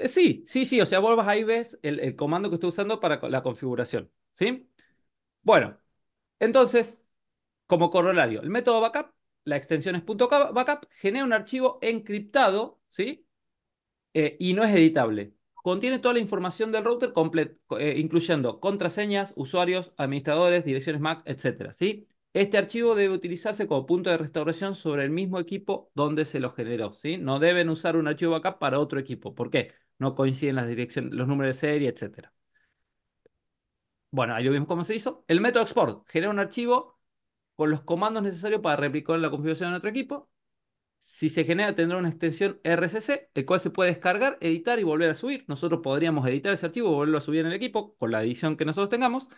Sí, sí, sí. O sea, vos vas ahí ves el comando que estoy usando para la configuración. ¿Sí? Bueno, entonces, como corolario, el método backup, la extensión es .backup, genera un archivo encriptado, ¿sí? Y no es editable. Contiene toda la información del router completo, incluyendo contraseñas, usuarios, administradores, direcciones MAC, etcétera, ¿sí? Este archivo debe utilizarse como punto de restauración sobre el mismo equipo donde se lo generó, ¿sí? No deben usar un archivo backup para otro equipo. ¿Por qué? No coinciden las direcciones, los números de serie, etcétera. Bueno, ahí lo vimos cómo se hizo. El método export genera un archivo con los comandos necesarios para replicar la configuración en otro equipo. Si se genera, tendrá una extensión RCC, el cual se puede descargar, editar y volver a subir. Nosotros podríamos editar ese archivo y volverlo a subir en el equipo con la edición que nosotros tengamos.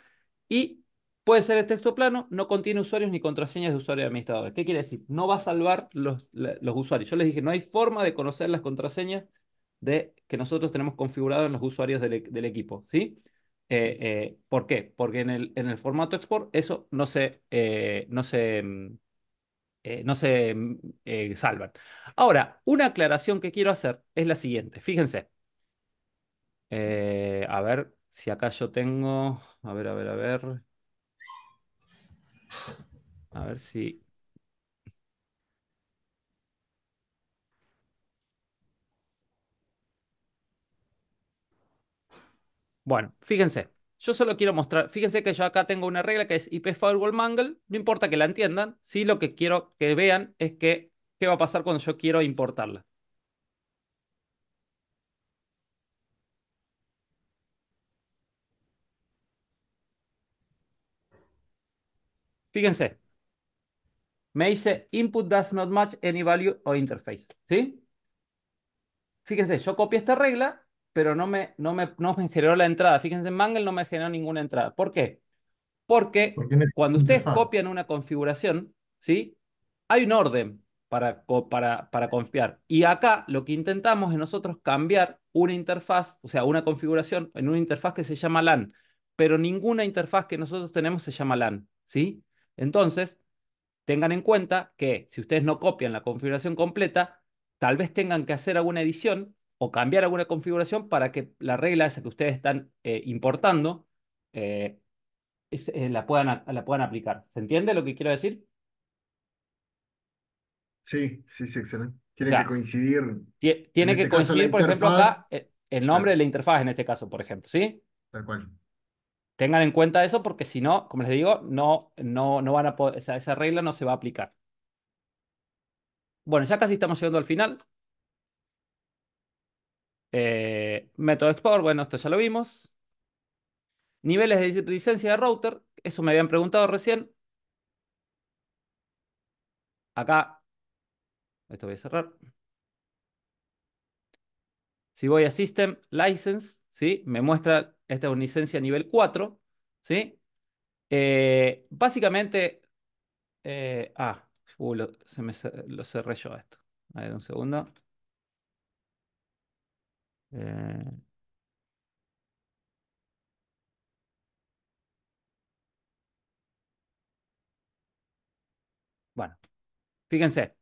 Y puede ser de texto plano, no contiene usuarios ni contraseñas de usuarios y administradores. ¿Qué quiere decir? No va a salvar los usuarios. Yo les dije, no hay forma de conocer las contraseñas que nosotros tenemos configurado en los usuarios del equipo. ¿Sí? ¿Por qué? Porque en el formato export eso no se salvan. Ahora, una aclaración que quiero hacer es la siguiente. Fíjense. A ver si acá yo tengo. A ver, a ver, a ver. A ver si. Bueno, fíjense. Yo solo quiero mostrar. Fíjense que yo acá tengo una regla que es IP Firewall Mangle. No importa que la entiendan. Sí, lo que quiero que vean es qué va a pasar cuando yo quiero importarla. Fíjense. Me dice input does not match any value or interface. ¿Sí? Fíjense, yo copié esta regla, pero no me generó la entrada. Fíjense, en Mangle no me generó ninguna entrada. ¿Por qué? Porque Porque no es cuando ustedes interfaz. copian una configuración, ¿sí? Hay un orden para confiar. Y acá lo que intentamos es nosotros cambiar una interfaz, o sea, una configuración en una interfaz que se llama LAN, pero ninguna interfaz que nosotros tenemos se llama LAN, ¿sí? Entonces, tengan en cuenta que si ustedes no copian la configuración completa, tal vez tengan que hacer alguna edición o cambiar alguna configuración para que la regla esa que ustedes están importando eh, la puedan aplicar. ¿Se entiende lo que quiero decir? Sí, sí, sí, excelente. O Tienen que sea, coincidir, en tiene que este caso, la coincidir, por ejemplo, interfaz. acá el nombre de Claro, la interfaz en este caso, por ejemplo, ¿sí? tal cual. Tengan en cuenta eso porque si no, como les digo, no van a poder, esa regla no se va a aplicar. Bueno, ya casi estamos llegando al final. Método Export, bueno, esto ya lo vimos. Niveles de licencia de router, eso me habían preguntado recién. Acá, esto voy a cerrar. Si voy a System License, ¿sí? Me muestra, esta es una licencia nivel 4, ¿sí? Básicamente, lo cerré yo esto. A ver, un segundo. Eh, bueno, fíjense.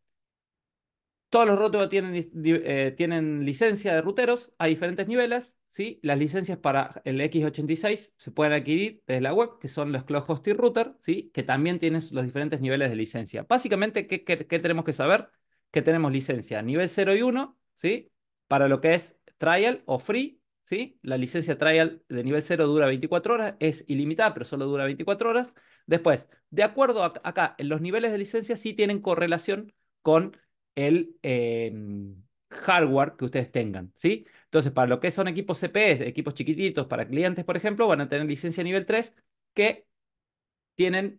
Todos los routers tienen licencia de ruteros a diferentes niveles, ¿sí? Las licencias para el X86 se pueden adquirir desde la web, que son los Cloud Hosting Router, ¿sí? Que también tienen los diferentes niveles de licencia. Básicamente, ¿qué tenemos que saber? Que tenemos licencia nivel 0 y 1, ¿sí? Para lo que es trial o free, ¿sí? La licencia trial de nivel 0 dura 24 horas, es ilimitada, pero solo dura 24 horas. Después, de acuerdo acá, en los niveles de licencia sí tienen correlación con el hardware que ustedes tengan, ¿sí? Entonces, para lo que son equipos CPE, equipos chiquititos, para clientes, por ejemplo, van a tener licencia nivel 3 que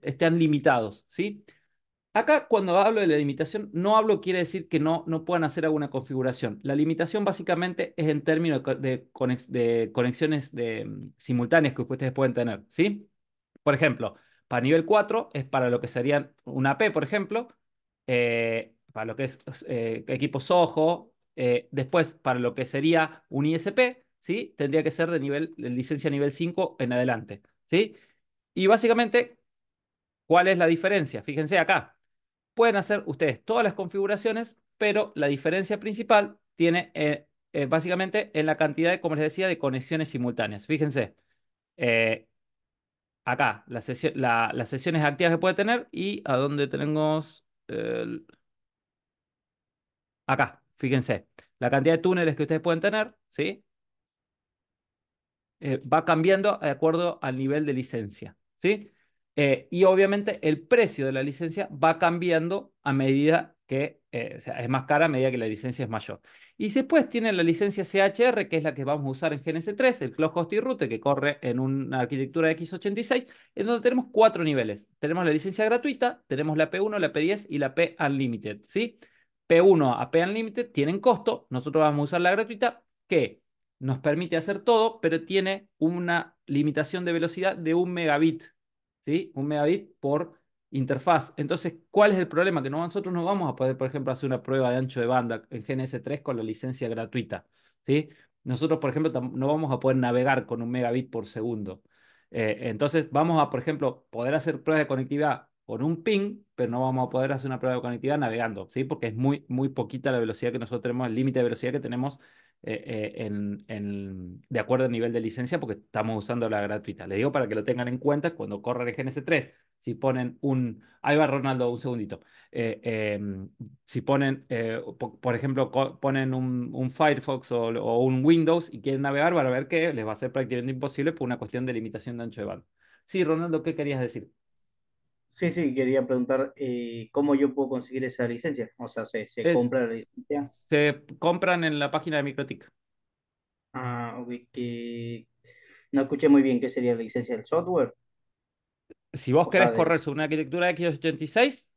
están limitados, ¿sí? Acá, cuando hablo de la limitación, no hablo quiere decir que no puedan hacer alguna configuración. La limitación básicamente es en términos de conexiones simultáneas que ustedes pueden tener, ¿sí? Por ejemplo, para nivel 4 es para lo que serían una AP, por ejemplo, para lo que es equipo Soho, después para lo que sería un ISP, ¿sí? Tendría que ser de licencia nivel 5 en adelante, ¿sí? Y básicamente, ¿cuál es la diferencia? Fíjense acá, pueden hacer ustedes todas las configuraciones, pero la diferencia principal tiene básicamente en la cantidad, como les decía, de conexiones simultáneas. Fíjense. eh, Acá, las sesiones activas que puede tener y a dónde tenemos acá, fíjense, la cantidad de túneles que ustedes pueden tener, ¿sí? Va cambiando de acuerdo al nivel de licencia, ¿sí? Y obviamente el precio de la licencia va cambiando a medida que, o sea, es más cara a medida que la licencia es mayor. Y después tienen la licencia CHR, que es la que vamos a usar en GNS3, el Cloud Hosting Router, que corre en una arquitectura x86, en donde tenemos 4 niveles. Tenemos la licencia gratuita, tenemos la P1, la P10 y la P Unlimited, ¿sí? P1 a P Unlimited tienen costo, nosotros vamos a usar la gratuita, que nos permite hacer todo, pero tiene una limitación de velocidad de 1 megabit, ¿sí? 1 megabit por interfaz. Entonces, ¿cuál es el problema? Que nosotros no vamos a poder, por ejemplo, hacer una prueba de ancho de banda en GNS3 con la licencia gratuita, ¿sí? Nosotros, por ejemplo, no vamos a poder navegar con 1 megabit por segundo. Entonces, vamos a, por ejemplo, poder hacer pruebas de conectividad con un ping, pero no vamos a poder hacer una prueba de conectividad navegando, ¿sí? Porque es muy poquita la velocidad que nosotros tenemos, el límite de velocidad que tenemos de acuerdo al nivel de licencia, porque estamos usando la gratuita. Les digo para que lo tengan en cuenta cuando corran el GNS3. Si ponen un... Ahí va Ronaldo, un segundito. Si ponen, por ejemplo, ponen un Firefox o un Windows y quieren navegar, van a ver que les va a ser prácticamente imposible por una cuestión de limitación de ancho de banda. Sí, Ronaldo, ¿qué querías decir? Sí, sí, quería preguntar cómo yo puedo conseguir esa licencia. O sea, ¿se Es, compra la licencia? Se compran en la página de Microtik. Ah, ok, que no escuché muy bien qué sería la licencia del software. Si vos O querés sea, correr sobre una arquitectura x86,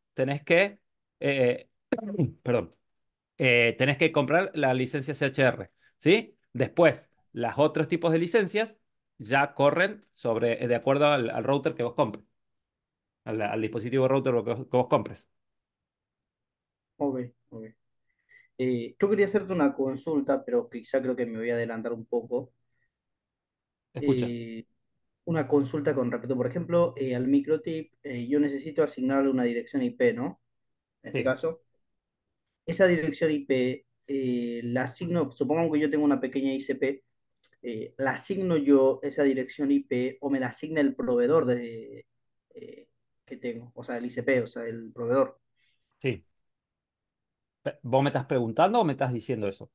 eh, perdón, tenés que comprar la licencia CHR, ¿sí? Después, los otros tipos de licencias ya corren de acuerdo al router que vos compres, al dispositivo router que vos compres. ok, ok. Yo quería hacerte una consulta, pero quizá creo que me voy a adelantar un poco. Escucha, Eh, una consulta con respecto, por ejemplo, al microtip, yo necesito asignarle una dirección IP, ¿no? En este sí, caso, esa dirección IP la asigno, supongamos que yo tengo una pequeña ICP, la asigno yo esa dirección IP o me la asigna el proveedor eh, que tengo, o sea, el ICP, o sea, el proveedor. sí. ¿Vos me estás preguntando o me estás diciendo eso?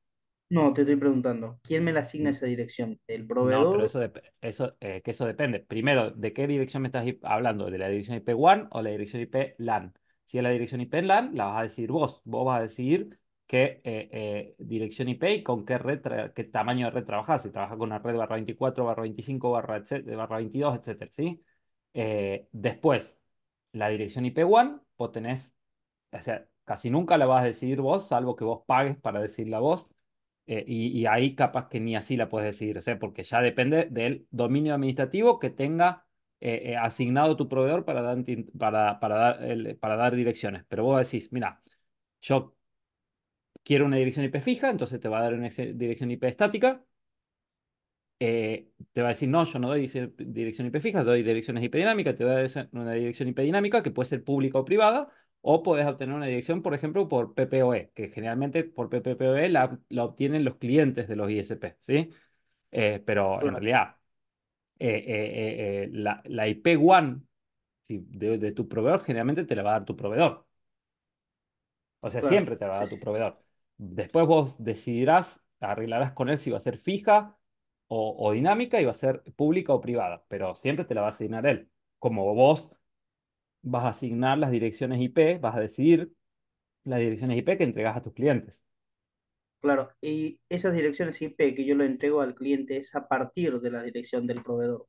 No, te estoy preguntando, ¿quién me la asigna esa dirección? ¿El No, pero proveedor? eso depende. Primero, ¿de qué dirección me estás hablando? ¿De la dirección IP WAN o la dirección IP LAN? Si es la dirección IP en LAN, la vas a decidir vos. Vos vas a decidir qué dirección IP y con qué red, qué tamaño de red trabajás. Si trabajas con una red barra 24, barra 25, barra 22, etcétera, ¿sí? Después, la dirección IP WAN, vos tenés, o sea, casi nunca la vas a decidir vos, salvo que vos pagues para decirla vos. Y ahí capaz que ni así la puedes decidir, o sea, porque ya depende del dominio administrativo que tenga asignado tu proveedor para dar direcciones. Pero vos decís, mira, yo quiero una dirección IP fija, entonces te va a dar una dirección IP estática. Te va a decir, no, yo no doy dirección IP fija, doy direcciones IP dinámicas, te voy a dar una dirección IP dinámica que puede ser pública o privada, o puedes obtener una dirección, por ejemplo, por PPOE, que generalmente por PPOE la obtienen los clientes de los ISP, ¿sí? Pero en Claro, realidad, la IP WAN, sí, de tu proveedor generalmente te la va a dar tu proveedor. O sea, claro, siempre te va a sí, dar tu sí. proveedor. Después vos decidirás, arreglarás con él si va a ser fija o dinámica y va a ser pública o privada, pero siempre te la va a asignar él. Como vos vas a asignar las direcciones IP, vas a decidir las direcciones IP que entregas a tus clientes. Claro, y esas direcciones IP que yo le entrego al cliente es a partir de la dirección del proveedor,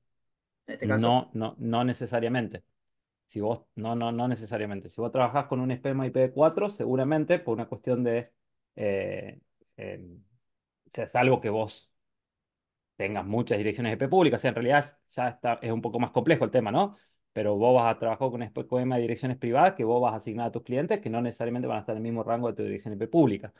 en este caso. No, no, no necesariamente. Si vos, no necesariamente. Si vos trabajás con un esquema IP4, seguramente por una cuestión de, eh, eh, o sea, salvo que vos tengas muchas direcciones IP públicas, o sea, en realidad ya está, es un poco más complejo el tema, ¿no? Pero vos vas a trabajar con un esquema de direcciones privadas que vos vas a asignar a tus clientes que no necesariamente van a estar en el mismo rango de tu dirección IP pública,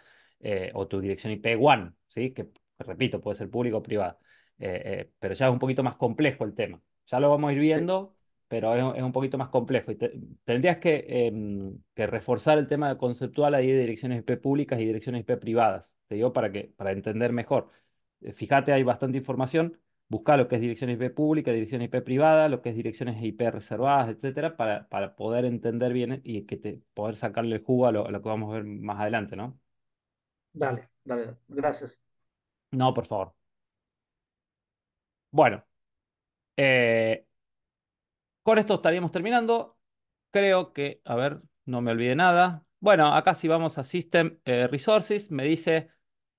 o tu dirección IP WAN, ¿sí? Que, repito, puede ser pública o privada. Pero ya es un poquito más complejo el tema. Ya lo vamos a ir Sí, viendo, pero es un poquito más complejo. Y tendrías que reforzar el tema conceptual ahí de direcciones IP públicas y direcciones IP privadas, te digo, para entender mejor. Fíjate, hay bastante información. Busca lo que es dirección IP pública, dirección IP privada, lo que es direcciones IP reservadas, etcétera, para poder entender bien y poder sacarle el jugo a lo que vamos a ver más adelante, ¿no? dale, dale, dale. Gracias. No, por favor. Bueno, eh, con esto estaríamos terminando. Creo que, a ver, no me olvide nada. Bueno, acá si vamos a System Resources, me dice,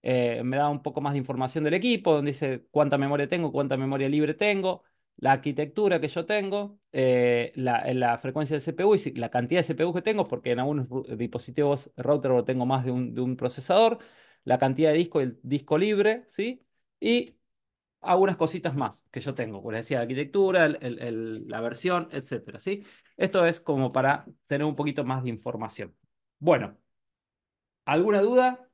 me da un poco más de información del equipo, donde dice cuánta memoria tengo, cuánta memoria libre tengo, la arquitectura que yo tengo, la frecuencia del CPU y la cantidad de CPU que tengo, porque en algunos dispositivos router tengo más de un procesador, la cantidad de disco y el disco libre, ¿sí? Y algunas cositas más que yo tengo, como les decía, la arquitectura, la versión, etcétera, ¿sí? Esto es como para tener un poquito más de información. Bueno, ¿alguna duda?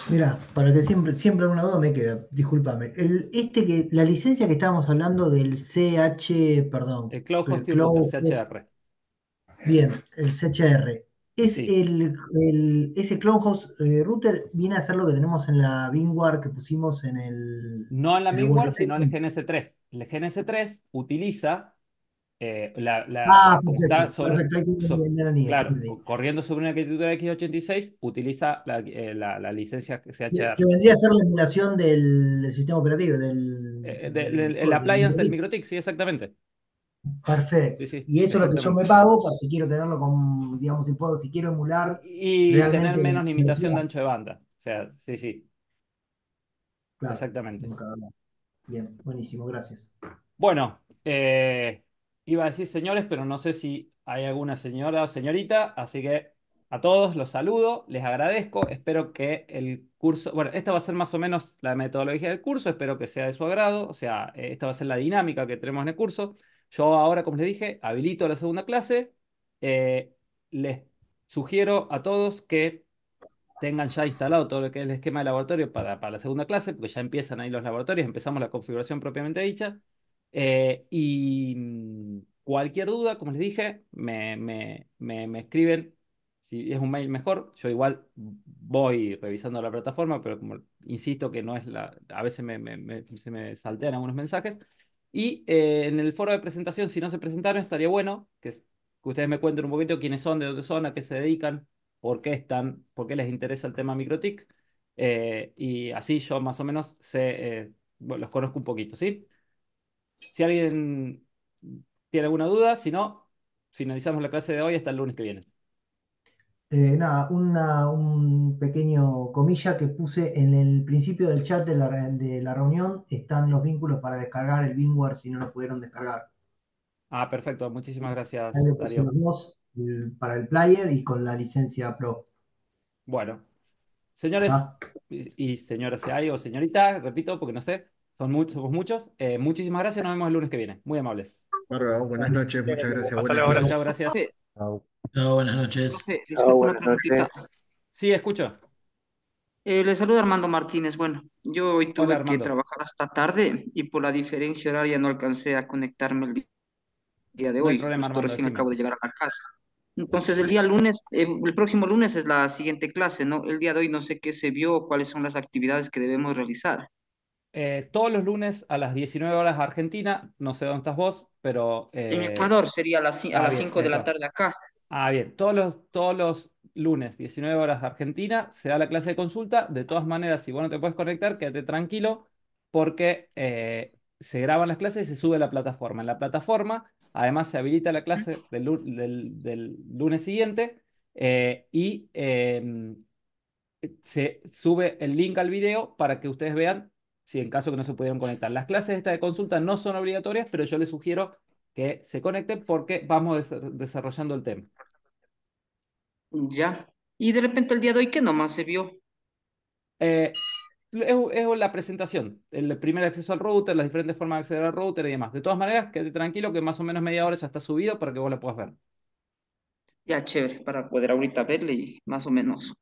Mira, para que siempre alguna duda me queda, discúlpame. La licencia que estábamos hablando del CH, perdón, El Cloud el Hosting Router, Cloud, CHR. bien, el CHR. Sí. Ese Cloud Host Router viene a ser lo que tenemos en la VMware que pusimos No en la en el VMware, sino en el Workstation. GNS3. El GNS3 utiliza, Perfecto, está sobre, perfecto, ahí entendí, claro, entendí. corriendo sobre una arquitectura x86, utiliza la licencia Que CHR. vendría a ser la emulación del sistema operativo, El del appliance del microchip. MikroTik, sí, exactamente. Sí, Perfecto. sí, Y eso es lo que yo me exactamente. pago para si quiero tenerlo con, digamos, si puedo, si quiero emular Y tener realmente menos limitación de velocidad. ancho de banda. O sea, sí, sí, Claro. exactamente. Bien, buenísimo, gracias. Bueno, iba a decir señores, pero no sé si hay alguna señora o señorita, así que a todos los saludo, les agradezco, espero que el curso, bueno, esta va a ser más o menos la metodología del curso, espero que sea de su agrado, o sea, esta va a ser la dinámica que tenemos en el curso. Yo ahora, como les dije, habilito la segunda clase, les sugiero a todos que tengan ya instalado todo lo que es el esquema de laboratorio para la segunda clase, porque ya empiezan ahí los laboratorios, empezamos la configuración propiamente dicha. Cualquier duda, como les dije, me escriben. Si es un mail mejor, yo igual voy revisando la plataforma, pero como insisto que no es a veces se me saltean algunos mensajes. Y en el foro de presentación, si no se presentaron, estaría bueno que ustedes me cuenten un poquito quiénes son, de dónde son, a qué se dedican, por qué les interesa el tema MikroTik, y así yo más o menos sé, bueno, los conozco un poquito, ¿sí? Si alguien ¿Tiene alguna duda? Si no, finalizamos la clase de hoy hasta el lunes que viene. Nada, un pequeño comilla que puse en el principio del chat de la reunión, están los vínculos para descargar el Bingware si no lo pudieron descargar. Ah, perfecto. Muchísimas Ahí gracias, le puse Darío. los dos, para el player y con la licencia Pro. Bueno, señores ¿Tá? y señoras si hay, o señoritas, repito, porque no sé, somos muchos. Muchísimas gracias. Nos vemos el lunes que viene. Muy amables. Bárbaro, buenas noches, muchas gracias, Hasta buenas luego, Chao, noches. chao, gracias. gracias. Profe, Chao. Chao, buenas noches. profe, Chao, disculpe una buenas preguntita. noches. Sí, escucho. Le saluda Armando Martínez. Bueno, yo hoy Hola, tuve que Armando. trabajar hasta tarde y por la diferencia horaria no alcancé a conectarme el día de No hay hoy. problema, Justo Armando, recién decime. acabo de llegar a la casa. Entonces, el día lunes, el próximo lunes es la siguiente clase, ¿no? El día de hoy no sé qué se vio, cuáles son las actividades que debemos realizar. Todos los lunes a las 19 horas Argentina, no sé dónde estás vos, pero... En Ecuador sería a las bien, 5 de la tarde acá. Bien. Todos los lunes, 19 horas Argentina, se da la clase de consulta. De todas maneras, si vos no te puedes conectar, quédate tranquilo, porque se graban las clases y se sube a la plataforma. En la plataforma, además, se habilita la clase del lunes siguiente y se sube el link al video para que ustedes vean si en caso que no se pudieron conectar. Las clases esta de consulta no son obligatorias, pero yo les sugiero que se conecten porque vamos desarrollando el tema. Ya. Y de repente el día de hoy, ¿qué nomás se vio? Eh, es la presentación, el primer acceso al router, las diferentes formas de acceder al router y demás. De todas maneras, quédate tranquilo que más o menos media hora ya está subido para que vos lo puedas ver. Ya, chévere, para poder ahorita verle y más o menos.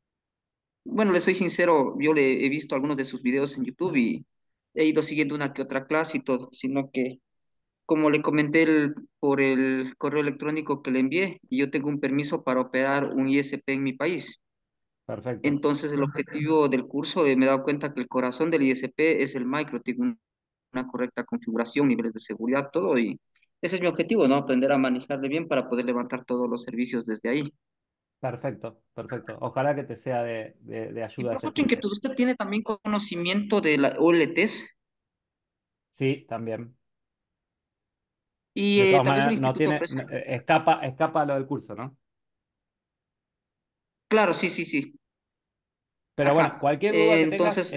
Bueno, le soy sincero, yo le he visto algunos de sus videos en YouTube y he ido siguiendo una que otra clase y todo, sino que, como le comenté por el correo electrónico que le envié, yo tengo un permiso para operar un ISP en mi país. Perfecto, Entonces, el objetivo del curso, me he dado cuenta que el corazón del ISP es el micro, tiene una correcta configuración, niveles de seguridad, todo, y ese es mi objetivo, ¿no? Aprender a manejarle bien para poder levantar todos los servicios desde ahí. perfecto, perfecto. Ojalá que te sea de Y ayuda por este otra curso. inquietud, ¿usted tiene también conocimiento de la OLTs? Sí, también. Y De todas tal vez el maneras, no instituto tiene, ofrece. escapa lo del curso, ¿no? Claro, sí, sí, sí. Pero bueno, Ajá. cualquier duda que tengas, Entonces,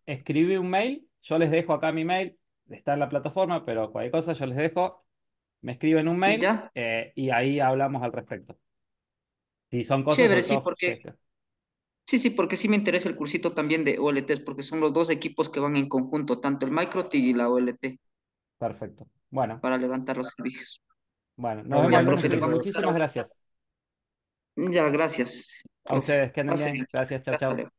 escribe un mail. Yo les dejo acá mi mail, está en la plataforma, pero cualquier cosa yo les dejo. Me escriben un mail ya, y ahí hablamos al respecto. Si son cosas, chévere, sobre sí, todo. porque sí, sí, porque sí me interesa el cursito también de OLTs, porque son los dos equipos que van en conjunto, tanto el MicroTik y la OLT, Perfecto. Bueno, para levantar los servicios. bueno, nos Chao, vemos buenas Ya, el lunes profe, que le viene. vamos a estar Muchísimas ahorita. gracias. Ya, gracias, A profe. ustedes, que anden Pase bien. bien. Gracias, chao, Hasta chao. luego.